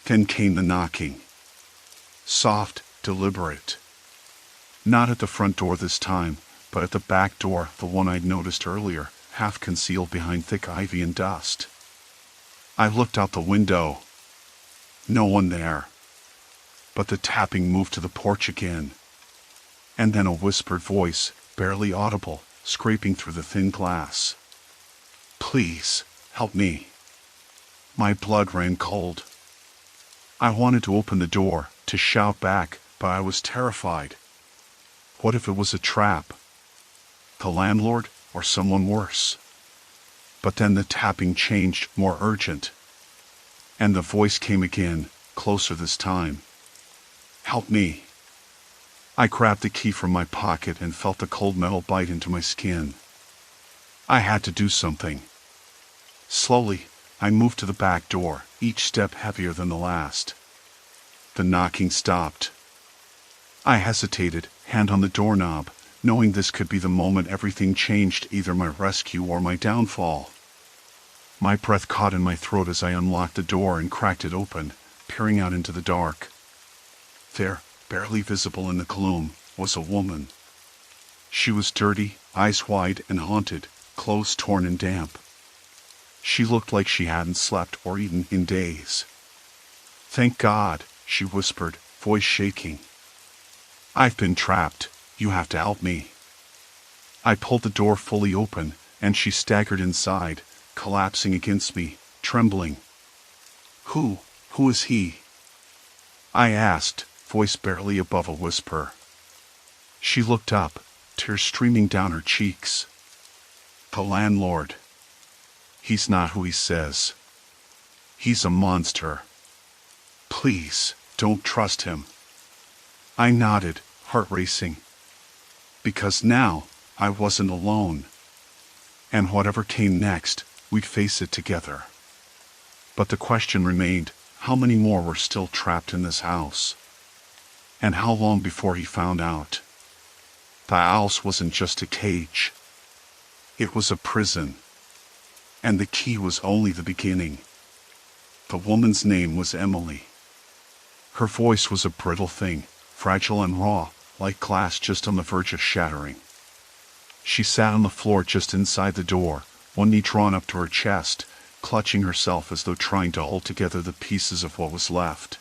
Speaker 1: Then came the knocking. Soft, deliberate. Not at the front door this time, but at the back door, the one I'd noticed earlier, half concealed behind thick ivy and dust. I looked out the window. No one there. But the tapping moved to the porch again. And then a whispered voice, barely audible, scraping through the thin glass. Please, help me. My blood ran cold. I wanted to open the door, to shout back, but I was terrified. What if it was a trap? The landlord, or someone worse? But then the tapping changed, more urgent. And the voice came again, closer this time. Help me. I grabbed the key from my pocket and felt the cold metal bite into my skin. I had to do something. Slowly, I moved to the back door, each step heavier than the last. The knocking stopped. I hesitated, hand on the doorknob, knowing this could be the moment everything changed, either my rescue or my downfall. My breath caught in my throat as I unlocked the door and cracked it open, peering out into the dark. There, barely visible in the gloom, was a woman. She was dirty, eyes wide and haunted, clothes torn and damp. She looked like she hadn't slept or eaten in days. Thank God, she whispered, voice shaking. I've been trapped. You have to help me. I pulled the door fully open, and she staggered inside, collapsing against me, trembling. Who is he? I asked, voice barely above a whisper. She looked up, tears streaming down her cheeks. The landlord. He's not who he says. He's a monster. Please, don't trust him. I nodded, heart racing. Because now, I wasn't alone. And whatever came next, we'd face it together. But the question remained, how many more were still trapped in this house? And how long before he found out? The house wasn't just a cage. It was a prison. And the key was only the beginning. The woman's name was Emily. Her voice was a brittle thing, fragile and raw, like glass just on the verge of shattering. She sat on the floor just inside the door, one knee drawn up to her chest, clutching herself as though trying to hold together the pieces of what was left.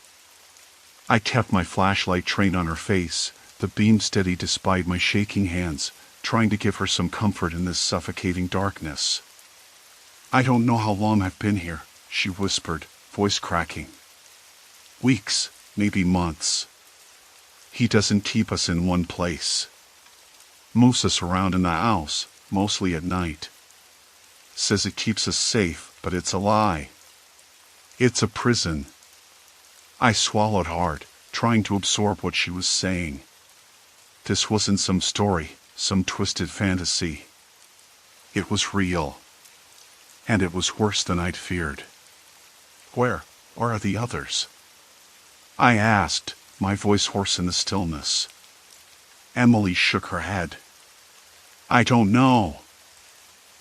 Speaker 1: I kept my flashlight trained on her face, the beam steady despite my shaking hands, trying to give her some comfort in this suffocating darkness. I don't know how long I've been here, she whispered, voice cracking. Weeks, maybe months. He doesn't keep us in one place. Moves us around in the house, mostly at night. Says it keeps us safe, but it's a lie. It's a prison. I swallowed hard, trying to absorb what she was saying. This wasn't some story, some twisted fantasy. It was real. And it was worse than I'd feared. Where are the others? I asked, my voice hoarse in the stillness. Emily shook her head. I don't know.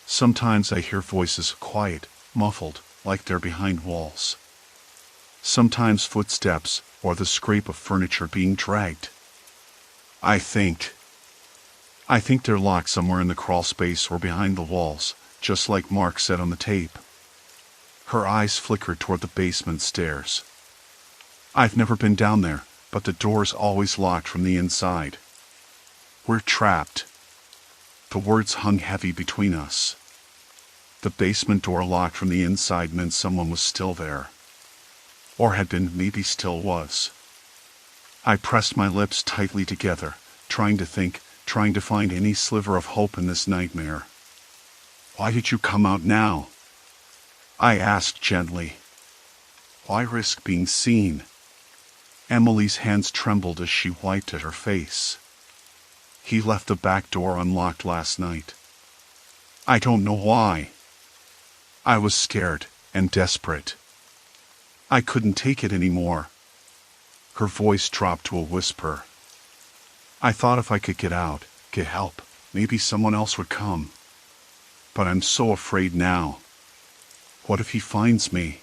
Speaker 1: Sometimes I hear voices quiet, muffled, like they're behind walls. Sometimes footsteps, or the scrape of furniture being dragged. I think they're locked somewhere in the crawl space or behind the walls, just like Mark said on the tape. Her eyes flickered toward the basement stairs. I've never been down there, but the door's always locked from the inside. We're trapped. The words hung heavy between us. The basement door locked from the inside meant someone was still there. Or had been, maybe still was. I pressed my lips tightly together, trying to think, trying to find any sliver of hope in this nightmare. Why did you come out now? I asked gently. Why risk being seen? Emily's hands trembled as she wiped at her face. He left the back door unlocked last night. I don't know why. I was scared and desperate. I couldn't take it anymore. Her voice dropped to a whisper. I thought if I could get out, get help, maybe someone else would come. But I'm so afraid now. What if he finds me?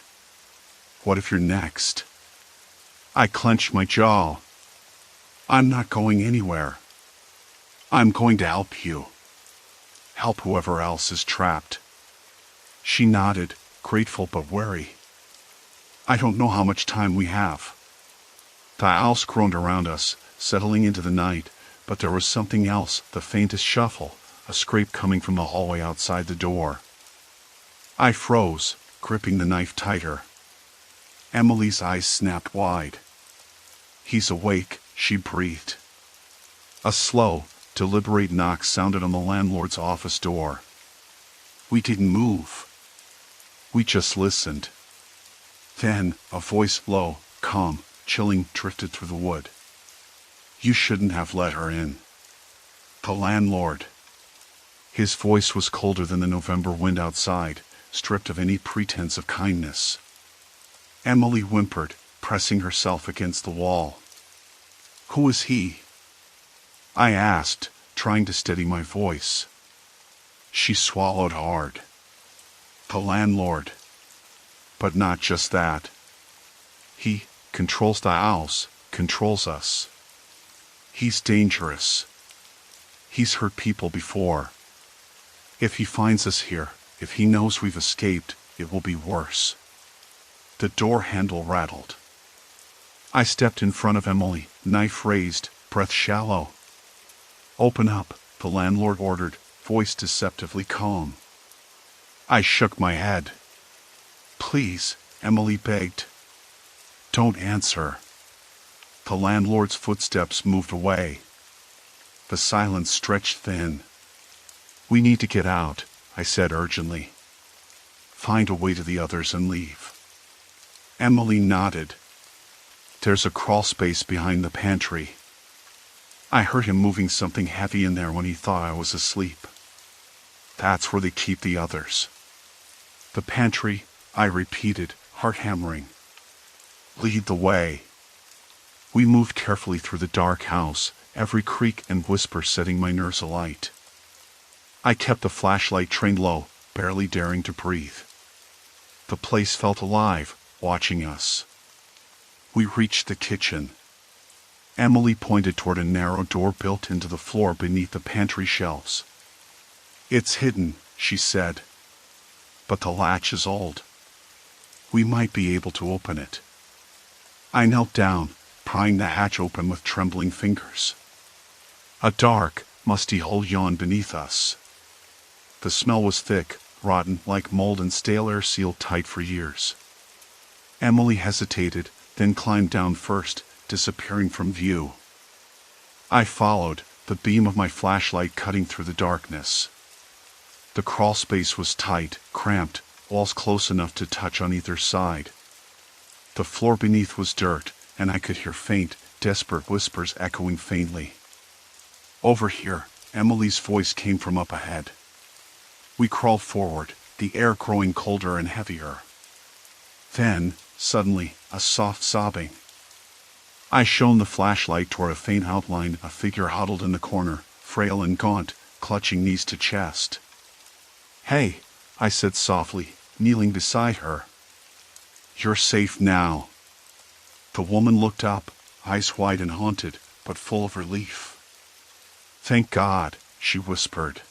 Speaker 1: What if you're next? I clenched my jaw. I'm not going anywhere. I'm going to help you. Help whoever else is trapped. She nodded, grateful but wary. I don't know how much time we have. The owls groaned around us, settling into the night, but there was something else, the faintest shuffle, a scrape coming from the hallway outside the door. I froze, gripping the knife tighter. Emily's eyes snapped wide. He's awake, she breathed. A slow, deliberate knock sounded on the landlord's office door. We didn't move. We just listened. Then, a voice low, calm, chilling, drifted through the wood. You shouldn't have let her in. The landlord. His voice was colder than the November wind outside, stripped of any pretense of kindness. Emily whimpered, pressing herself against the wall. Who is he? I asked, trying to steady my voice. She swallowed hard. The landlord. But not just that. He controls the owls, controls us. He's dangerous. He's hurt people before. If he finds us here, if he knows we've escaped, it will be worse. The door handle rattled. I stepped in front of Emily, knife raised, breath shallow. Open up, the landlord ordered, voice deceptively calm. I shook my head. Please, Emily begged. Don't answer. The landlord's footsteps moved away. The silence stretched thin. We need to get out, I said urgently. Find a way to the others and leave. Emily nodded. There's a crawl space behind the pantry. I heard him moving something heavy in there when he thought I was asleep. That's where they keep the others. The pantry, I repeated, heart hammering. Lead the way. We moved carefully through the dark house, every creak and whisper setting my nerves alight. I kept the flashlight trained low, barely daring to breathe. The place felt alive, watching us. We reached the kitchen. Emily pointed toward a narrow door built into the floor beneath the pantry shelves. It's hidden, she said. But the latch is old. We might be able to open it. I knelt down, prying the hatch open with trembling fingers. A dark, musty hole yawned beneath us. The smell was thick, rotten, like mold and stale air sealed tight for years. Emily hesitated, then climbed down first, disappearing from view. I followed, the beam of my flashlight cutting through the darkness. The crawl space was tight, cramped, walls close enough to touch on either side. The floor beneath was dirt, and I could hear faint, desperate whispers echoing faintly. Over here, Emily's voice came from up ahead. We crawled forward, the air growing colder and heavier. Then, suddenly, a soft sobbing. I shone the flashlight toward a faint outline, a figure huddled in the corner, frail and gaunt, clutching knees to chest. "Hey," I said softly, kneeling beside her. "You're safe now." The woman looked up, eyes wide and haunted, but full of relief. "Thank God," she whispered.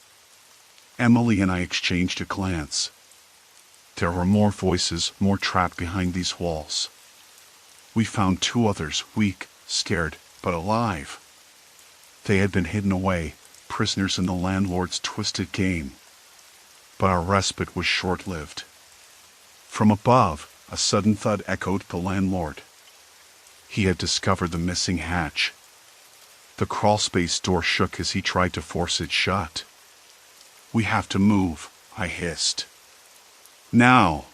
Speaker 1: Emily and I exchanged a glance. There were more voices, more trapped behind these walls. We found two others, weak, scared, but alive. They had been hidden away, prisoners in the landlord's twisted game. But our respite was short-lived. From above, a sudden thud echoed the landlord. He had discovered the missing hatch. The crawlspace door shook as he tried to force it shut. "We have to move," I hissed. "Now!"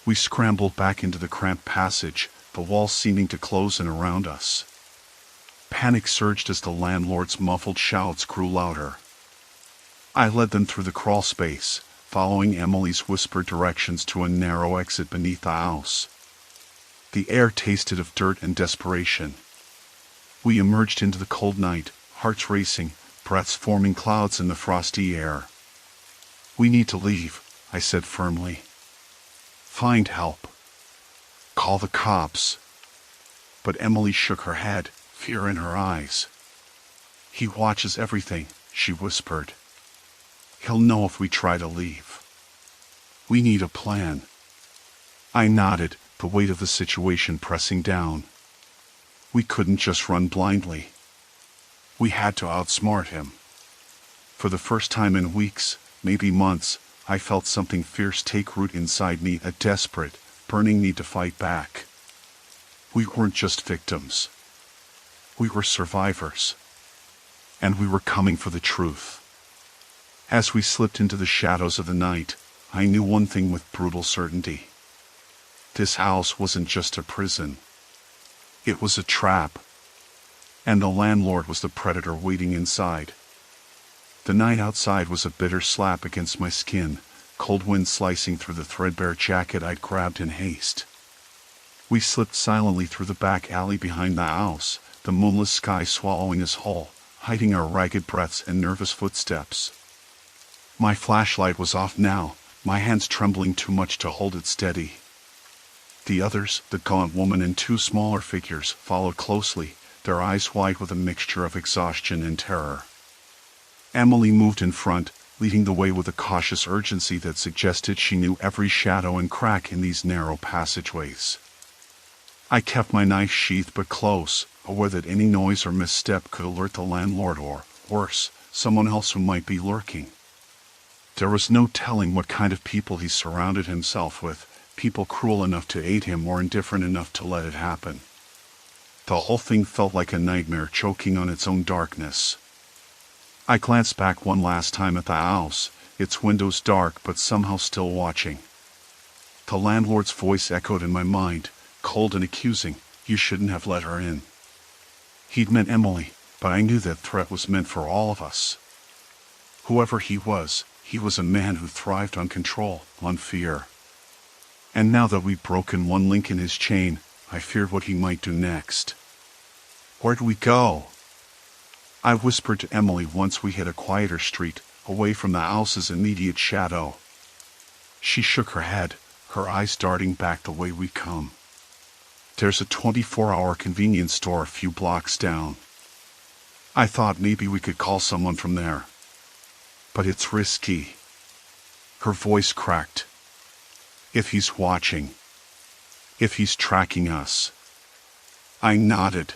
Speaker 1: We scrambled back into the cramped passage, the walls seeming to close in around us. Panic surged as the landlord's muffled shouts grew louder. I led them through the crawlspace, following Emily's whispered directions to a narrow exit beneath the house. The air tasted of dirt and desperation. We emerged into the cold night, hearts racing, breaths forming clouds in the frosty air. "We need to leave," I said firmly. "Find help. Call the cops." But Emily shook her head, fear in her eyes. "He watches everything," she whispered. "He'll know if we try to leave. We need a plan." I nodded, the weight of the situation pressing down. We couldn't just run blindly. We had to outsmart him. For the first time in weeks, maybe months, I felt something fierce take root inside me, a desperate, burning need to fight back. We weren't just victims. We were survivors. And we were coming for the truth. As we slipped into the shadows of the night, I knew one thing with brutal certainty. This house wasn't just a prison. It was a trap. And the landlord was the predator waiting inside. The night outside was a bitter slap against my skin, cold wind slicing through the threadbare jacket I'd grabbed in haste. We slipped silently through the back alley behind the house, the moonless sky swallowing us whole, hiding our ragged breaths and nervous footsteps. My flashlight was off now, my hands trembling too much to hold it steady. The others, the gaunt woman and two smaller figures, followed closely, their eyes wide with a mixture of exhaustion and terror. Emily moved in front, leading the way with a cautious urgency that suggested she knew every shadow and crack in these narrow passageways. I kept my knife sheathed but close, aware that any noise or misstep could alert the landlord or, worse, someone else who might be lurking. There was no telling what kind of people he surrounded himself with, people cruel enough to aid him or indifferent enough to let it happen. The whole thing felt like a nightmare choking on its own darkness. I glanced back one last time at the house, its windows dark but somehow still watching. The landlord's voice echoed in my mind, cold and accusing, "You shouldn't have let her in." He'd meant Emily, but I knew that threat was meant for all of us. Whoever he was a man who thrived on control, on fear. And now that we'd broken one link in his chain, I feared what he might do next. "Where'd we go?" I whispered to Emily once we hit a quieter street, away from the house's immediate shadow. She shook her head, her eyes darting back the way we'd come. "There's a 24-hour convenience store a few blocks down. I thought maybe we could call someone from there. But it's risky." Her voice cracked. "If he's watching. If he's tracking us." I nodded.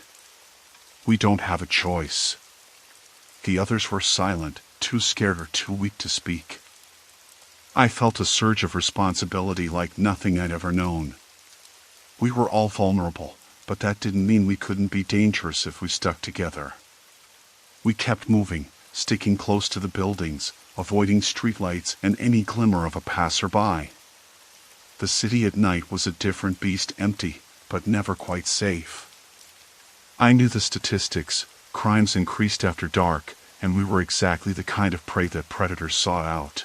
Speaker 1: "We don't have a choice." The others were silent, too scared or too weak to speak. I felt a surge of responsibility like nothing I'd ever known. We were all vulnerable, but that didn't mean we couldn't be dangerous if we stuck together. We kept moving, sticking close to the buildings, avoiding streetlights and any glimmer of a passerby. The city at night was a different beast, empty, but never quite safe. I knew the statistics. Crimes increased after dark, and we were exactly the kind of prey that predators sought out.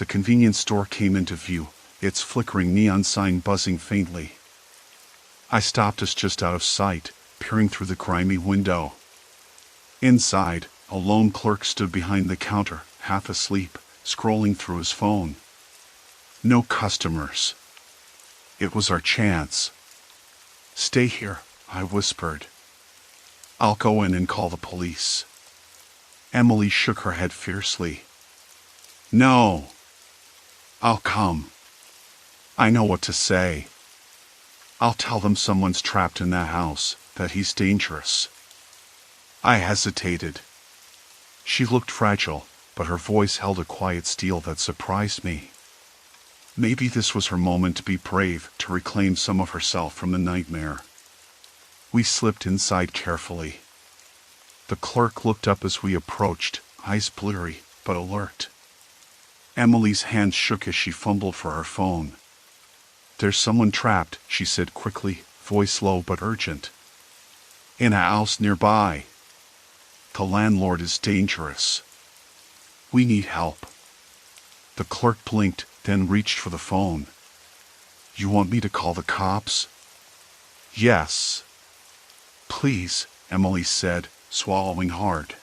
Speaker 1: The convenience store came into view, its flickering neon sign buzzing faintly. I stopped us just out of sight, peering through the grimy window. Inside, a lone clerk stood behind the counter, half asleep, scrolling through his phone. No customers. It was our chance. "Stay here," I whispered. "I'll go in and call the police." Emily shook her head fiercely. "No. I'll come. I know what to say. I'll tell them someone's trapped in that house, that he's dangerous." I hesitated. She looked fragile, but her voice held a quiet steel that surprised me. Maybe this was her moment to be brave, to reclaim some of herself from the nightmare. We slipped inside carefully. The clerk looked up as we approached, eyes blurry, but alert. Emily's hand shook as she fumbled for her phone. "There's someone trapped," she said quickly, voice low but urgent. "In a house nearby. The landlord is dangerous. We need help." The clerk blinked, then reached for the phone. "You want me to call the cops?" "Yes." "Please," Emily said, swallowing hard.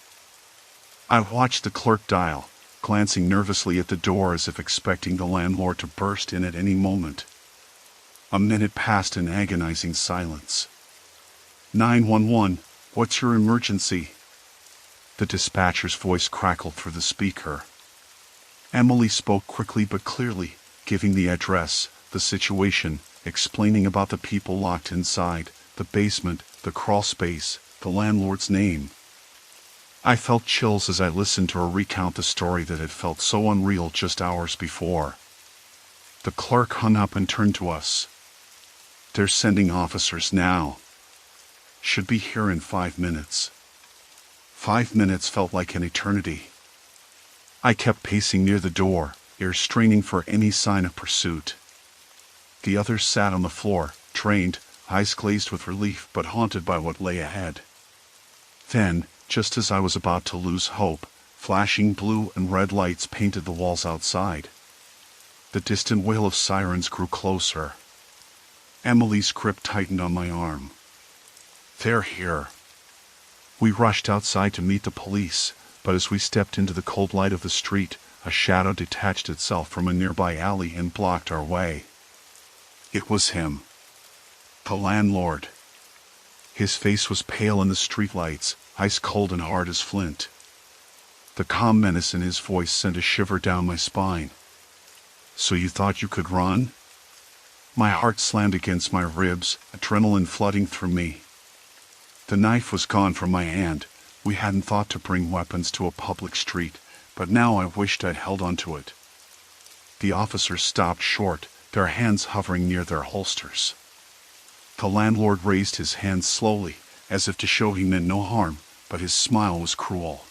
Speaker 1: I watched the clerk dial, glancing nervously at the door as if expecting the landlord to burst in at any moment. A minute passed in agonizing silence. 911, what's your emergency?" The dispatcher's voice crackled through the speaker. Emily spoke quickly but clearly, giving the address, the situation, explaining about the people locked inside, the basement, the crawl space, the landlord's name. I felt chills as I listened to her recount the story that had felt so unreal just hours before. The clerk hung up and turned to us. "They're sending officers now. Should be here in 5 minutes." 5 minutes felt like an eternity. I kept pacing near the door, ears straining for any sign of pursuit. The others sat on the floor, trained, eyes glazed with relief but haunted by what lay ahead. Then, just as I was about to lose hope, flashing blue and red lights painted the walls outside. The distant wail of sirens grew closer. Emily's grip tightened on my arm. "They're here." We rushed outside to meet the police, but as we stepped into the cold light of the street, a shadow detached itself from a nearby alley and blocked our way. It was him. The landlord. His face was pale in the streetlights, ice cold and hard as flint. The calm menace in his voice sent a shiver down my spine. "So you thought you could run?" My heart slammed against my ribs, adrenaline flooding through me. The knife was gone from my hand. We hadn't thought to bring weapons to a public street, but now I wished I'd held onto it. The officers stopped short, their hands hovering near their holsters. The landlord raised his hands slowly, as if to show he meant no harm, but his smile was cruel.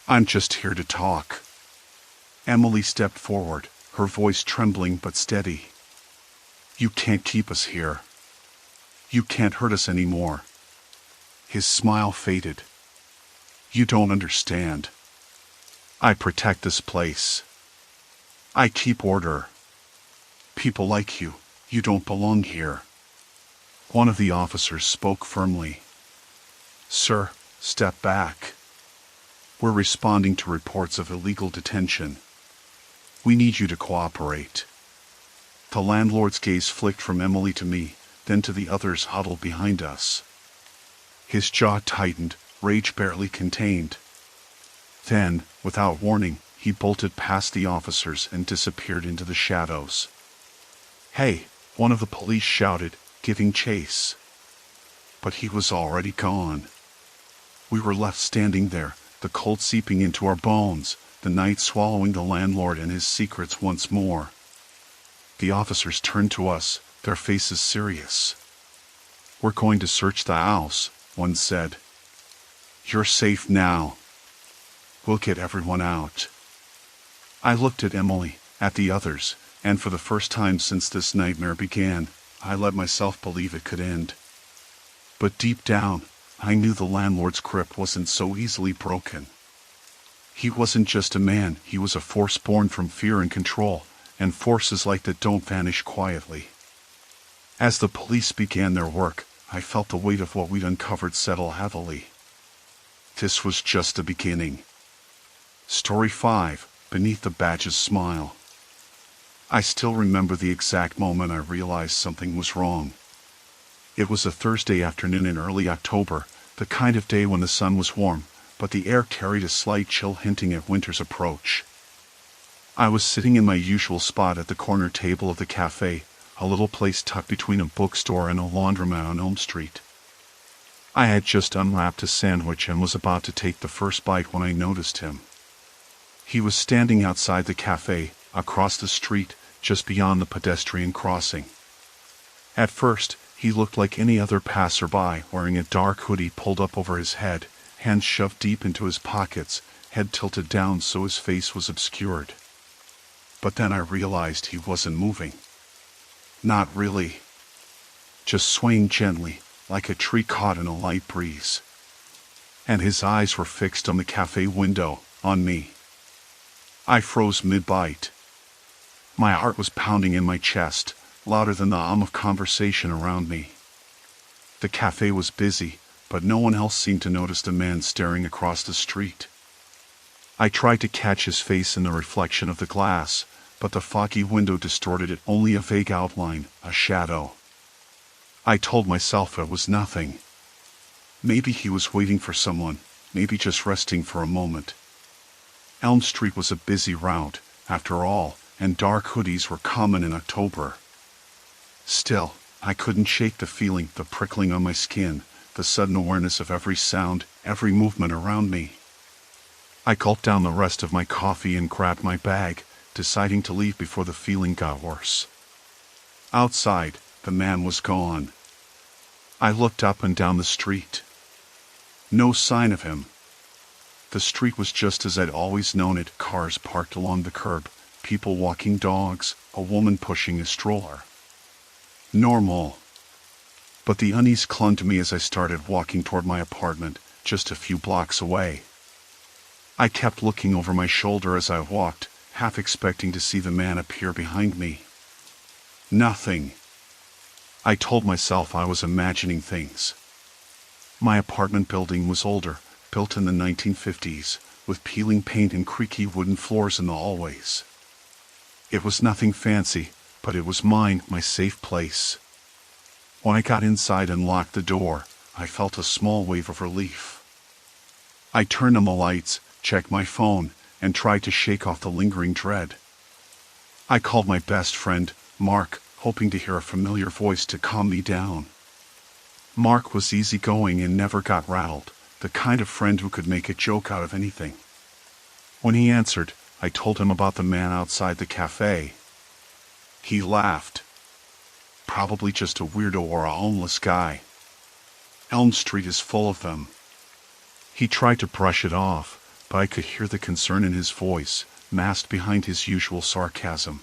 Speaker 1: "I'm just here to talk." Emily stepped forward, her voice trembling but steady. "You can't keep us here. You can't hurt us anymore." His smile faded. "You don't understand. I protect this place. I keep order. People like you, you don't belong here." One of the officers spoke firmly. "Sir, step back. We're responding to reports of illegal detention. We need you to cooperate." The landlord's gaze flicked from Emily to me, then to the others huddled behind us. His jaw tightened, rage barely contained. Then, without warning, he bolted past the officers and disappeared into the shadows. "Hey!" one of the police shouted, giving chase. But he was already gone. We were left standing there, the cold seeping into our bones, the night swallowing the landlord and his secrets once more. The officers turned to us, their faces serious. "We're going to search the house," one said. "You're safe now. We'll get everyone out." I looked at Emily, at the others, and for the first time since this nightmare began, I let myself believe it could end. But deep down, I knew the landlord's grip wasn't so easily broken. He wasn't just a man, he was a force born from fear and control, and forces like that don't vanish quietly. As the police began their work, I felt the weight of what we'd uncovered settle heavily. This was just the beginning. Story 5, Beneath the Badge's Smile. I still remember the exact moment I realized something was wrong. It was a Thursday afternoon in early October, the kind of day when the sun was warm, but the air carried a slight chill hinting at winter's approach. I was sitting in my usual spot at the corner table of the cafe, a little place tucked between a bookstore and a laundromat on Elm Street. I had just unwrapped a sandwich and was about to take the first bite when I noticed him. He was standing outside the cafe, across the street, just beyond the pedestrian crossing. At first, he looked like any other passerby, wearing a dark hoodie pulled up over his head, hands shoved deep into his pockets, head tilted down so his face was obscured. But then I realized he wasn't moving. Not really. Just swaying gently, like a tree caught in a light breeze. And his eyes were fixed on the cafe window, on me. I froze mid-bite. My heart was pounding in my chest, louder than the hum of conversation around me. The cafe was busy, but no one else seemed to notice the man staring across the street. I tried to catch his face in the reflection of the glass, but the foggy window distorted it, only a vague outline, a shadow. I told myself it was nothing. Maybe he was waiting for someone, maybe just resting for a moment. Elm Street was a busy route, after all, and dark hoodies were common in October. Still, I couldn't shake the feeling, the prickling on my skin, the sudden awareness of every sound, every movement around me. I gulped down the rest of my coffee and grabbed my bag, deciding to leave before the feeling got worse. Outside, the man was gone. I looked up and down the street. No sign of him. The street was just as I'd always known it, cars parked along the curb, people walking dogs, a woman pushing a stroller. Normal. But the unease clung to me as I started walking toward my apartment, just a few blocks away. I kept looking over my shoulder as I walked, half expecting to see the man appear behind me. Nothing. I told myself I was imagining things. My apartment building was older, built in the 1950s, with peeling paint and creaky wooden floors in the hallways. It was nothing fancy, but it was mine, my safe place. When I got inside and locked the door, I felt a small wave of relief. I turned on the lights, checked my phone, and tried to shake off the lingering dread. I called my best friend, Mark, hoping to hear a familiar voice to calm me down. Mark was easygoing and never got rattled, the kind of friend who could make a joke out of anything. When he answered, I told him about the man outside the cafe. He laughed. Probably just a weirdo or a homeless guy. Elm Street is full of them. He tried to brush it off, but I could hear the concern in his voice, masked behind his usual sarcasm.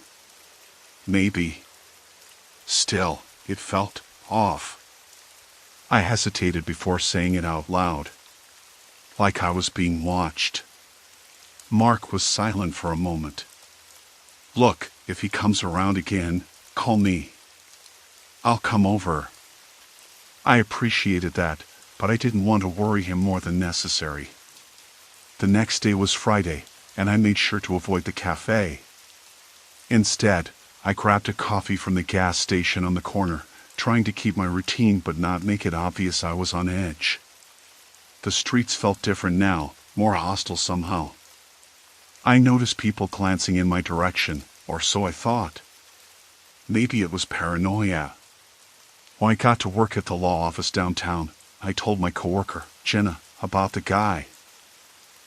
Speaker 1: Maybe. Still, it felt off. I hesitated before saying it out loud. Like I was being watched. Mark was silent for a moment. Look, if he comes around again, call me. I'll come over. I appreciated that, but I didn't want to worry him more than necessary. The next day was Friday, and I made sure to avoid the cafe. Instead, I grabbed a coffee from the gas station on the corner, trying to keep my routine but not make it obvious I was on edge. The streets felt different now, more hostile somehow. I noticed people glancing in my direction, or so I thought. Maybe it was paranoia. When I got to work at the law office downtown, I told my coworker, Jenna, about the guy.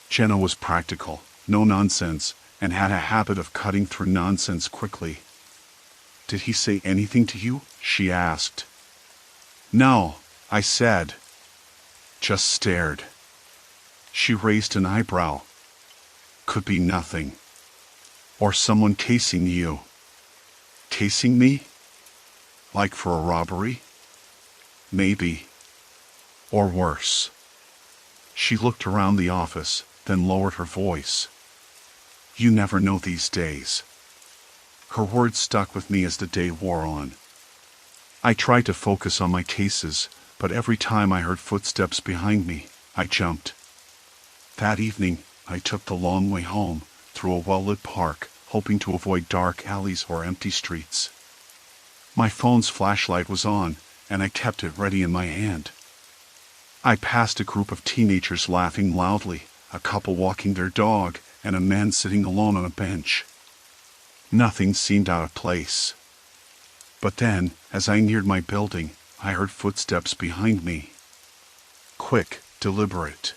Speaker 1: Jenna was practical, no nonsense, and had a habit of cutting through nonsense quickly. Did he say anything to you? She asked. No, I said. Just stared. She raised an eyebrow. Could be nothing. Or someone casing you. Casing me? Like for a robbery? Maybe. Or worse. She looked around the office, then lowered her voice. "You never know these days." Her words stuck with me as the day wore on. I tried to focus on my cases, but every time I heard footsteps behind me, I jumped. That evening, I took the long way home, through a well-lit park, hoping to avoid dark alleys or empty streets. My phone's flashlight was on, and I kept it ready in my hand. I passed a group of teenagers laughing loudly, a couple walking their dog, and a man sitting alone on a bench. Nothing seemed out of place. But then, as I neared my building, I heard footsteps behind me. Quick, deliberate.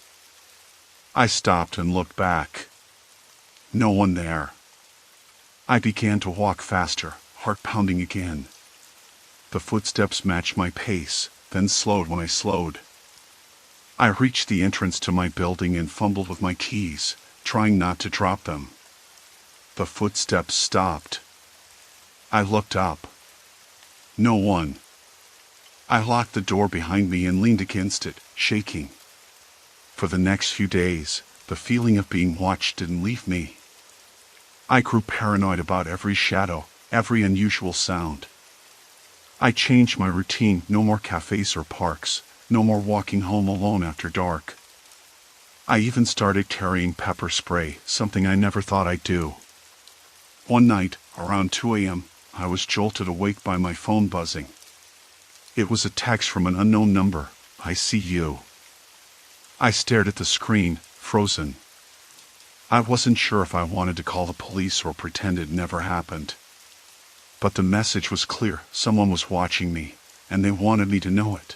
Speaker 1: I stopped and looked back. No one there. I began to walk faster, heart pounding again. The footsteps matched my pace, then slowed when I slowed. I reached the entrance to my building and fumbled with my keys, trying not to drop them. The footsteps stopped. I looked up. No one. I locked the door behind me and leaned against it, shaking. For the next few days, the feeling of being watched didn't leave me. I grew paranoid about every shadow, every unusual sound. I changed my routine: no more cafes or parks, no more walking home alone after dark. I even started carrying pepper spray, something I never thought I'd do. One night, around 2 a.m., I was jolted awake by my phone buzzing. It was a text from an unknown number. "I see you." I stared at the screen, frozen. I wasn't sure if I wanted to call the police or pretend it never happened. But the message was clear: someone was watching me, and they wanted me to know it.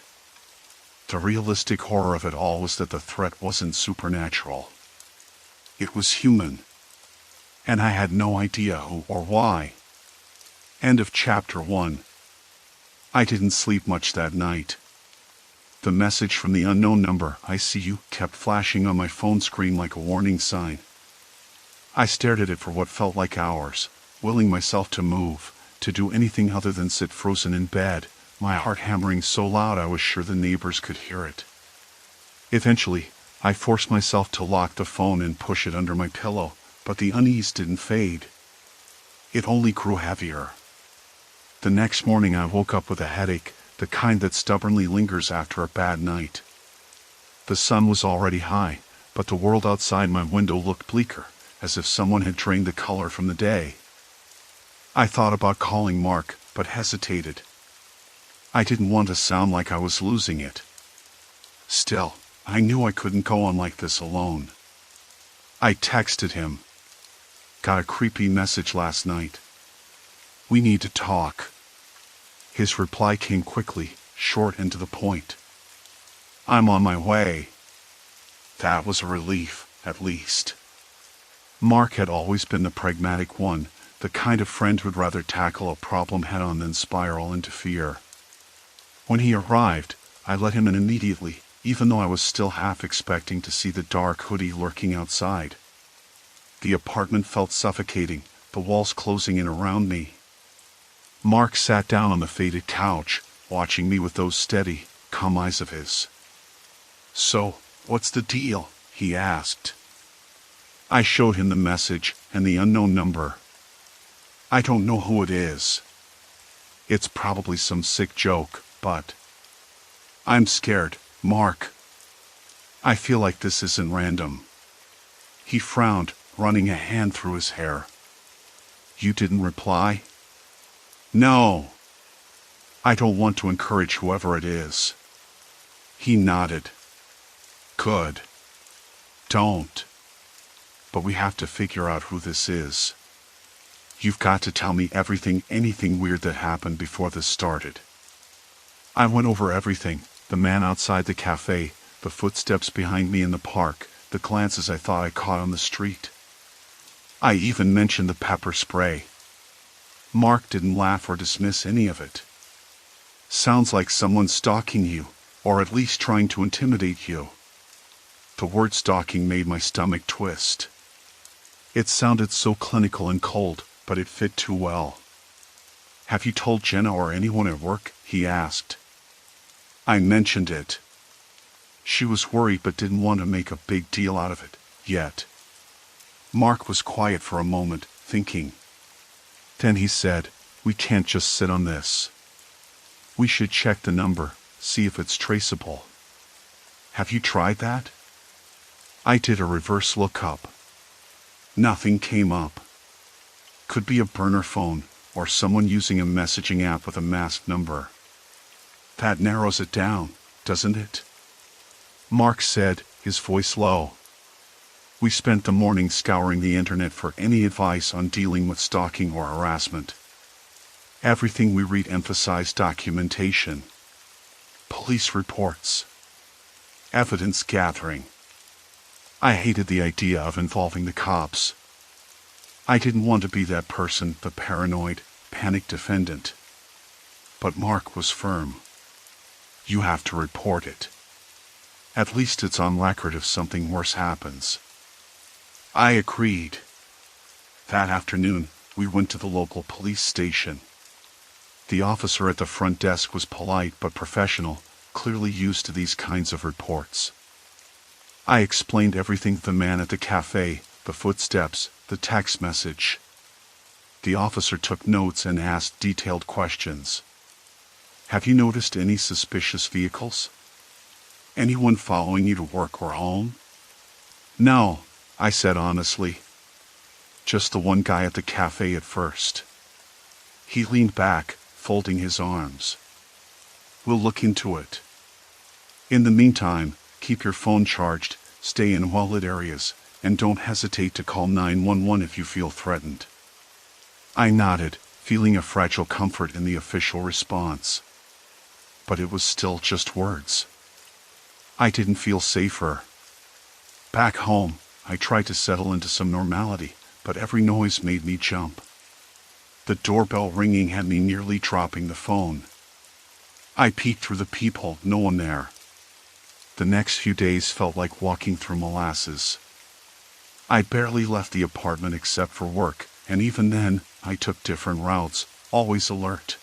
Speaker 1: The realistic horror of it all was that the threat wasn't supernatural. It was human. And I had no idea who or why. End of chapter 1. I didn't sleep much that night. The message from the unknown number, "I see you," kept flashing on my phone screen like a warning sign. I stared at it for what felt like hours, willing myself to move, to do anything other than sit frozen in bed, my heart hammering so loud I was sure the neighbors could hear it. Eventually, I forced myself to lock the phone and push it under my pillow, but the unease didn't fade. It only grew heavier. The next morning I woke up with a headache, the kind that stubbornly lingers after a bad night. The sun was already high, but the world outside my window looked bleaker, as if someone had drained the color from the day. I thought about calling Mark, but hesitated. I didn't want to sound like I was losing it. Still, I knew I couldn't go on like this alone. I texted him. "Got a creepy message last night. We need to talk." His reply came quickly, short and to the point. "I'm on my way." That was a relief, at least. Mark had always been the pragmatic one, the kind of friend who'd rather tackle a problem head-on than spiral into fear. When he arrived, I let him in immediately, even though I was still half expecting to see the dark hoodie lurking outside. The apartment felt suffocating, the walls closing in around me. Mark sat down on the faded couch, watching me with those steady, calm eyes of his. "So, what's the deal?" he asked. I showed him the message and the unknown number. "I don't know who it is. It's probably some sick joke, but I'm scared, Mark. I feel like this isn't random." He frowned, running a hand through his hair. "You didn't reply?" "No. I don't want to encourage whoever it is." He nodded. "Good. Don't. But we have to figure out who this is. You've got to tell me everything, anything weird that happened before this started." I went over everything: the man outside the cafe, the footsteps behind me in the park, the glances I thought I caught on the street. I even mentioned the pepper spray. Mark didn't laugh or dismiss any of it. "Sounds like someone's stalking you, or at least trying to intimidate you." The word stalking made my stomach twist. It sounded so clinical and cold, but it fit too well. "Have you told Jenna or anyone at work?" he asked. I mentioned it. She was worried but didn't want to make a big deal out of it, yet. Mark was quiet for a moment, thinking. Then he said, "We can't just sit on this. We should check the number, see if it's traceable." "Have you tried that?" I did a reverse lookup. Nothing came up. Could be a burner phone, or someone using a messaging app with a masked number. That narrows it down, doesn't it? Mark said, his voice low. We spent the morning scouring the internet for any advice on dealing with stalking or harassment. Everything we read emphasized documentation, police reports, evidence gathering. I hated the idea of involving the cops. I didn't want to be that person, the paranoid, panicked defendant. But Mark was firm. "You have to report it. At least it's on record if something worse happens." I agreed. That afternoon, we went to the local police station. The officer at the front desk was polite but professional, clearly used to these kinds of reports. I explained everything to the man at the cafe, the footsteps, the text message. The officer took notes and asked detailed questions. "Have you noticed any suspicious vehicles? Anyone following you to work or home?" "No," I said honestly. "Just the one guy at the cafe at first." He leaned back, folding his arms. "We'll look into it. In the meantime, keep your phone charged, stay in well-lit areas, and don't hesitate to call 911 if you feel threatened." I nodded, feeling a fragile comfort in the official response. But it was still just words. I didn't feel safer. Back home, I tried to settle into some normality, but every noise made me jump. The doorbell ringing had me nearly dropping the phone. I peeked through the peephole, no one there. The next few days felt like walking through molasses. I barely left the apartment except for work, and even then, I took different routes, always alert.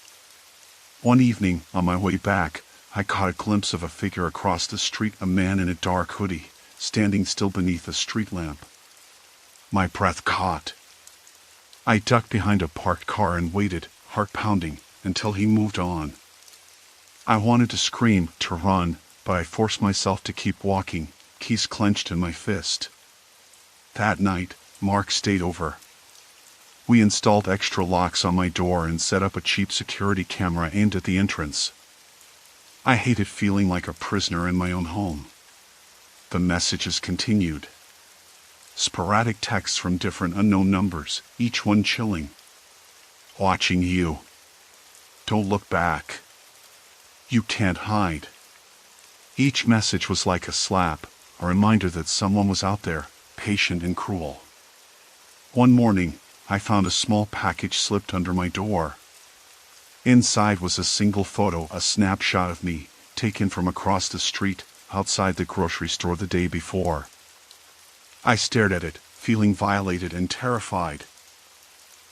Speaker 1: One evening, on my way back, I caught a glimpse of a figure across the street, a man in a dark hoodie, standing still beneath a street lamp. My breath caught. I ducked behind a parked car and waited, heart pounding, until he moved on. I wanted to scream, to run, but I forced myself to keep walking, keys clenched in my fist. That night, Mark stayed over. We installed extra locks on my door and set up a cheap security camera aimed at the entrance. I hated feeling like a prisoner in my own home. The messages continued. Sporadic texts from different unknown numbers, each one chilling. "Watching you. Don't look back. You can't hide." Each message was like a slap, a reminder that someone was out there, patient and cruel. One morning, I found a small package slipped under my door. Inside was a single photo, a snapshot of me, taken from across the street, outside the grocery store the day before. I stared at it, feeling violated and terrified.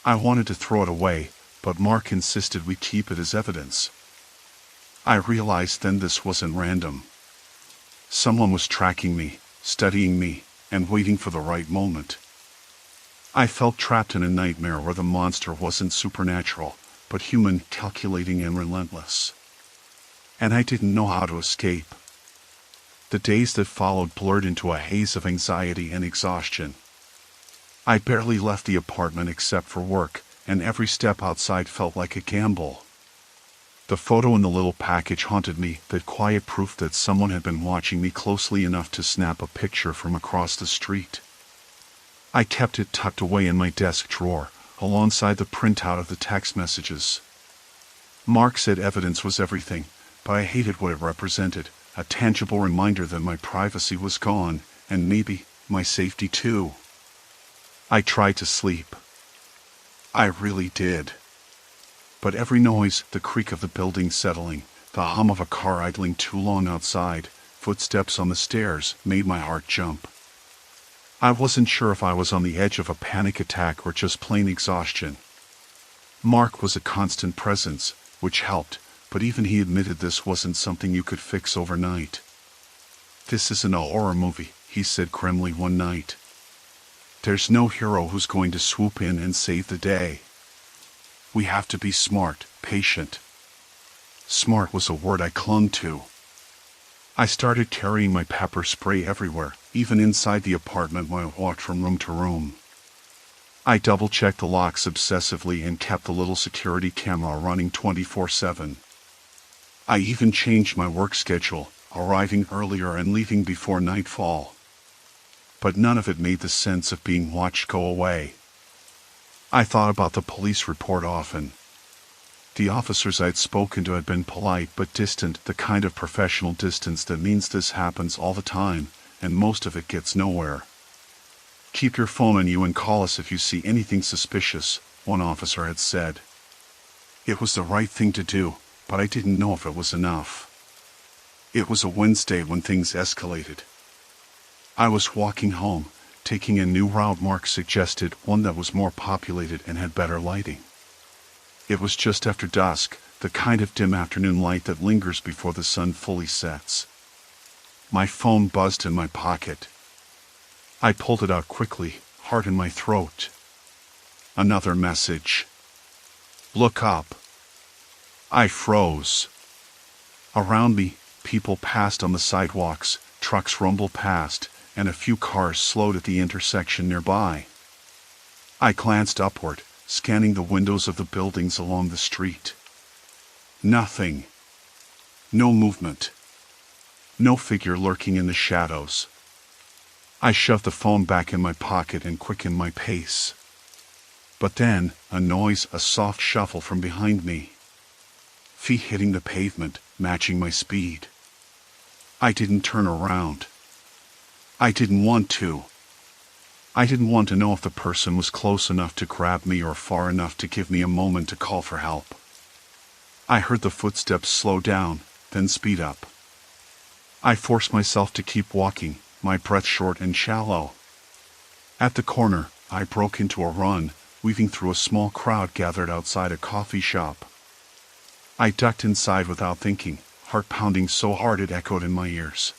Speaker 1: I wanted to throw it away, but Mark insisted we keep it as evidence. I realized then this wasn't random. Someone was tracking me, studying me, and waiting for the right moment. I felt trapped in a nightmare where the monster wasn't supernatural, but human, calculating and relentless. And I didn't know how to escape. The days that followed blurred into a haze of anxiety and exhaustion. I barely left the apartment except for work, and every step outside felt like a gamble. The photo in the little package haunted me, that quiet proof that someone had been watching me closely enough to snap a picture from across the street. I kept it tucked away in my desk drawer, alongside the printout of the text messages. Mark said evidence was everything, but I hated what it represented, a tangible reminder that my privacy was gone, and maybe my safety too. I tried to sleep. I really did. But every noise, the creak of the building settling, the hum of a car idling too long outside, footsteps on the stairs, made my heart jump. I wasn't sure if I was on the edge of a panic attack or just plain exhaustion. Mark was a constant presence, which helped, but even he admitted this wasn't something you could fix overnight. "This isn't a horror movie," he he said grimly one night. There's no hero who's going to swoop in and save the day. We have to be smart, patient. Smart was a word I clung to. I started carrying my pepper spray everywhere, even inside the apartment when I walked from room to room. I double-checked the locks obsessively and kept the little security camera running 24/7. I even changed my work schedule, arriving earlier and leaving before nightfall. But none of it made the sense of being watched go away. I thought about the police report often. The officers I'd spoken to had been polite but distant, the kind of professional distance that means this happens all the time, and most of it gets nowhere. Keep your phone on you and call us if you see anything suspicious, one officer had said. It was the right thing to do, but I didn't know if it was enough. It was a Wednesday when things escalated. I was walking home, taking a new route Mark suggested, one that was more populated and had better lighting. It was just after dusk, the kind of dim afternoon light that lingers before the sun fully sets. My phone buzzed in my pocket. I pulled it out quickly, heart in my throat. Another message. Look up. I froze. Around me, people passed on the sidewalks, trucks rumbled past, and a few cars slowed at the intersection nearby. I glanced upward, scanning the windows of the buildings along the street. Nothing. No movement. No figure lurking in the shadows. I shoved the phone back in my pocket and quickened my pace. But then, a noise, a soft shuffle from behind me. Feet hitting the pavement, matching my speed. I didn't turn around. I didn't want to. I didn't want to know if the person was close enough to grab me or far enough to give me a moment to call for help. I heard the footsteps slow down, then speed up. I forced myself to keep walking, my breath short and shallow. At the corner, I broke into a run, weaving through a small crowd gathered outside a coffee shop. I ducked inside without thinking, heart pounding so hard it echoed in my ears.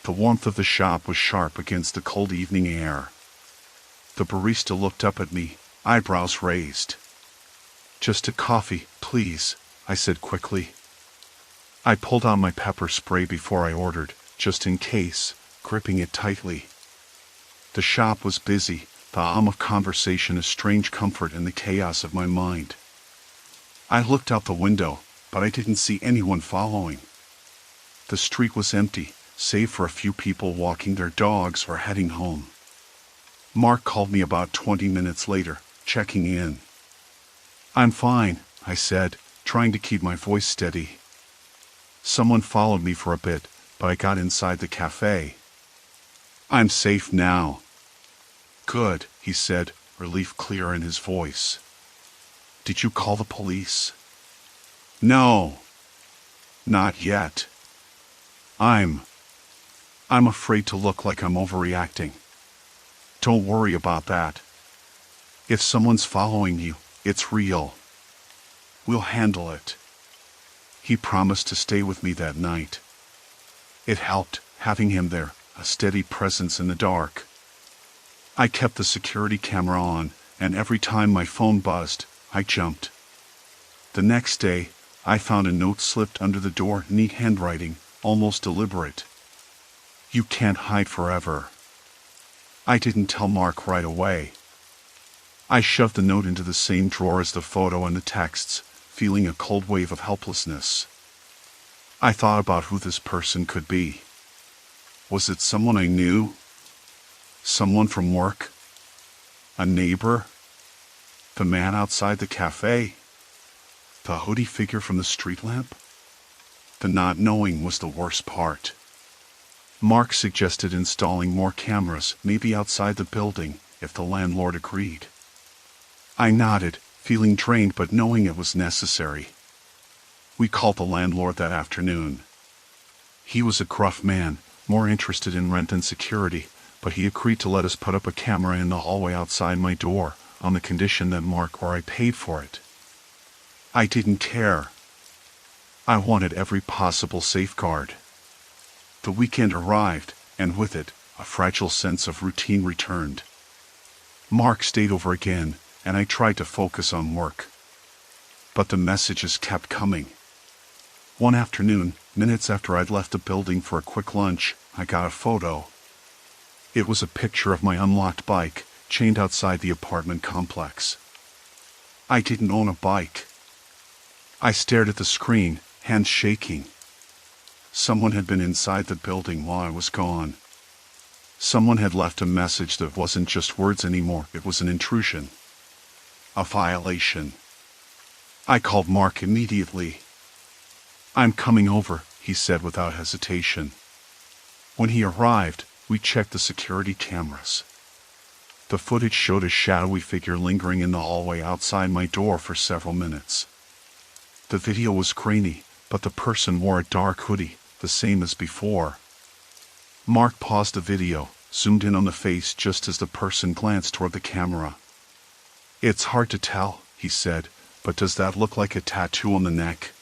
Speaker 1: The warmth of the shop was sharp against the cold evening air. The barista looked up at me, eyebrows raised. "Just a coffee, please," I said quickly. I pulled out my pepper spray before I ordered, just in case, gripping it tightly. The shop was busy, the hum of conversation a strange comfort in the chaos of my mind. I looked out the window, but I didn't see anyone following. The street was empty, save for a few people walking their dogs or heading home. Mark called me about 20 minutes later, checking in. "I'm fine," I said, trying to keep my voice steady. Someone followed me for a bit, but I got inside the cafe. "I'm safe now." "Good," he said, relief clear in his voice. "Did you call the police?" "No. Not yet. I'm afraid to look like I'm overreacting." "Don't worry about that. If someone's following you, it's real. We'll handle it." He promised to stay with me that night. It helped, having him there, a steady presence in the dark. I kept the security camera on, and every time my phone buzzed, I jumped. The next day, I found a note slipped under the door, neat handwriting, almost deliberate. "You can't hide forever." I didn't tell Mark right away. I shoved the note into the same drawer as the photo and the texts, feeling a cold wave of helplessness. I thought about who this person could be. Was it someone I knew? Someone from work? A neighbor? The man outside the cafe? The hoodie figure from the street lamp? The not knowing was the worst part. Mark suggested installing more cameras, maybe outside the building, if the landlord agreed. I nodded, feeling drained but knowing it was necessary. We called the landlord that afternoon. He was a gruff man, more interested in rent than security, but he agreed to let us put up a camera in the hallway outside my door, on the condition that Mark or I paid for it. I didn't care. I wanted every possible safeguard. The weekend arrived, and with it, a fragile sense of routine returned. Mark stayed over again, and I tried to focus on work. But the messages kept coming. One afternoon, minutes after I'd left the building for a quick lunch, I got a photo. It was a picture of my unlocked bike, chained outside the apartment complex. I didn't own a bike. I stared at the screen, hands shaking. Someone had been inside the building while I was gone. Someone had left a message that wasn't just words anymore, it was an intrusion. A violation. I called Mark immediately. "I'm coming over," he said without hesitation. When he arrived, we checked the security cameras. The footage showed a shadowy figure lingering in the hallway outside my door for several minutes. The video was grainy, but the person wore a dark hoodie, the same as before. Mark paused the video, zoomed in on the face just as the person glanced toward the camera. "It's hard to tell," he said, "but does that look like a tattoo on the neck?"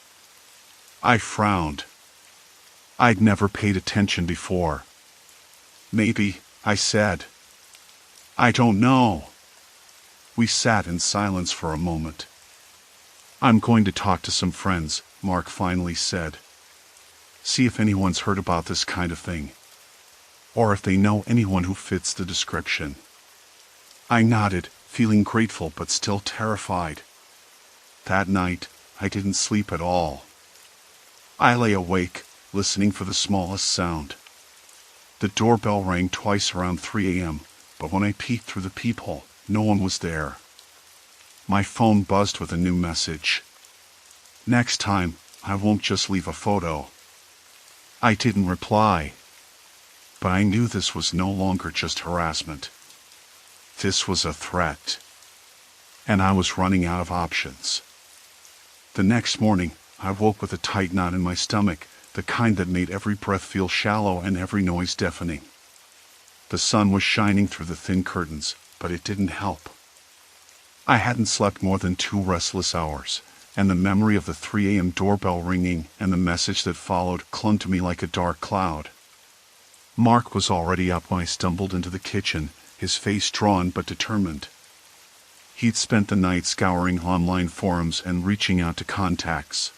Speaker 1: I frowned. I'd never paid attention before. "Maybe," I said. "I don't know." We sat in silence for a moment. "I'm going to talk to some friends," Mark finally said. "See if anyone's heard about this kind of thing. Or if they know anyone who fits the description." I nodded, feeling grateful but still terrified. That night, I didn't sleep at all. I lay awake, listening for the smallest sound. The doorbell rang twice around 3 a.m., but when I peeked through the peephole, no one was there. My phone buzzed with a new message. "Next time, I won't just leave a photo." I didn't reply. But I knew this was no longer just harassment. This was a threat. And I was running out of options. The next morning, I woke with a tight knot in my stomach, the kind that made every breath feel shallow and every noise deafening. The sun was shining through the thin curtains, but it didn't help. I hadn't slept more than 2 restless hours, and the memory of the 3 a.m. doorbell ringing and the message that followed clung to me like a dark cloud. Mark was already up when I stumbled into the kitchen, his face drawn but determined. He'd spent the night scouring online forums and reaching out to contacts.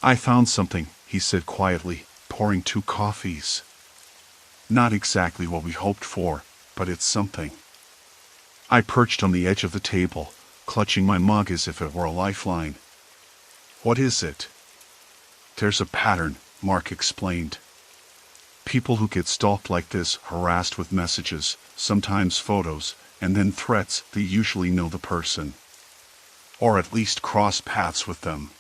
Speaker 1: "I found something," he said quietly, pouring 2 coffees. "Not exactly what we hoped for, but it's something." I perched on the edge of the table, clutching my mug as if it were a lifeline. "What is it?" "There's a pattern," Mark explained. "People who get stalked like this, harassed with messages, sometimes photos, and then threats, they usually know the person. Or at least cross paths with them.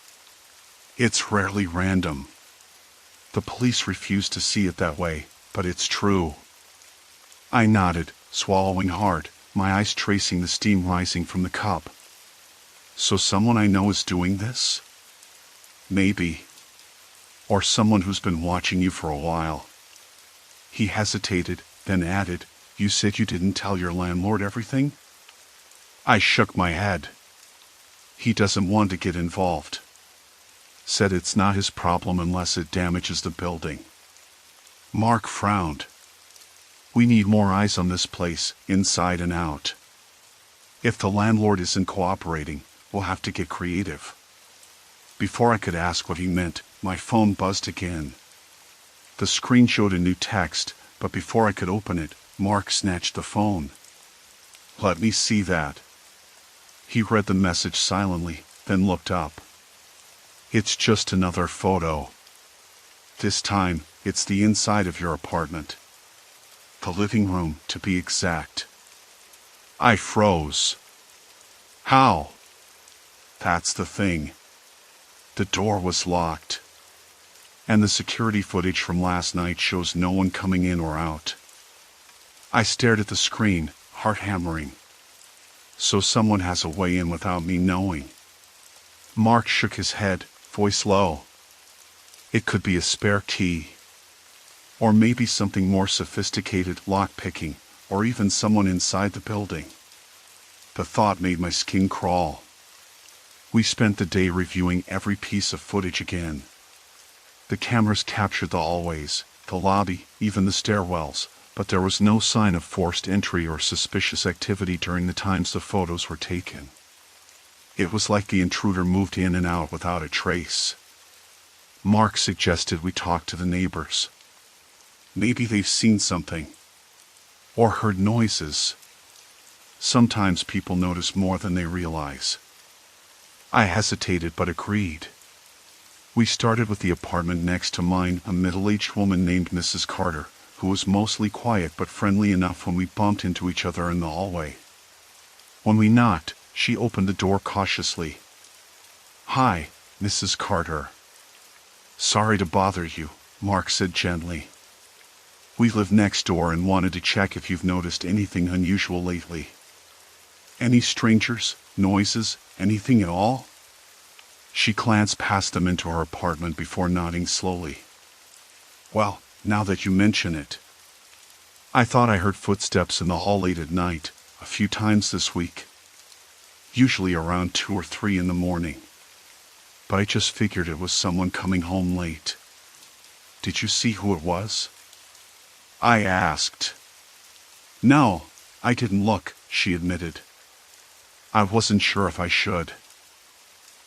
Speaker 1: It's rarely random. The police refuse to see it that way, but it's true." I nodded, swallowing hard, my eyes tracing the steam rising from the cup. "So someone I know is doing this?" "Maybe. Or someone who's been watching you for a while." He hesitated, then added, "You said you didn't tell your landlord everything?" I shook my head. "He doesn't want to get involved. Said it's not his problem unless it damages the building." Mark frowned. "We need more eyes on this place, inside and out. If the landlord isn't cooperating, we'll have to get creative." Before I could ask what he meant, my phone buzzed again. The screen showed a new text, but before I could open it, Mark snatched the phone. "Let me see that." He read the message silently, then looked up. "It's just another photo. This time, it's the inside of your apartment. The living room, to be exact." I froze. "How?" "That's the thing. The door was locked. And the security footage from last night shows no one coming in or out." I stared at the screen, heart hammering. So someone has a way in without me knowing. Mark shook his head, voice low. "It could be a spare key. Or maybe something more sophisticated, lock-picking, or even someone inside the building." The thought made my skin crawl. We spent the day reviewing every piece of footage again. The cameras captured the hallways, the lobby, even the stairwells, but there was no sign of forced entry or suspicious activity during the times the photos were taken. It was like the intruder moved in and out without a trace. Mark suggested we talk to the neighbors. Maybe they've seen something. Or heard noises. Sometimes people notice more than they realize. I hesitated but agreed. We started with the apartment next to mine, a middle-aged woman named Mrs. Carter, who was mostly quiet but friendly enough when we bumped into each other in the hallway. When we knocked, she opened the door cautiously. "Hi, Mrs. Carter." "Sorry to bother you," Mark said gently. "We live next door and wanted to check if you've noticed anything unusual lately. Any strangers, noises, anything at all?" She glanced past them into her apartment before nodding slowly. "Well, now that you mention it, I thought I heard footsteps in the hall late at night, a few times this week. Usually around 2 or 3 in the morning. But I just figured it was someone coming home late. Did you see who it was?" I asked. "No, I didn't look," she admitted. "I wasn't sure if I should.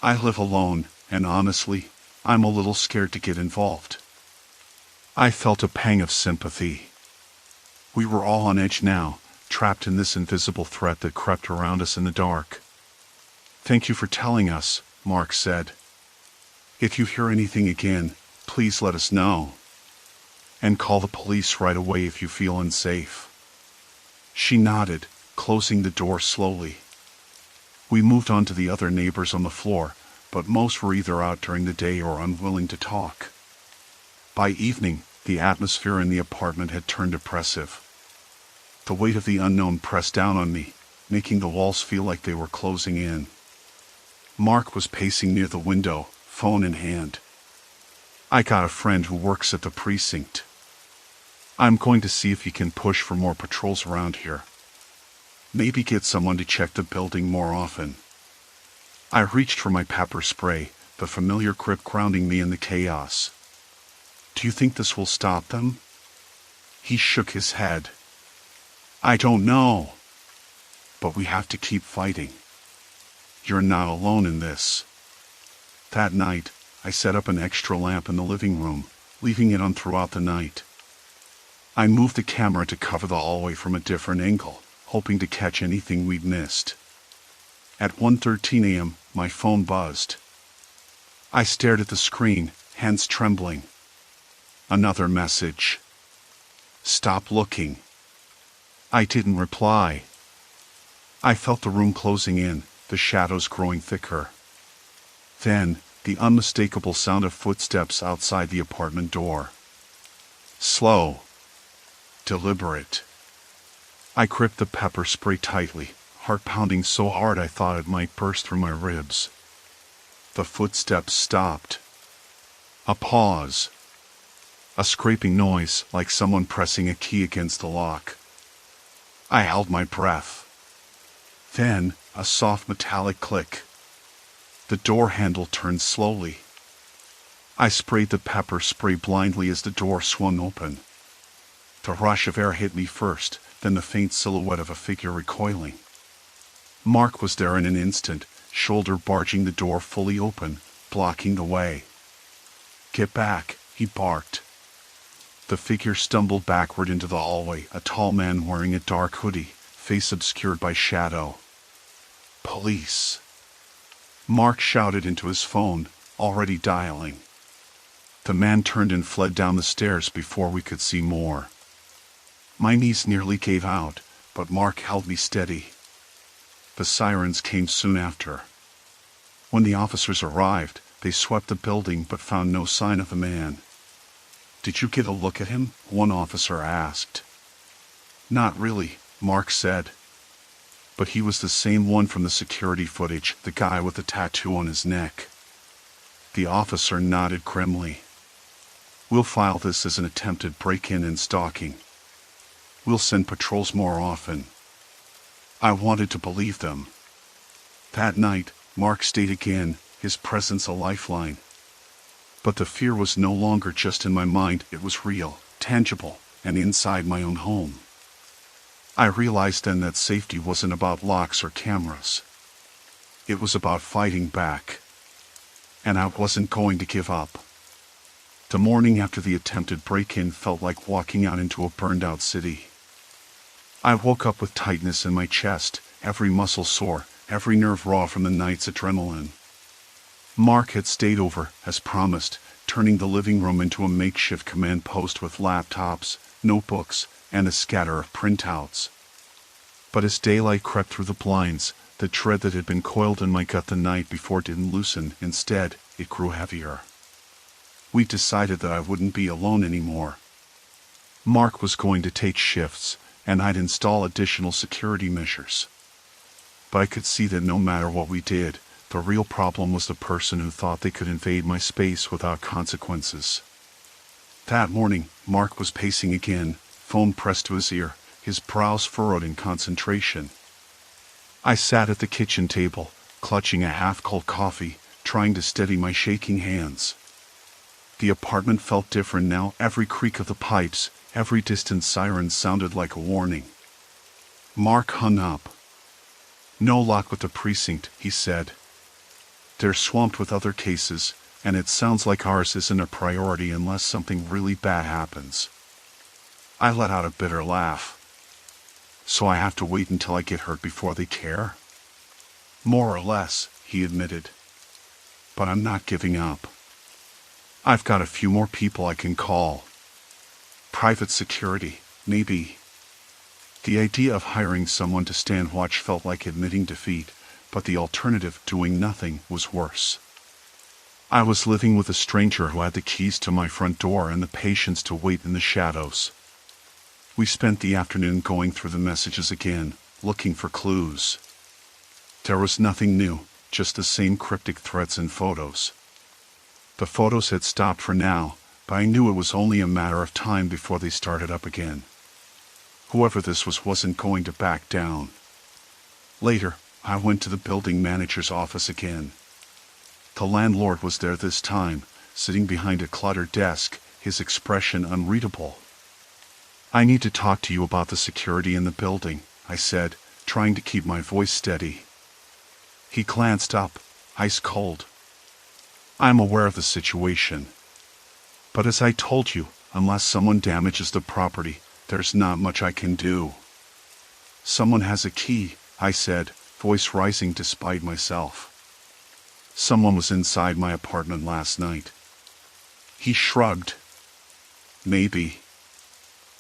Speaker 1: I live alone, and honestly, I'm a little scared to get involved." I felt a pang of sympathy. We were all on edge now, trapped in this invisible threat that crept around us in the dark. "Thank you for telling us," Mark said. "If you hear anything again, please let us know. And call the police right away if you feel unsafe." She nodded, closing the door slowly. We moved on to the other neighbors on the floor, but most were either out during the day or unwilling to talk. By evening, the atmosphere in the apartment had turned oppressive. The weight of the unknown pressed down on me, making the walls feel like they were closing in. Mark was pacing near the window, phone in hand. "I got a friend who works at the precinct. I'm going to see if he can push for more patrols around here. Maybe get someone to check the building more often." I reached for my pepper spray, the familiar grip grounding me in the chaos. "Do you think this will stop them?" He shook his head. "I don't know. But we have to keep fighting. You're not alone in this." That night, I set up an extra lamp in the living room, leaving it on throughout the night. I moved the camera to cover the hallway from a different angle, hoping to catch anything we'd missed. At 1:13 a.m., my phone buzzed. I stared at the screen, hands trembling. Another message. "Stop looking." I didn't reply. I felt the room closing in, the shadows growing thicker. Then, the unmistakable sound of footsteps outside the apartment door. Slow. Deliberate. I gripped the pepper spray tightly, heart pounding so hard I thought it might burst through my ribs. The footsteps stopped. A pause. A scraping noise, like someone pressing a key against the lock. I held my breath. Then, a soft metallic click. The door handle turned slowly. I sprayed the pepper spray blindly as the door swung open. The rush of air hit me first, then the faint silhouette of a figure recoiling. Mark was there in an instant, shoulder barging the door fully open, blocking the way. "Get back," he barked. The figure stumbled backward into the hallway, a tall man wearing a dark hoodie, face obscured by shadow. "Police!" Mark shouted into his phone, already dialing. The man turned and fled down the stairs before we could see more. My knees nearly gave out, but Mark held me steady. The sirens came soon after. When the officers arrived, they swept the building but found no sign of the man. "Did you get a look at him?" one officer asked. "Not really," Mark said. "But he was the same one from the security footage, the guy with the tattoo on his neck." The officer nodded grimly. "We'll file this as an attempted break-in and stalking. We'll send patrols more often." I wanted to believe them. That night, Mark stayed again, his presence a lifeline. But the fear was no longer just in my mind, it was real, tangible, and inside my own home. I realized then that safety wasn't about locks or cameras. It was about fighting back. And I wasn't going to give up. The morning after the attempted break-in felt like walking out into a burned-out city. I woke up with tightness in my chest, every muscle sore, every nerve raw from the night's adrenaline. Mark had stayed over, as promised, turning the living room into a makeshift command post with laptops, notebooks, and a scatter of printouts. But as daylight crept through the blinds, the dread that had been coiled in my gut the night before didn't loosen. Instead, it grew heavier. We decided that I wouldn't be alone anymore. Mark was going to take shifts, and I'd install additional security measures. But I could see that no matter what we did, the real problem was the person who thought they could invade my space without consequences. That morning, Mark was pacing again, phone pressed to his ear, his brows furrowed in concentration. I sat at the kitchen table, clutching a half-cold coffee, trying to steady my shaking hands. The apartment felt different now. Every creak of the pipes, every distant siren sounded like a warning. Mark hung up. "No luck with the precinct," he said. "They're swamped with other cases, and it sounds like ours isn't a priority unless something really bad happens." I let out a bitter laugh. "So I have to wait until I get hurt before they care?" "More or less," he admitted. "But I'm not giving up. I've got a few more people I can call. Private security, maybe." The idea of hiring someone to stand watch felt like admitting defeat, but the alternative, doing nothing, was worse. I was living with a stranger who had the keys to my front door and the patience to wait in the shadows. We spent the afternoon going through the messages again, looking for clues. There was nothing new, just the same cryptic threats and photos. The photos had stopped for now, but I knew it was only a matter of time before they started up again. Whoever this was wasn't going to back down. Later, I went to the building manager's office again. The landlord was there this time, sitting behind a cluttered desk, his expression unreadable. "I need to talk to you about the security in the building," I said, trying to keep my voice steady. He glanced up, ice cold. "I'm aware of the situation. But as I told you, unless someone damages the property, there's not much I can do." "Someone has a key," I said, voice rising despite myself. "Someone was inside my apartment last night." He shrugged. "Maybe.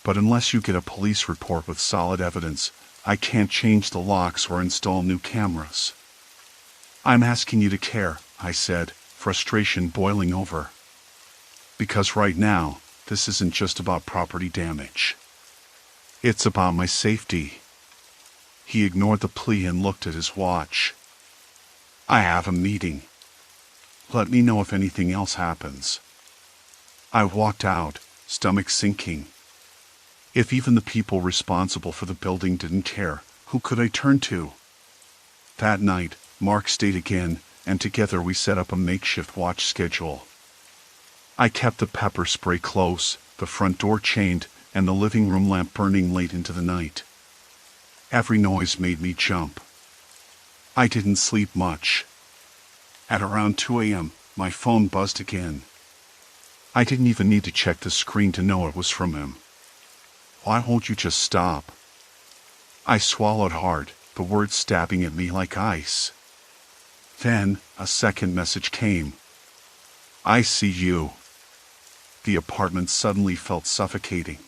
Speaker 1: But unless you get a police report with solid evidence, I can't change the locks or install new cameras." "I'm asking you to care," I said, frustration boiling over. "Because right now, this isn't just about property damage. It's about my safety." He ignored the plea and looked at his watch. "I have a meeting. Let me know if anything else happens." I walked out, stomach sinking. If even the people responsible for the building didn't care, who could I turn to? That night, Mark stayed again, and together we set up a makeshift watch schedule. I kept the pepper spray close, the front door chained, and the living room lamp burning late into the night. Every noise made me jump. I didn't sleep much. At around 2 a.m., my phone buzzed again. I didn't even need to check the screen to know it was from him. "Why won't you just stop?" I swallowed hard, the words stabbing at me like ice. Then, a second message came. "I see you." The apartment suddenly felt suffocating.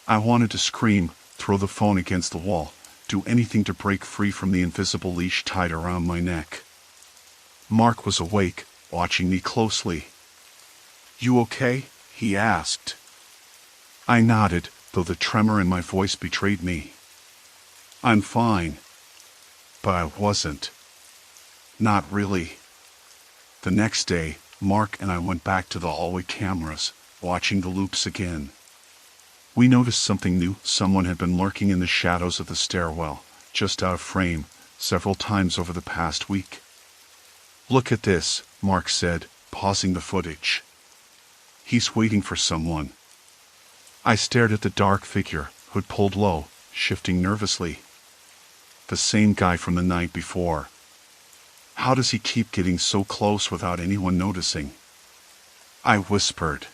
Speaker 1: I wanted to scream, throw the phone against the wall, do anything to break free from the invisible leash tied around my neck. Mark was awake, watching me closely. "You okay?" he asked. I nodded, though the tremor in my voice betrayed me. "I'm fine." But I wasn't. Not really. The next day, Mark and I went back to the hallway cameras, watching the loops again. We noticed something new. Someone had been lurking in the shadows of the stairwell, just out of frame, several times over the past week. "Look at this," Mark said, pausing the footage. "He's waiting for someone." I stared at the dark figure, hood pulled low, shifting nervously. The same guy from the night before. How does he keep getting so close without anyone noticing? I whispered.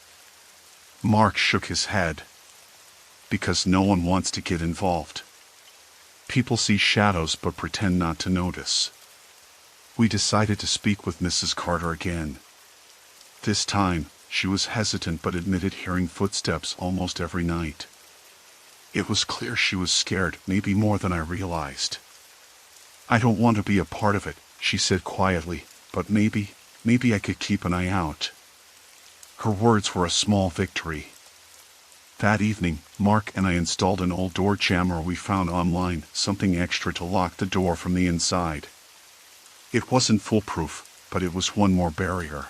Speaker 1: Mark shook his head. Because no one wants to get involved. People see shadows but pretend not to notice. We decided to speak with Mrs. Carter again. This time, she was hesitant but admitted hearing footsteps almost every night. It was clear she was scared, maybe more than I realized. I don't want to be a part of it, she said quietly, but maybe I could keep an eye out. Her words were a small victory. That evening, Mark and I installed an old door jammer we found online, something extra to lock the door from the inside. It wasn't foolproof, but it was one more barrier.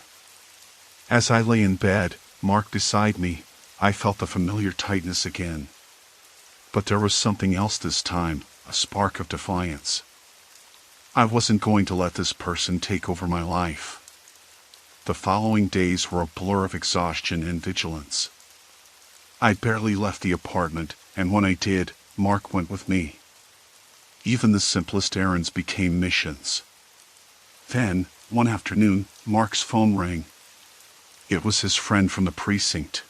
Speaker 1: As I lay in bed, Mark beside me, I felt the familiar tightness again. But there was something else this time, a spark of defiance. I wasn't going to let this person take over my life. The following days were a blur of exhaustion and vigilance. I barely left the apartment, and when I did, Mark went with me. Even the simplest errands became missions. Then, one afternoon, Mark's phone rang. It was his friend from the precinct.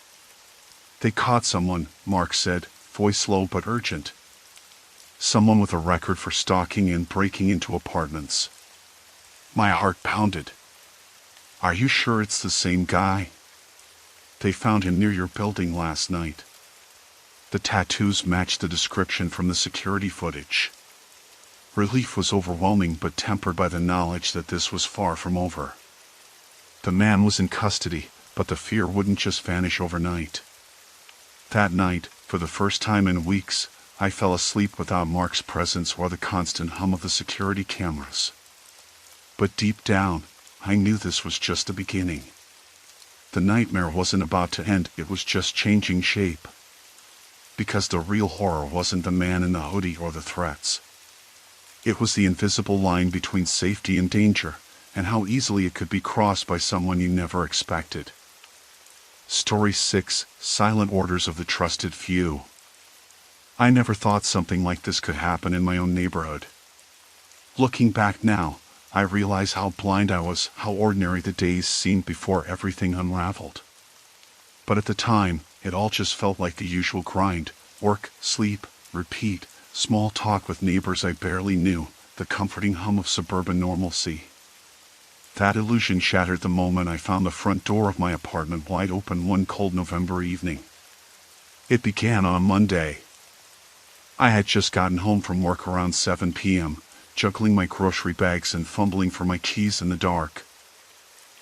Speaker 1: They caught someone, Mark said, voice low but urgent. Someone with a record for stalking and breaking into apartments. My heart pounded. Are you sure it's the same guy? They found him near your building last night. The tattoos matched the description from the security footage. Relief was overwhelming but tempered by the knowledge that this was far from over. The man was in custody, but the fear wouldn't just vanish overnight. That night, for the first time in weeks, I fell asleep without Mark's presence or the constant hum of the security cameras. But deep down, I knew this was just the beginning. The nightmare wasn't about to end, it was just changing shape. Because the real horror wasn't the man in the hoodie or the threats. It was the invisible line between safety and danger, and how easily it could be crossed by someone you never expected. Story 6: Silent Orders of the Trusted Few. I never thought something like this could happen in my own neighborhood. Looking back now, I realize how blind I was, how ordinary the days seemed before everything unraveled. But at the time, it all just felt like the usual grind: work, sleep, repeat, small talk with neighbors I barely knew, the comforting hum of suburban normalcy. That illusion shattered the moment I found the front door of my apartment wide open one cold November evening. It began on a Monday. I had just gotten home from work around 7 p.m., juggling my grocery bags and fumbling for my keys in the dark.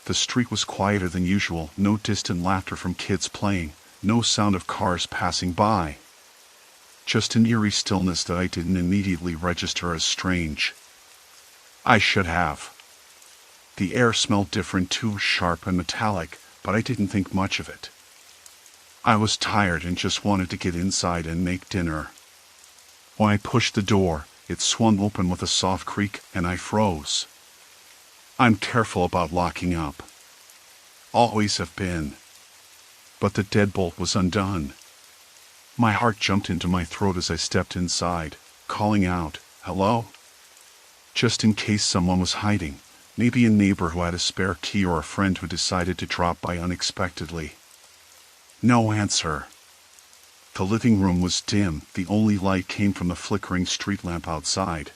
Speaker 1: The street was quieter than usual, no distant laughter from kids playing, no sound of cars passing by. Just an eerie stillness that I didn't immediately register as strange. I should have. The air smelled different too, sharp and metallic, but I didn't think much of it. I was tired and just wanted to get inside and make dinner. When I pushed the door, it swung open with a soft creak and I froze. I'm careful about locking up. Always have been. But the deadbolt was undone. My heart jumped into my throat as I stepped inside, calling out, "Hello?" Just in case someone was hiding, maybe a neighbor who had a spare key or a friend who decided to drop by unexpectedly. No answer. The living room was dim, the only light came from the flickering street lamp outside.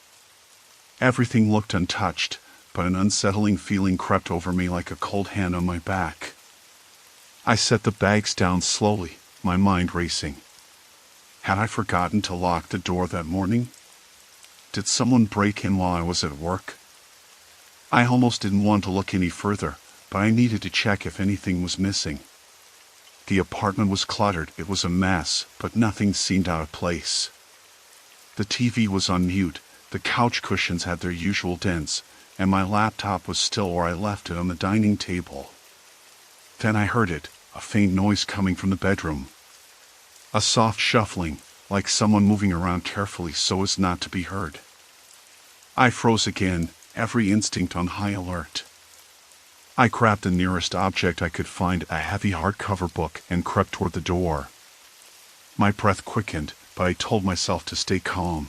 Speaker 1: Everything looked untouched, but an unsettling feeling crept over me like a cold hand on my back. I set the bags down slowly, my mind racing. Had I forgotten to lock the door that morning? Did someone break in while I was at work? I almost didn't want to look any further, but I needed to check if anything was missing. The apartment was cluttered, it was a mess, but nothing seemed out of place. The TV was on mute, the couch cushions had their usual dents, and my laptop was still where I left it on the dining table. Then I heard it, a faint noise coming from the bedroom. A soft shuffling, like someone moving around carefully so as not to be heard. I froze again, every instinct on high alert. I grabbed the nearest object I could find, a heavy hardcover book, and crept toward the door. My breath quickened, but I told myself to stay calm.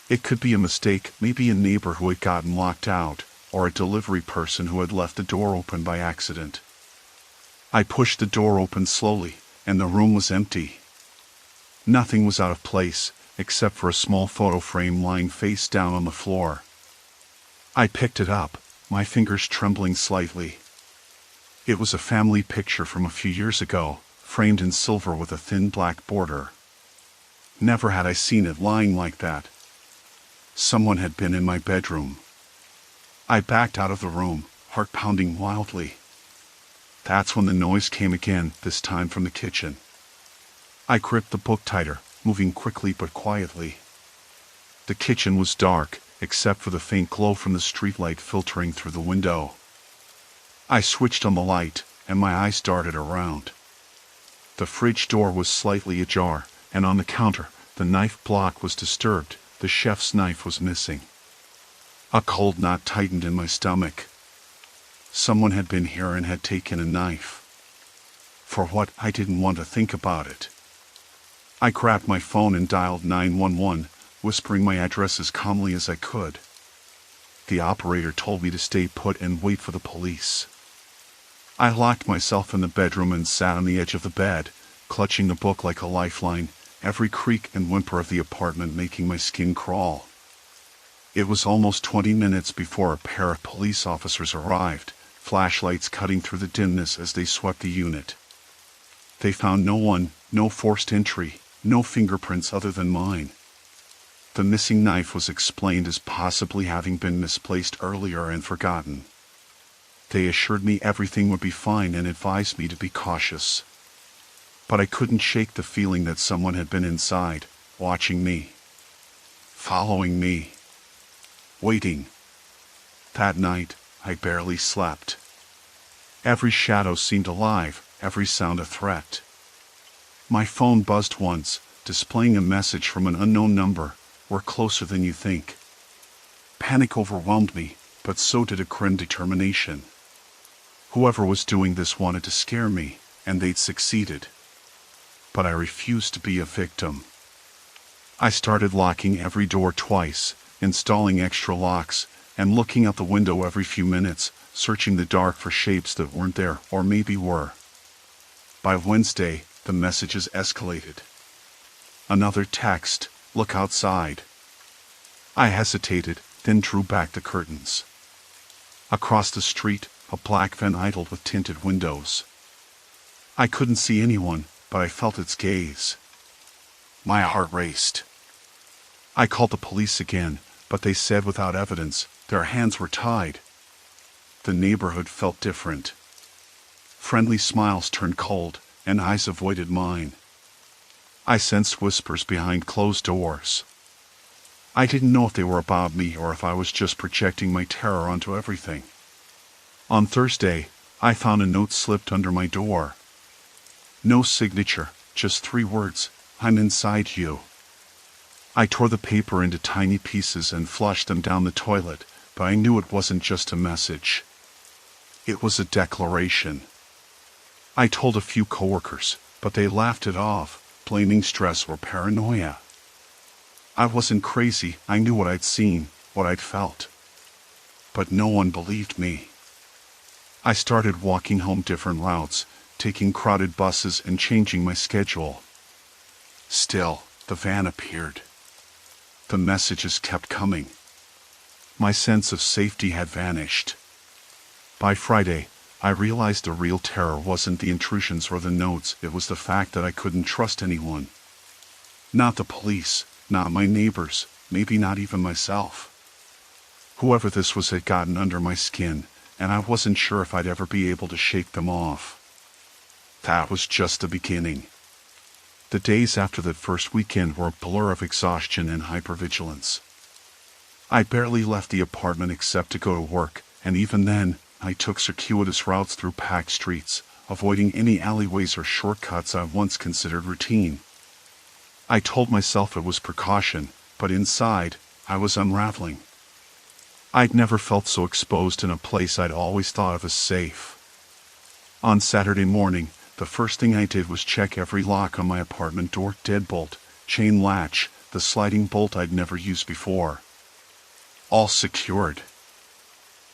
Speaker 1: It could be a mistake, maybe a neighbor who had gotten locked out, or a delivery person who had left the door open by accident. I pushed the door open slowly, and the room was empty. Nothing was out of place, except for a small photo frame lying face down on the floor. I picked it up, my fingers trembling slightly. It was a family picture from a few years ago, framed in silver with a thin black border. Never had I seen it lying like that. Someone had been in my bedroom. I backed out of the room, heart pounding wildly. That's when the noise came again, this time from the kitchen. I gripped the book tighter, moving quickly but quietly. The kitchen was dark, except for the faint glow from the streetlight filtering through the window. I switched on the light, and my eyes darted around. The fridge door was slightly ajar, and on the counter, the knife block was disturbed. The chef's knife was missing. A cold knot tightened in my stomach. Someone had been here and had taken a knife. For what? I didn't want to think about it. I grabbed my phone and dialed 911, whispering my address as calmly as I could. The operator told me to stay put and wait for the police. I locked myself in the bedroom and sat on the edge of the bed, clutching the book like a lifeline, every creak and whimper of the apartment making my skin crawl. It was almost 20 minutes before a pair of police officers arrived, flashlights cutting through the dimness as they swept the unit. They found no one, no forced entry, no fingerprints other than mine. The missing knife was explained as possibly having been misplaced earlier and forgotten. They assured me everything would be fine and advised me to be cautious. But I couldn't shake the feeling that someone had been inside, watching me, following me, waiting. That night, I barely slept. Every shadow seemed alive, every sound a threat. My phone buzzed once, displaying a message from an unknown number. We're closer than you think. Panic overwhelmed me, but so did a grim determination. Whoever was doing this wanted to scare me, and they'd succeeded. But I refused to be a victim. I started locking every door twice, installing extra locks, and looking out the window every few minutes, searching the dark for shapes that weren't there or maybe were. By Wednesday, the messages escalated. Another text, "Look outside." I hesitated, then drew back the curtains. Across the street, a black van idled with tinted windows. I couldn't see anyone, but I felt its gaze. My heart raced. I called the police again, but they said without evidence, their hands were tied. The neighborhood felt different. Friendly smiles turned cold, and eyes avoided mine. I sensed whispers behind closed doors. I didn't know if they were about me or if I was just projecting my terror onto everything. On Thursday, I found a note slipped under my door. No signature, just 3 words, "I'm inside you." I tore the paper into tiny pieces and flushed them down the toilet, but I knew it wasn't just a message. It was a declaration. I told a few coworkers, but they laughed it off, blaming stress or paranoia. I wasn't crazy, I knew what I'd seen, what I'd felt. But no one believed me. I started walking home different routes, taking crowded buses and changing my schedule. Still, the van appeared. The messages kept coming. My sense of safety had vanished. By Friday, I realized the real terror wasn't the intrusions or the notes, it was the fact that I couldn't trust anyone. Not the police, not my neighbors, maybe not even myself. Whoever this was had gotten under my skin, and I wasn't sure if I'd ever be able to shake them off. That was just the beginning. The days after that first weekend were a blur of exhaustion and hypervigilance. I barely left the apartment except to go to work, and even then, I took circuitous routes through packed streets, avoiding any alleyways or shortcuts I once considered routine. I told myself it was precaution, but inside, I was unraveling. I'd never felt so exposed in a place I'd always thought of as safe. On Saturday morning, The first thing I did was check every lock on my apartment door: deadbolt, chain latch, the sliding bolt I'd never used before. All secured.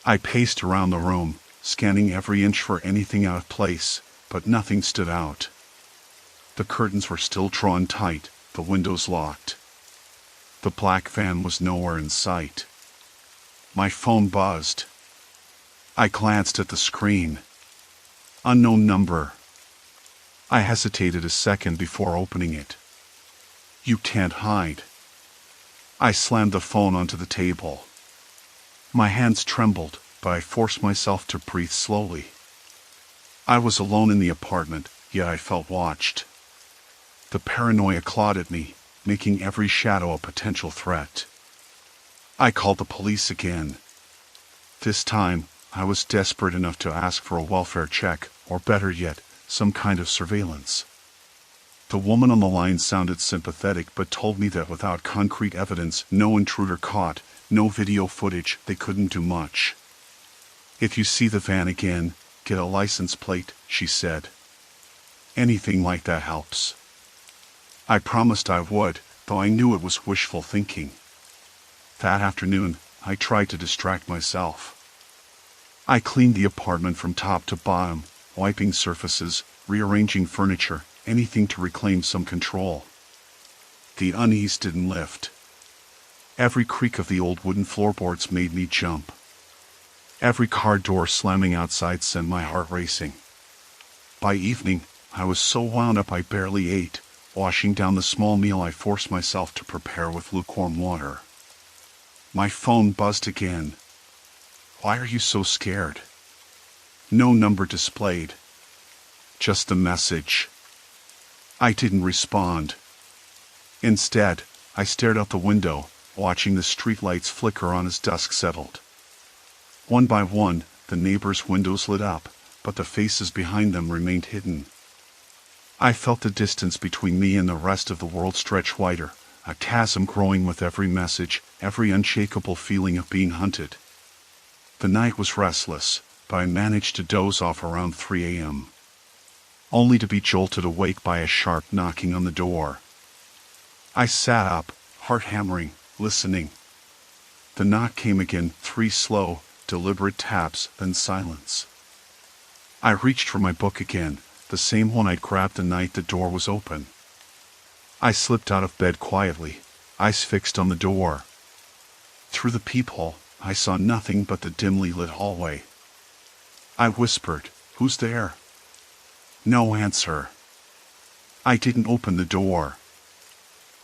Speaker 1: I paced around the room, scanning every inch for anything out of place, but nothing stood out. The curtains were still drawn tight, the windows locked. The black van was nowhere in sight. My phone buzzed. I glanced at the screen. Unknown number. I hesitated a second before opening it. You can't hide. I slammed the phone onto the table. My hands trembled, but I forced myself to breathe slowly. I was alone in the apartment, yet I felt watched. The paranoia clawed at me, making every shadow a potential threat. I called the police again. This time, I was desperate enough to ask for a welfare check, or better yet, some kind of surveillance. The woman on the line sounded sympathetic but told me that without concrete evidence, no intruder caught, no video footage, they couldn't do much. If you see the van again, get a license plate, she said. Anything like that helps. I promised I would, though I knew it was wishful thinking. That afternoon, I tried to distract myself. I cleaned the apartment from top to bottom, wiping surfaces, rearranging furniture, anything to reclaim some control. The unease didn't lift. Every creak of the old wooden floorboards made me jump. Every car door slamming outside sent my heart racing. By evening, I was so wound up I barely ate, washing down the small meal I forced myself to prepare with lukewarm water. My phone buzzed again. Why are you so scared? No number displayed. Just the message. I didn't respond. Instead, I stared out the window, watching the streetlights flicker on as dusk settled. One by one, the neighbors' windows lit up, but the faces behind them remained hidden. I felt the distance between me and the rest of the world stretch wider, a chasm growing with every message, every unshakable feeling of being hunted. The night was restless, but I managed to doze off around 3 a.m., only to be jolted awake by a sharp knocking on the door. I sat up, heart hammering, listening. The knock came again, 3 slow, deliberate taps, then silence. I reached for my book again, the same one I'd grabbed the night the door was open. I slipped out of bed quietly, eyes fixed on the door. Through the peephole, I saw nothing but the dimly lit hallway. I whispered, "Who's there?" No answer. I didn't open the door.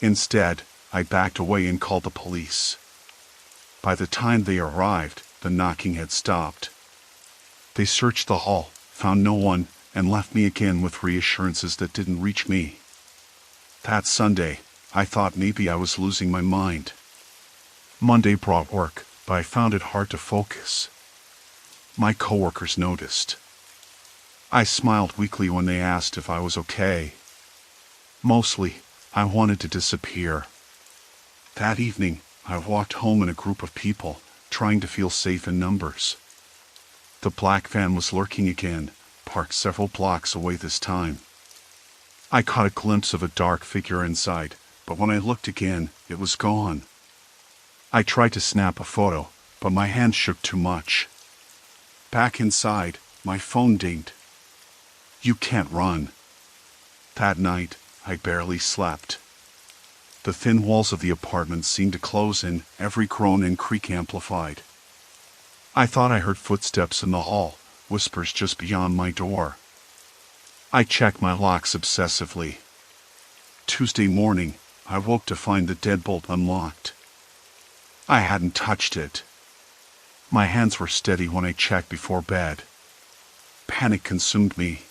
Speaker 1: Instead, I backed away and called the police. By the time they arrived, the knocking had stopped. They searched the hall, found no one, and left me again with reassurances that didn't reach me. That Sunday, I thought maybe I was losing my mind. Monday brought work, but I found it hard to focus. My coworkers noticed. I smiled weakly when they asked if I was okay. Mostly, I wanted to disappear. That evening, I walked home in a group of people, trying to feel safe in numbers. The black van was lurking again, parked several blocks away this time. I caught a glimpse of a dark figure inside, but when I looked again, it was gone. I tried to snap a photo, but my hand shook too much. Back inside, my phone dinged. You can't run. That night, I barely slept. The thin walls of the apartment seemed to close in, every groan and creak amplified. I thought I heard footsteps in the hall, whispers just beyond my door. I checked my locks obsessively. Tuesday morning, I woke to find the deadbolt unlocked. I hadn't touched it. My hands were steady when I checked before bed. Panic consumed me.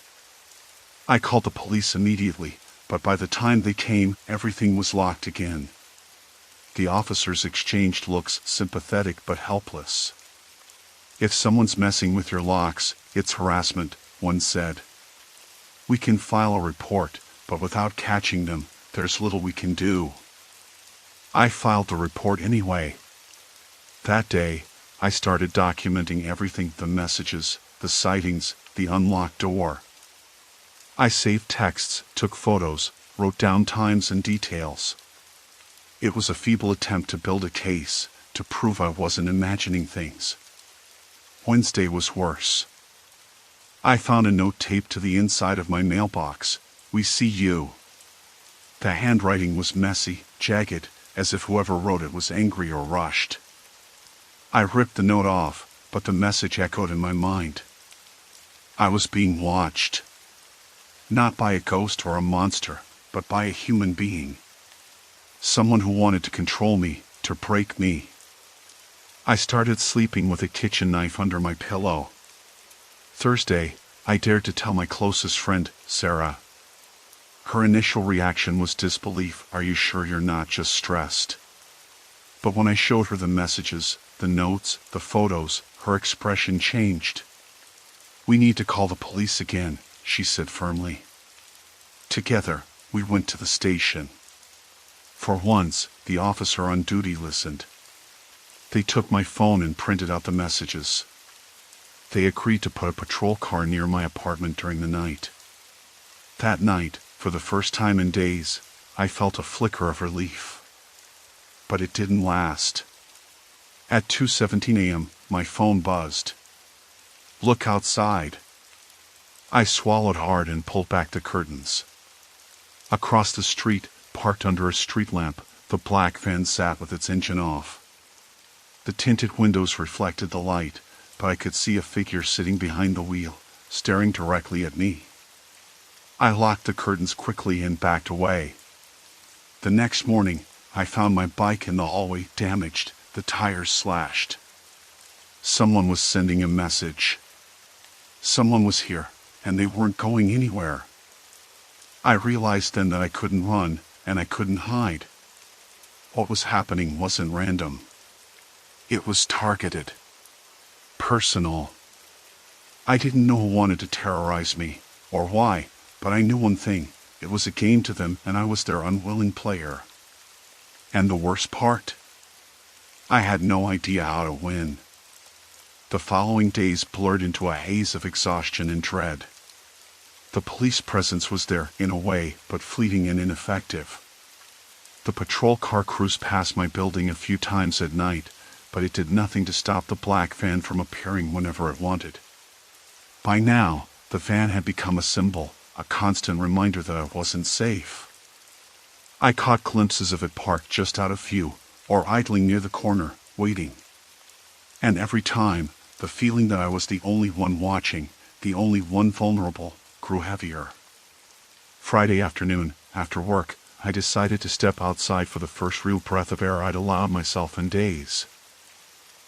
Speaker 1: I called the police immediately, but by the time they came, everything was locked again. The officers exchanged looks, sympathetic but helpless. If someone's messing with your locks, it's harassment, one said. We can file a report, but without catching them, there's little we can do. I filed the report anyway. That day, I started documenting everything: the messages, the sightings, the unlocked door. I saved texts, took photos, wrote down times and details. It was a feeble attempt to build a case, to prove I wasn't imagining things. Wednesday was worse. I found a note taped to the inside of my mailbox. "We see you." The handwriting was messy, jagged, as if whoever wrote it was angry or rushed. I ripped the note off, but the message echoed in my mind. I was being watched. Not by a ghost or a monster, but by a human being. Someone who wanted to control me, to break me. I started sleeping with a kitchen knife under my pillow. Thursday, I dared to tell my closest friend, Sarah. Her initial reaction was disbelief. "Are you sure you're not just stressed?" But when I showed her the messages, the notes, the photos, her expression changed. "We need to call the police again," she said firmly. Together, we went to the station. For once, the officer on duty listened. They took my phone and printed out the messages. They agreed to put a patrol car near my apartment during the night. That night, for the first time in days, I felt a flicker of relief. But it didn't last. At 2:17 a.m., my phone buzzed. "Look outside." I swallowed hard and pulled back the curtains. Across the street, parked under a street lamp, the black van sat with its engine off. The tinted windows reflected the light, but I could see a figure sitting behind the wheel, staring directly at me. I locked the curtains quickly and backed away. The next morning, I found my bike in the hallway, damaged, the tires slashed. Someone was sending a message. Someone was here, and they weren't going anywhere. I realized then that I couldn't run, and I couldn't hide. What was happening wasn't random. It was targeted. Personal. I didn't know who wanted to terrorize me, or why, but I knew one thing: it was a game to them, and I was their unwilling player. And the worst part? I had no idea how to win. The following days blurred into a haze of exhaustion and dread. The police presence was there, in a way, but fleeting and ineffective. The patrol car cruised past my building a few times at night, but it did nothing to stop the black van from appearing whenever it wanted. By now, the van had become a symbol, a constant reminder that I wasn't safe. I caught glimpses of it parked just out of view, or idling near the corner, waiting. And every time, the feeling that I was the only one watching, the only one vulnerable, grew heavier. Friday afternoon, after work, I decided to step outside for the first real breath of air I'd allowed myself in days.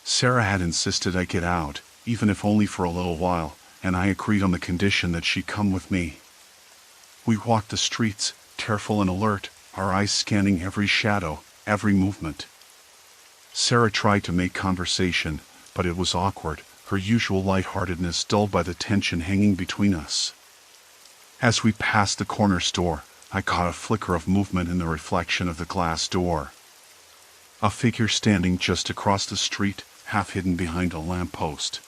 Speaker 1: Sarah had insisted I get out, even if only for a little while, and I agreed on the condition that she come with me. We walked the streets, careful and alert, our eyes scanning every shadow, every movement. Sarah tried to make conversation, but it was awkward, her usual lightheartedness dulled by the tension hanging between us. As we passed the corner store, I caught a flicker of movement in the reflection of the glass door. A figure standing just across the street, half hidden behind a lamppost.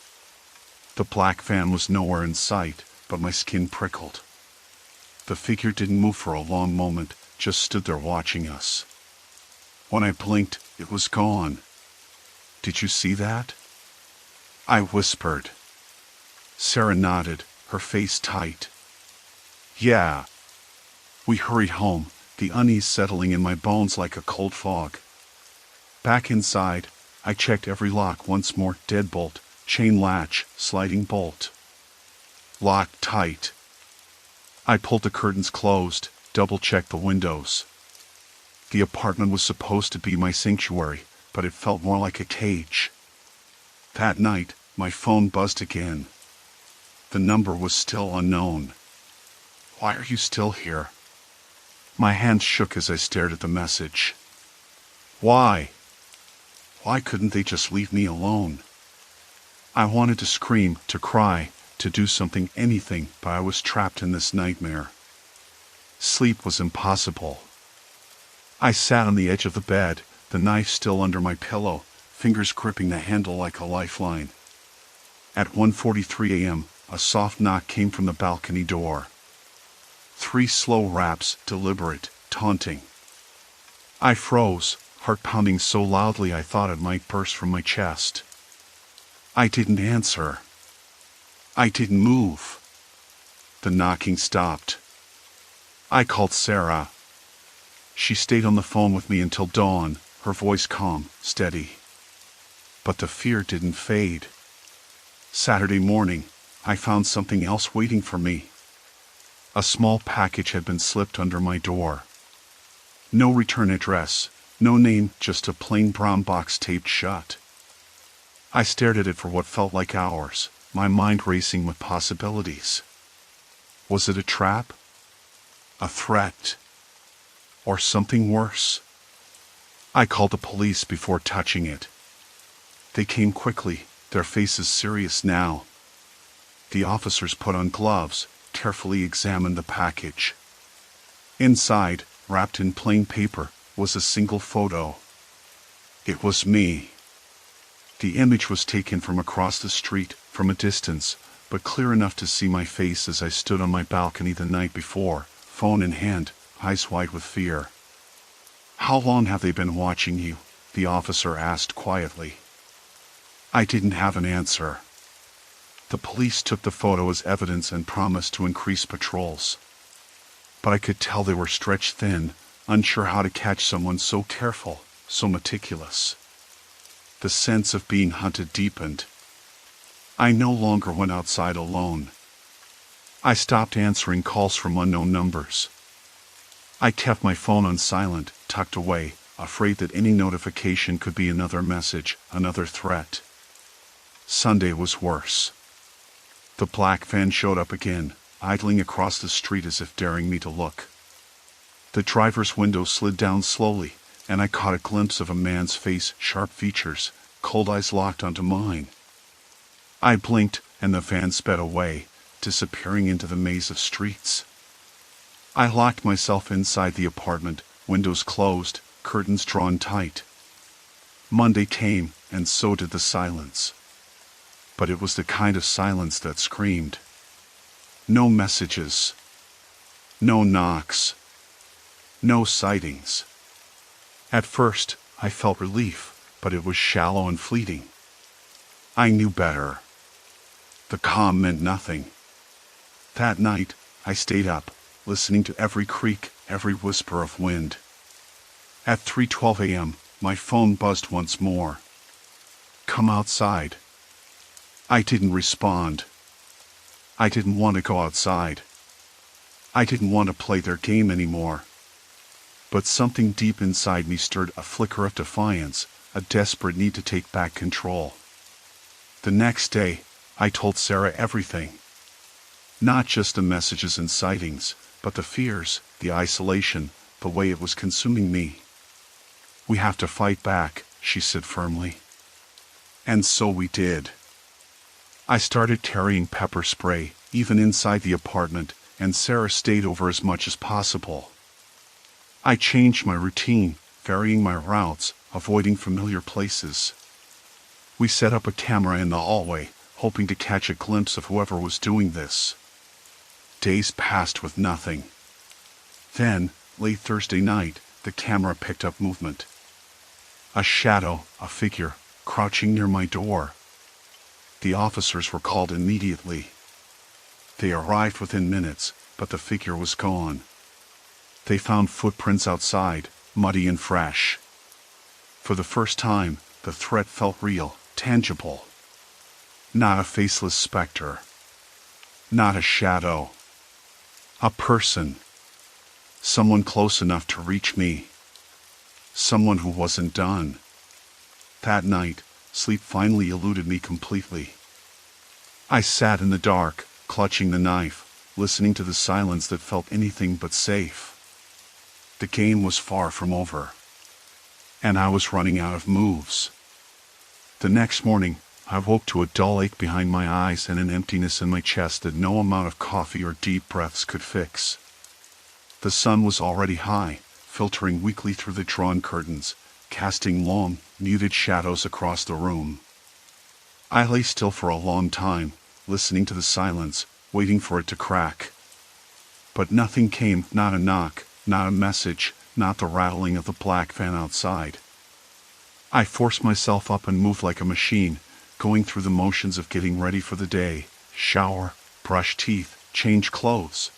Speaker 1: The black van was nowhere in sight, but my skin prickled. The figure didn't move for a long moment, just stood there watching us. When I blinked, it was gone. "Did you see that?" I whispered. Sarah nodded, her face tight. "Yeah." We hurried home, the unease settling in my bones like a cold fog. Back inside, I checked every lock once more: deadbolt, chain latch, sliding bolt. Locked tight. I pulled the curtains closed, double-checked the windows. The apartment was supposed to be my sanctuary, but it felt more like a cage. That night, my phone buzzed again. The number was still unknown. "Why are you still here?" My hands shook as I stared at the message. Why? Why couldn't they just leave me alone? I wanted to scream, to cry, to do something, anything, but I was trapped in this nightmare. Sleep was impossible. I sat on the edge of the bed, the knife still under my pillow, fingers gripping the handle like a lifeline. At 1:43 a.m., a soft knock came from the balcony door. 3 slow raps, deliberate, taunting. I froze, heart pounding so loudly I thought it might burst from my chest. I didn't answer. I didn't move. The knocking stopped. I called Sarah. She stayed on the phone with me until dawn, her voice calm, steady. But the fear didn't fade. Saturday morning, I found something else waiting for me. A small package had been slipped under my door. No return address, no name, just a plain brown box taped shut. I stared at it for what felt like hours, my mind racing with possibilities. Was it a trap? A threat? Or something worse? I called the police before touching it. They came quickly, their faces serious now. The officers put on gloves, carefully examined the package. Inside, wrapped in plain paper, was a single photo. It was me. The image was taken from across the street, from a distance, but clear enough to see my face as I stood on my balcony the night before, phone in hand, eyes wide with fear. "How long have they been watching you?" the officer asked quietly. I didn't have an answer. The police took the photo as evidence and promised to increase patrols. But I could tell they were stretched thin, unsure how to catch someone so careful, so meticulous. The sense of being hunted deepened. I no longer went outside alone. I stopped answering calls from unknown numbers. I kept my phone on silent, tucked away, afraid that any notification could be another message, another threat. Sunday was worse. The black van showed up again, idling across the street as if daring me to look. The driver's window slid down slowly, and I caught a glimpse of a man's face, sharp features, cold eyes locked onto mine. I blinked, and the van sped away, disappearing into the maze of streets. I locked myself inside the apartment, windows closed, curtains drawn tight. Monday came, and so did the silence. But it was the kind of silence that screamed. No messages. No knocks. No sightings. At first, I felt relief, but it was shallow and fleeting. I knew better. The calm meant nothing. That night, I stayed up, listening to every creak, every whisper of wind. At 3:12 a.m., my phone buzzed once more. "Come outside." I didn't respond. I didn't want to go outside. I didn't want to play their game anymore. But something deep inside me stirred, a flicker of defiance, a desperate need to take back control. The next day, I told Sarah everything. Not just the messages and sightings, but the fears, the isolation, the way it was consuming me. "We have to fight back," she said firmly. And so we did. I started carrying pepper spray, even inside the apartment, and Sarah stayed over as much as possible. I changed my routine, varying my routes, avoiding familiar places. We set up a camera in the hallway, hoping to catch a glimpse of whoever was doing this. Days passed with nothing. Then, late Thursday night, the camera picked up movement. A shadow, a figure, crouching near my door. The officers were called immediately. They arrived within minutes, but the figure was gone. They found footprints outside, muddy and fresh. For the first time, the threat felt real, tangible. Not a faceless specter. Not a shadow. A person. Someone close enough to reach me. Someone who wasn't done. That night, sleep finally eluded me completely. I sat in the dark, clutching the knife, listening to the silence that felt anything but safe. The game was far from over. And I was running out of moves. The next morning, I woke to a dull ache behind my eyes and an emptiness in my chest that no amount of coffee or deep breaths could fix. The sun was already high, filtering weakly through the drawn curtains, casting long, muted shadows across the room. I lay still for a long time, listening to the silence, waiting for it to crack. But nothing came, not a knock, not a message, not the rattling of the black van outside. I forced myself up and moved like a machine, going through the motions of getting ready for the day, shower, brush teeth, change clothes.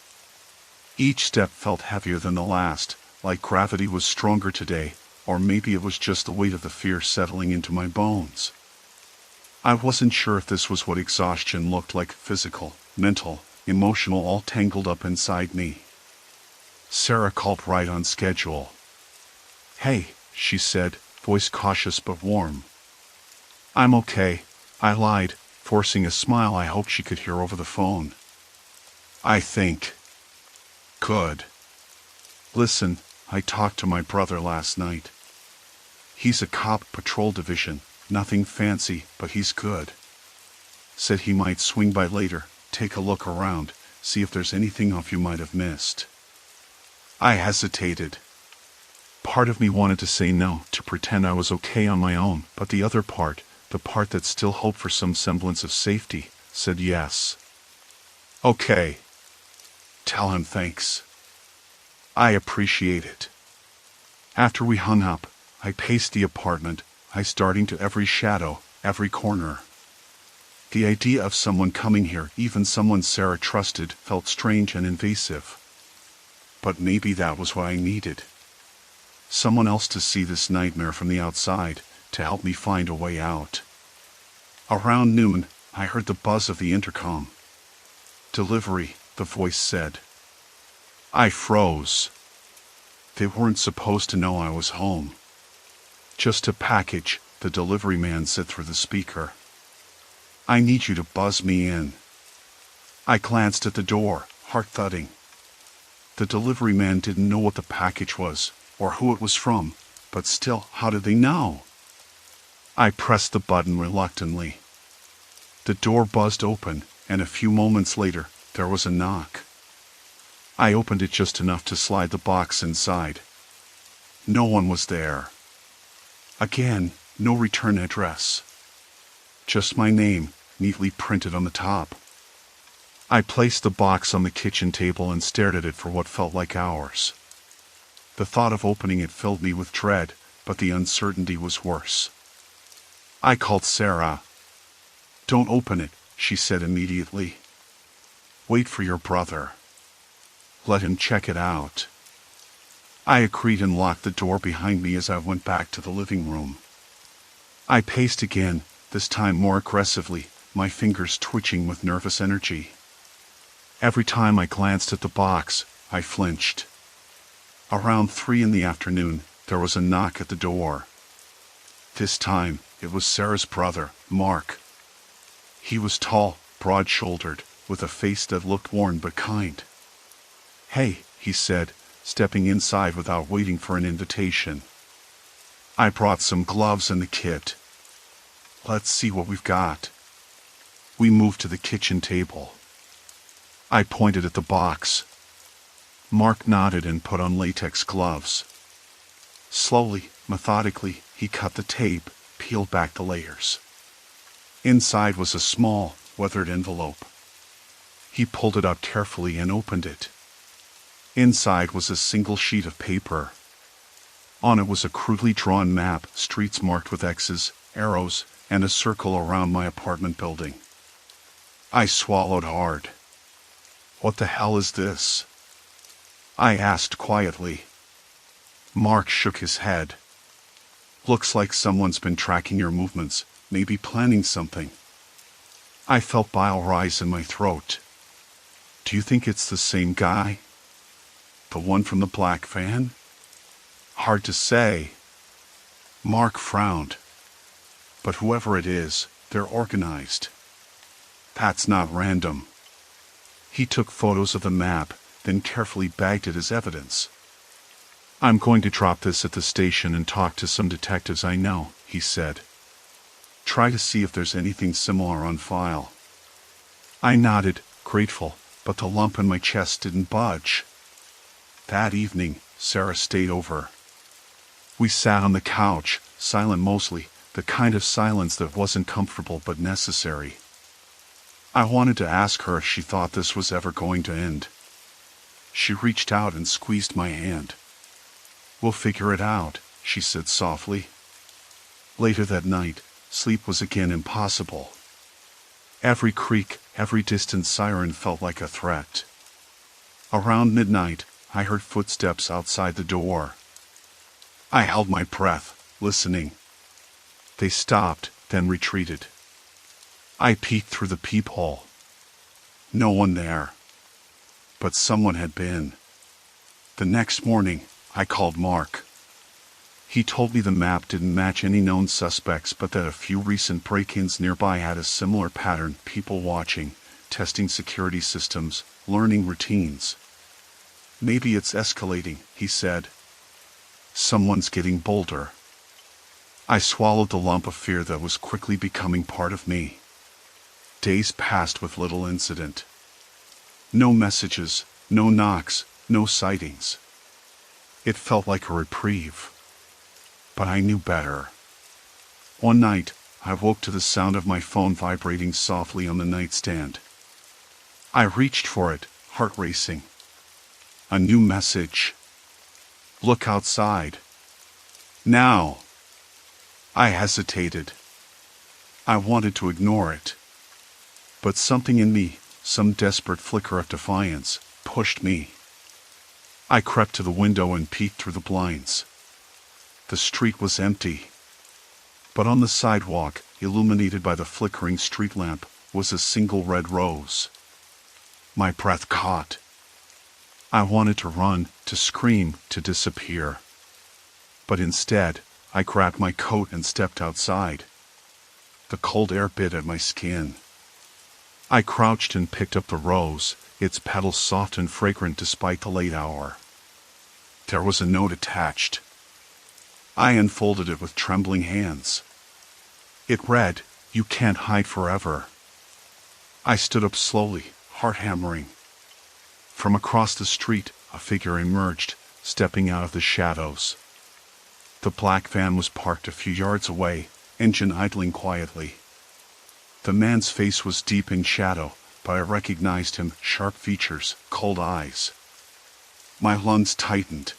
Speaker 1: Each step felt heavier than the last, like gravity was stronger today, or maybe it was just the weight of the fear settling into my bones. I wasn't sure if this was what exhaustion looked like, physical, mental, emotional, all tangled up inside me. Sarah called right on schedule. "Hey," she said, voice cautious but warm. "I'm okay," I lied, forcing a smile I hoped she could hear over the phone. "I think." "Good. Listen, I talked to my brother last night. He's a cop, patrol division, nothing fancy, but he's good. Said he might swing by later, take a look around, see if there's anything off you might have missed." I hesitated. Part of me wanted to say no, to pretend I was okay on my own, but the other part, the part that still hoped for some semblance of safety, said yes. "Okay. Tell him thanks. I appreciate it." After we hung up, I paced the apartment, eyes darting to every shadow, every corner. The idea of someone coming here, even someone Sarah trusted, felt strange and invasive. But maybe that was what I needed. Someone else to see this nightmare from the outside, to help me find a way out. Around noon, I heard the buzz of the intercom. "Delivery," the voice said. I froze. They weren't supposed to know I was home. "Just a package," the delivery man said through the speaker. "I need you to buzz me in." I glanced at the door, heart thudding. The delivery man didn't know what the package was, or who it was from, but still, how did they know? I pressed the button reluctantly. The door buzzed open, and a few moments later, there was a knock. I opened it just enough to slide the box inside. No one was there. Again, no return address. Just my name, neatly printed on the top. I placed the box on the kitchen table and stared at it for what felt like hours. The thought of opening it filled me with dread, but the uncertainty was worse. I called Sarah. "Don't open it," she said immediately. "Wait for your brother. Let him check it out." I agreed and locked the door behind me as I went back to the living room. I paced again, this time more aggressively, my fingers twitching with nervous energy. Every time I glanced at the box, I flinched. Around 3 in the afternoon, there was a knock at the door. This time, it was Sarah's brother, Mark. He was tall, broad-shouldered, with a face that looked worn but kind. "Hey," he said, stepping inside without waiting for an invitation. "I brought some gloves and the kit. Let's see what we've got." We moved to the kitchen table. I pointed at the box. Mark nodded and put on latex gloves. Slowly, methodically, he cut the tape, peeled back the layers. Inside was a small, weathered envelope. He pulled it up carefully and opened it. Inside was a single sheet of paper. On it was a crudely drawn map, streets marked with X's, arrows, and a circle around my apartment building. I swallowed hard. "What the hell is this?" I asked quietly. Mark shook his head. "Looks like someone's been tracking your movements, maybe planning something." I felt bile rise in my throat. "Do you think it's the same guy? The one from the black van?" "Hard to say." Mark frowned. "But whoever it is, they're organized. That's not random." He took photos of the map, then carefully bagged it as evidence. "I'm going to drop this at the station and talk to some detectives I know," he said. "Try to see if there's anything similar on file." I nodded, grateful, but the lump in my chest didn't budge. That evening, Sarah stayed over. We sat on the couch, silent mostly, the kind of silence that wasn't comfortable but necessary. I wanted to ask her if she thought this was ever going to end. She reached out and squeezed my hand. "We'll figure it out," she said softly. Later that night, sleep was again impossible. Every creak, every distant siren felt like a threat. Around midnight, I heard footsteps outside the door. I held my breath, listening. They stopped, then retreated. I peeked through the peephole. No one there. But someone had been. The next morning, I called Mark. He told me the map didn't match any known suspects, but that a few recent break-ins nearby had a similar pattern: people watching, testing security systems, learning routines. "Maybe it's escalating," he said. "Someone's getting bolder." I swallowed the lump of fear that was quickly becoming part of me. Days passed with little incident. No messages, no knocks, no sightings. It felt like a reprieve. But I knew better. One night, I woke to the sound of my phone vibrating softly on the nightstand. I reached for it, heart racing. A new message. "Look outside. Now." I hesitated. I wanted to ignore it. But something in me, some desperate flicker of defiance, pushed me. I crept to the window and peeked through the blinds. The street was empty. But on the sidewalk, illuminated by the flickering street lamp, was a single red rose. My breath caught. I wanted to run, to scream, to disappear. But instead, I grabbed my coat and stepped outside. The cold air bit at my skin. I crouched and picked up the rose, its petals soft and fragrant despite the late hour. There was a note attached. I unfolded it with trembling hands. It read, "You can't hide forever." I stood up slowly, heart hammering. From across the street, a figure emerged, stepping out of the shadows. The black van was parked a few yards away, engine idling quietly. The man's face was deep in shadow, but I recognized him: sharp features, cold eyes. My lungs tightened.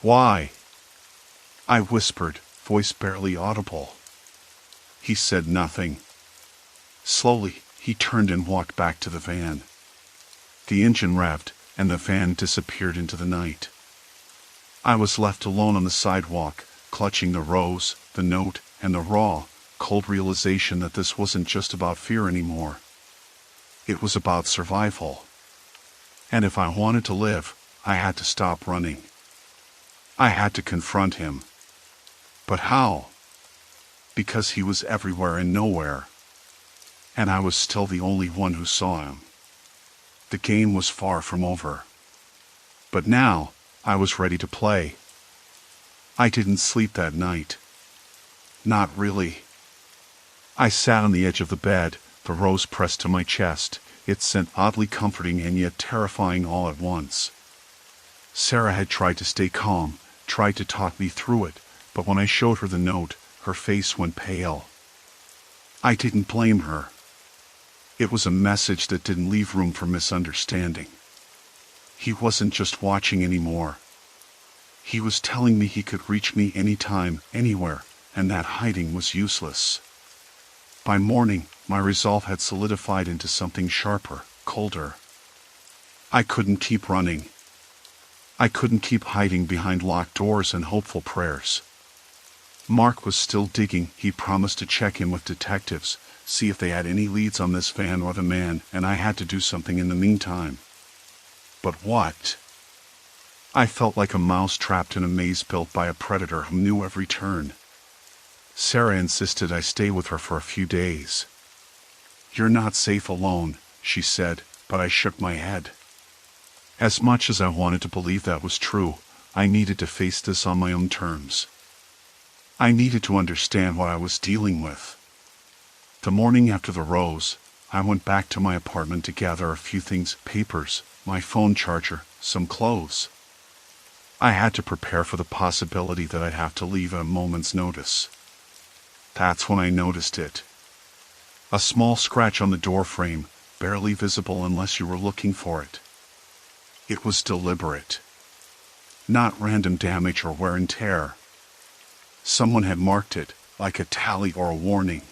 Speaker 1: "Why?" I whispered, voice barely audible. He said nothing. Slowly, he turned and walked back to the van. The engine revved, and the van disappeared into the night. I was left alone on the sidewalk, clutching the rose, the note, and the raw, cold realization that this wasn't just about fear anymore. It was about survival. And if I wanted to live, I had to stop running. I had to confront him. But how? Because he was everywhere and nowhere. And I was still the only one who saw him. The game was far from over. But now, I was ready to play. I didn't sleep that night. Not really. I sat on the edge of the bed, the rose pressed to my chest, its scent oddly comforting and yet terrifying all at once. Sarah had tried to stay calm, tried to talk me through it, but when I showed her the note, her face went pale. I didn't blame her. It was a message that didn't leave room for misunderstanding. He wasn't just watching anymore. He was telling me he could reach me anytime, anywhere, and that hiding was useless. By morning, my resolve had solidified into something sharper, colder. I couldn't keep running. I couldn't keep hiding behind locked doors and hopeful prayers. Mark was still digging. He promised to check in with detectives, see if they had any leads on this van or the man, and I had to do something in the meantime. But what? I felt like a mouse trapped in a maze built by a predator who knew every turn. Sarah insisted I stay with her for a few days. "You're not safe alone," she said, but I shook my head. As much as I wanted to believe that was true, I needed to face this on my own terms. I needed to understand what I was dealing with. The morning after the rose, I went back to my apartment to gather a few things: papers, my phone charger, some clothes. I had to prepare for the possibility that I'd have to leave at a moment's notice. That's when I noticed it. A small scratch on the door frame, barely visible unless you were looking for it. It was deliberate. Not random damage or wear and tear. Someone had marked it, like a tally or a warning.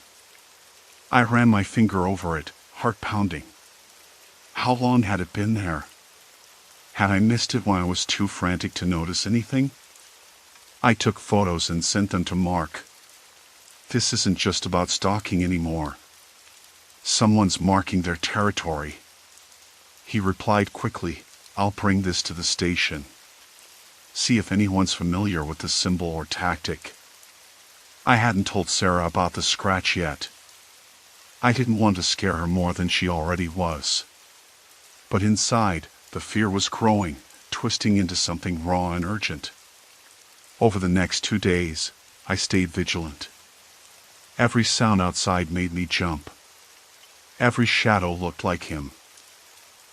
Speaker 1: I ran my finger over it, heart pounding. How long had it been there? Had I missed it when I was too frantic to notice anything? I took photos and sent them to Mark. This isn't just about stalking anymore. Someone's marking their territory. He replied quickly, I'll bring this to the station. See if anyone's familiar with the symbol or tactic. I hadn't told Sarah about the scratch yet. I didn't want to scare her more than she already was. But inside, the fear was growing, twisting into something raw and urgent. Over the next 2 days, I stayed vigilant. Every sound outside made me jump. Every shadow looked like him.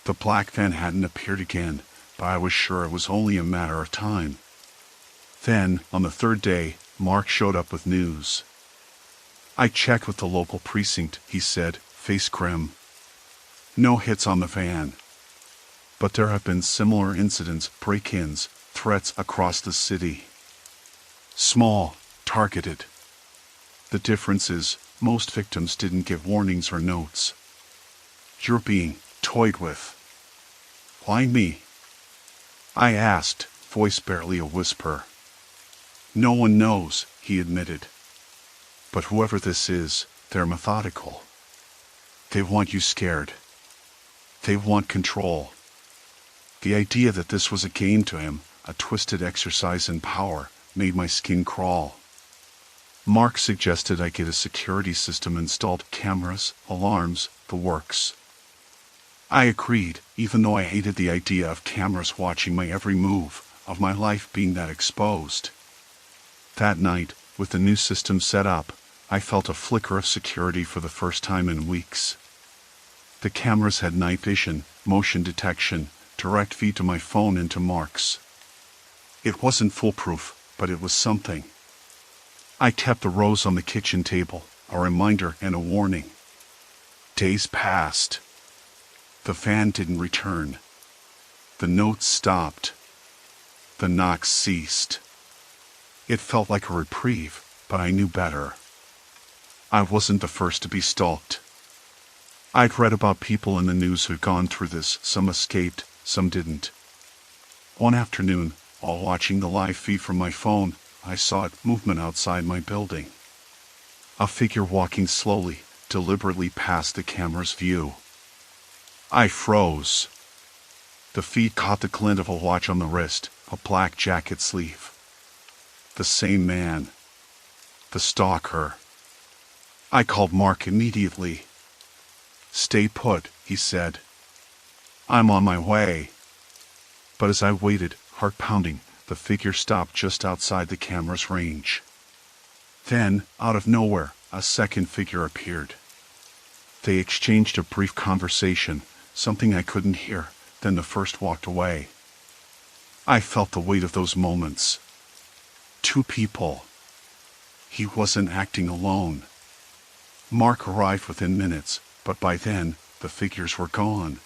Speaker 1: The black van hadn't appeared again, but I was sure it was only a matter of time. Then, on the 3rd day, Mark showed up with news. I checked with the local precinct, he said, face grim. No hits on the van. But there have been similar incidents, break-ins, threats across the city. Small, targeted. The difference is, most victims didn't give warnings or notes. You're being toyed with. Why me? I asked, voice barely a whisper. No one knows, he admitted. But whoever this is, they're methodical. They want you scared. They want control. The idea that this was a game to him, a twisted exercise in power, made my skin crawl. Mark suggested I get a security system installed, cameras, alarms, the works. I agreed, even though I hated the idea of cameras watching my every move, of my life being that exposed. That night, with the new system set up, I felt a flicker of security for the first time in weeks. The cameras had night vision, motion detection, direct feed to my phone and to Mark's. It wasn't foolproof, but it was something. I kept the rose on the kitchen table, a reminder and a warning. Days passed. The van didn't return. The notes stopped. The knocks ceased. It felt like a reprieve, but I knew better. I wasn't the first to be stalked. I'd read about people in the news who'd gone through this, some escaped, some didn't. One afternoon, while watching the live feed from my phone, I saw movement outside my building. A figure walking slowly, deliberately past the camera's view. I froze. The feed caught the glint of a watch on the wrist, a black jacket sleeve. The same man. The stalker. I called Mark immediately. Stay put, he said. I'm on my way. But as I waited, heart pounding, the figure stopped just outside the camera's range. Then, out of nowhere, a second figure appeared. They exchanged a brief conversation, something I couldn't hear, then the first walked away. I felt the weight of those moments. 2 people. He wasn't acting alone. Mark arrived within minutes, but by then, the figures were gone.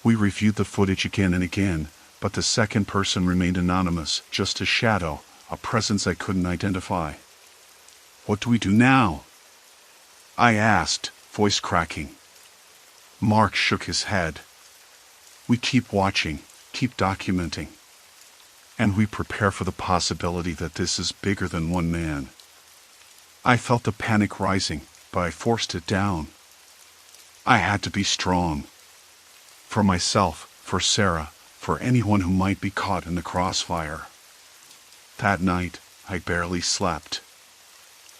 Speaker 1: We reviewed the footage again and again, but the second person remained anonymous, just a shadow, a presence I couldn't identify. What do we do now? I asked, voice cracking. Mark shook his head. We keep watching, keep documenting. And we prepare for the possibility that this is bigger than one man. I felt the panic rising, but I forced it down. I had to be strong. For myself, for Sarah, for anyone who might be caught in the crossfire. That night, I barely slept.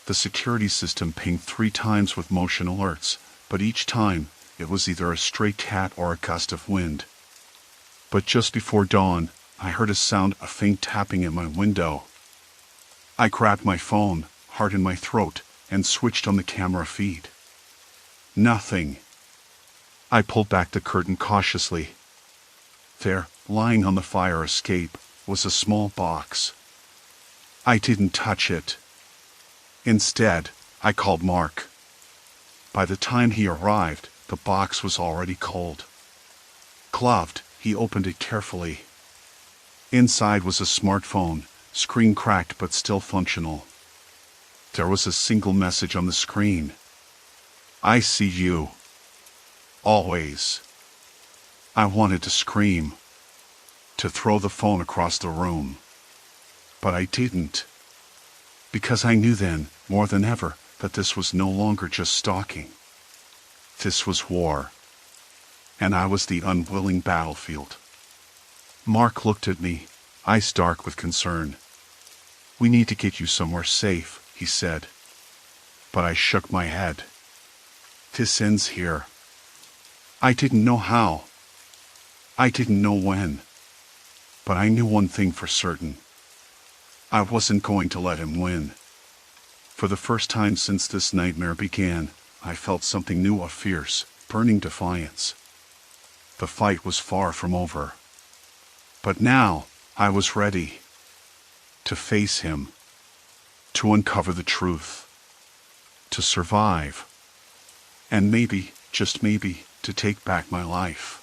Speaker 1: The security system pinged 3 times with motion alerts, but each time, it was either a stray cat or a gust of wind. But just before dawn, I heard a sound, a faint tapping at my window. I grabbed my phone, heart in my throat, and switched on the camera feed. Nothing. I pulled back the curtain cautiously. There, lying on the fire escape, was a small box. I didn't touch it. Instead, I called Mark. By the time he arrived, the box was already cold. Gloved, He opened it carefully. Inside was a smartphone, screen cracked but still functional. There was a single message on the screen. I see you. Always. I wanted to scream, to throw the phone across the room. But I didn't. Because I knew then, more than ever, that this was no longer just stalking. This was war. And I was the unwilling battlefield. Mark looked at me, eyes dark with concern. We need to get you somewhere safe, he said. But I shook my head. This ends here. I didn't know how. I didn't know when. But I knew one thing for certain. I wasn't going to let him win. For the first time since this nightmare began, I felt something new, a fierce, burning defiance. The fight was far from over. But now, I was ready. To face him. To uncover the truth. To survive. And maybe, just maybe, to take back my life.